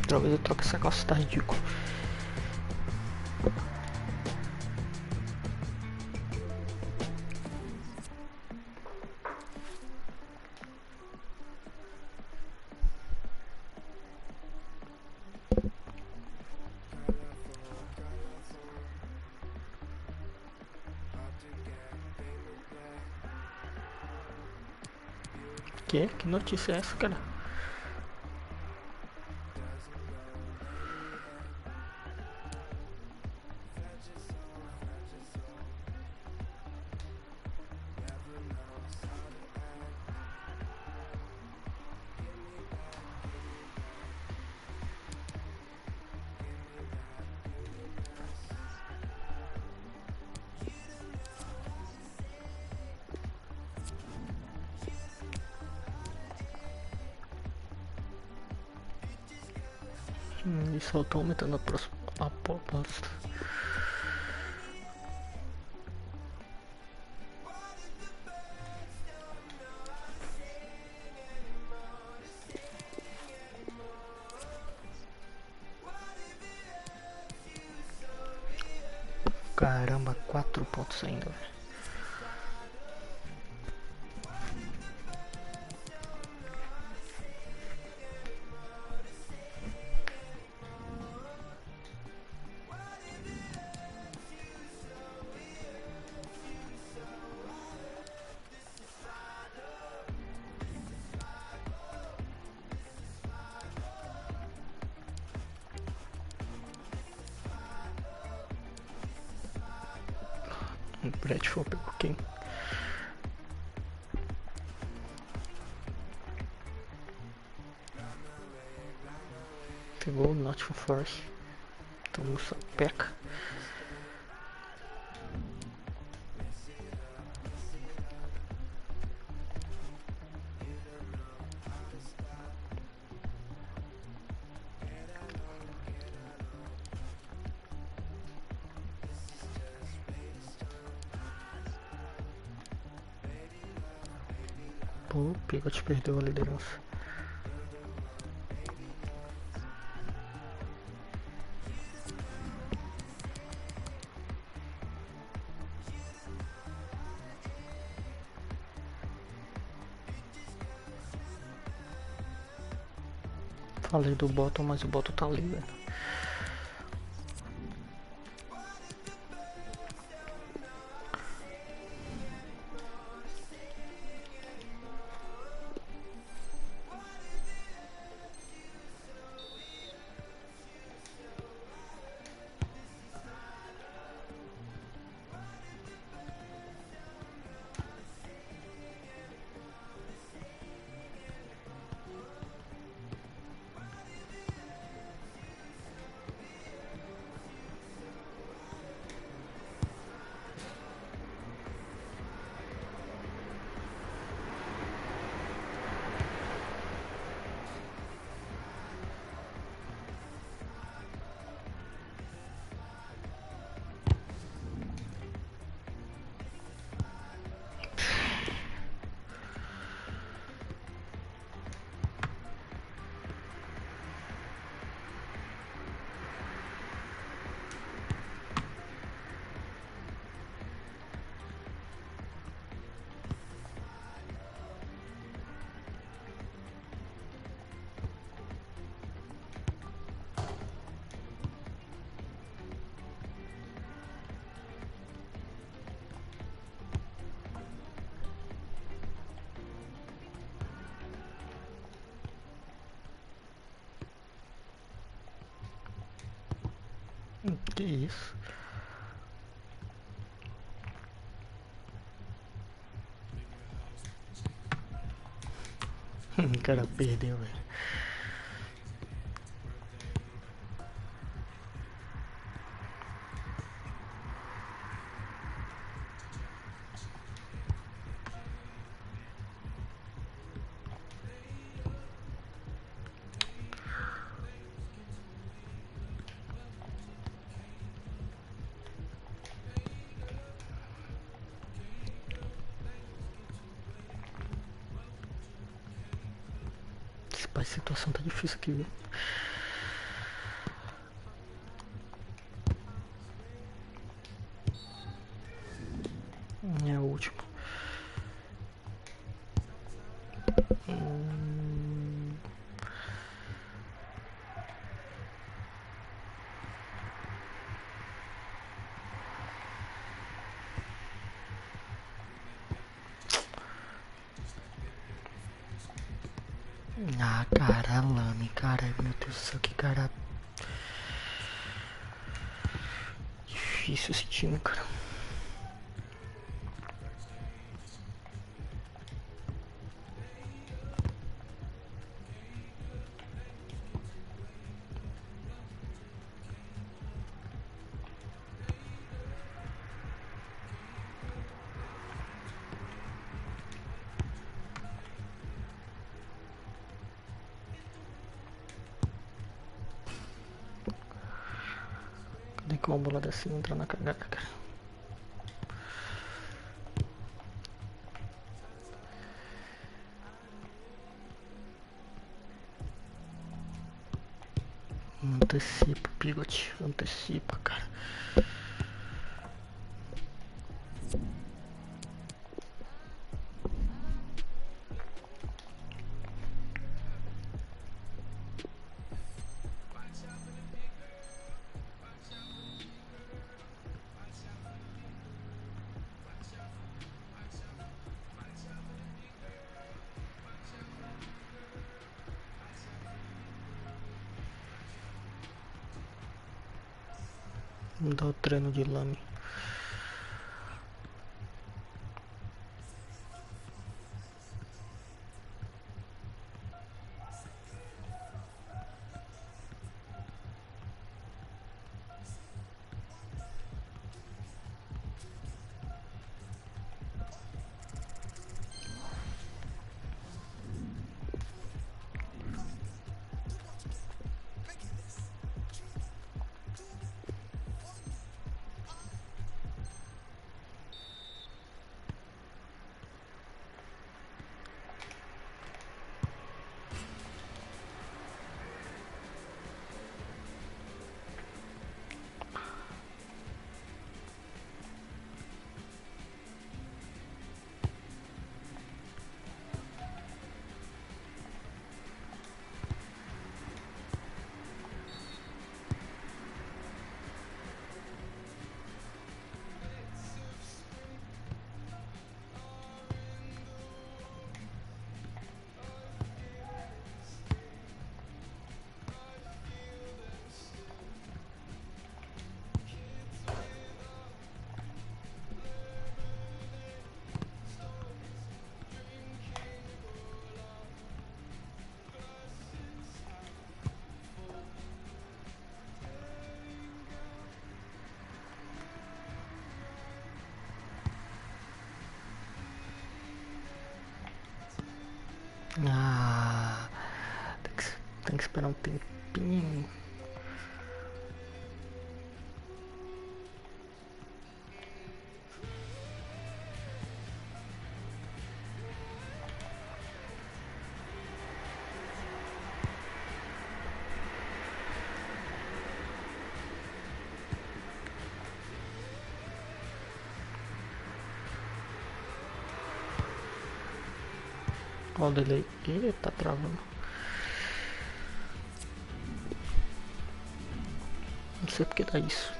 Talvez eu troque essa calça, tá ridículo. Que notícia é essa, cara? E só tô aumentando a proposta. Caramba, 4 pontos ainda, velho. O Bradford pegou quem? Pegou o Nottingham Forest. Então o sapeca. Pô, Pigot perdeu a liderança. Falei do Bottom, mas o Bottom tá ali, velho. Que isso? O cara perdeu, velho. A situação tá difícil aqui, viu? É o último. Ah, cara, Lame, cara, meu Deus do céu, que cara difícil esse time, cara. Com uma bola dessa entrar na cagada, cara. Antecipa, Pigot. Antecipa, cara. Vamos dar o treino de Lame. Ah, tem que esperar um tempinho. Olha o delay. Eita, travando. Não sei porque dá isso.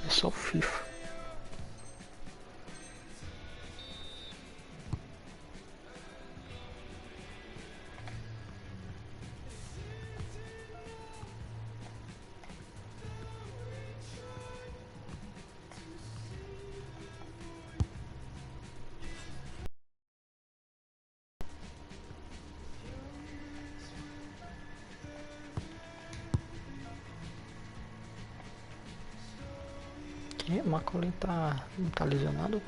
É só o FIFA. E Macaulay não tá lesionado?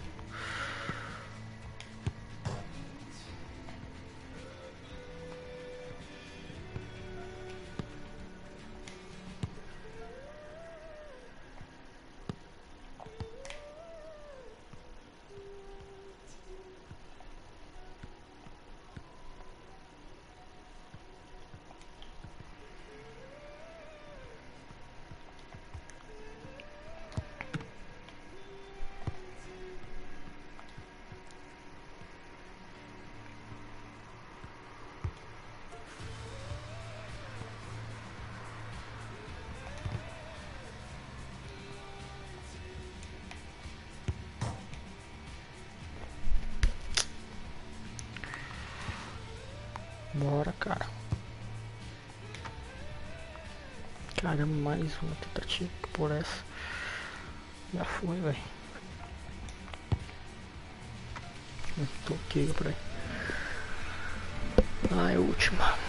Bora, cara. Caramba, mais uma tentativa por essa. Já foi, velho. Toquei por aí. Ah, é a última.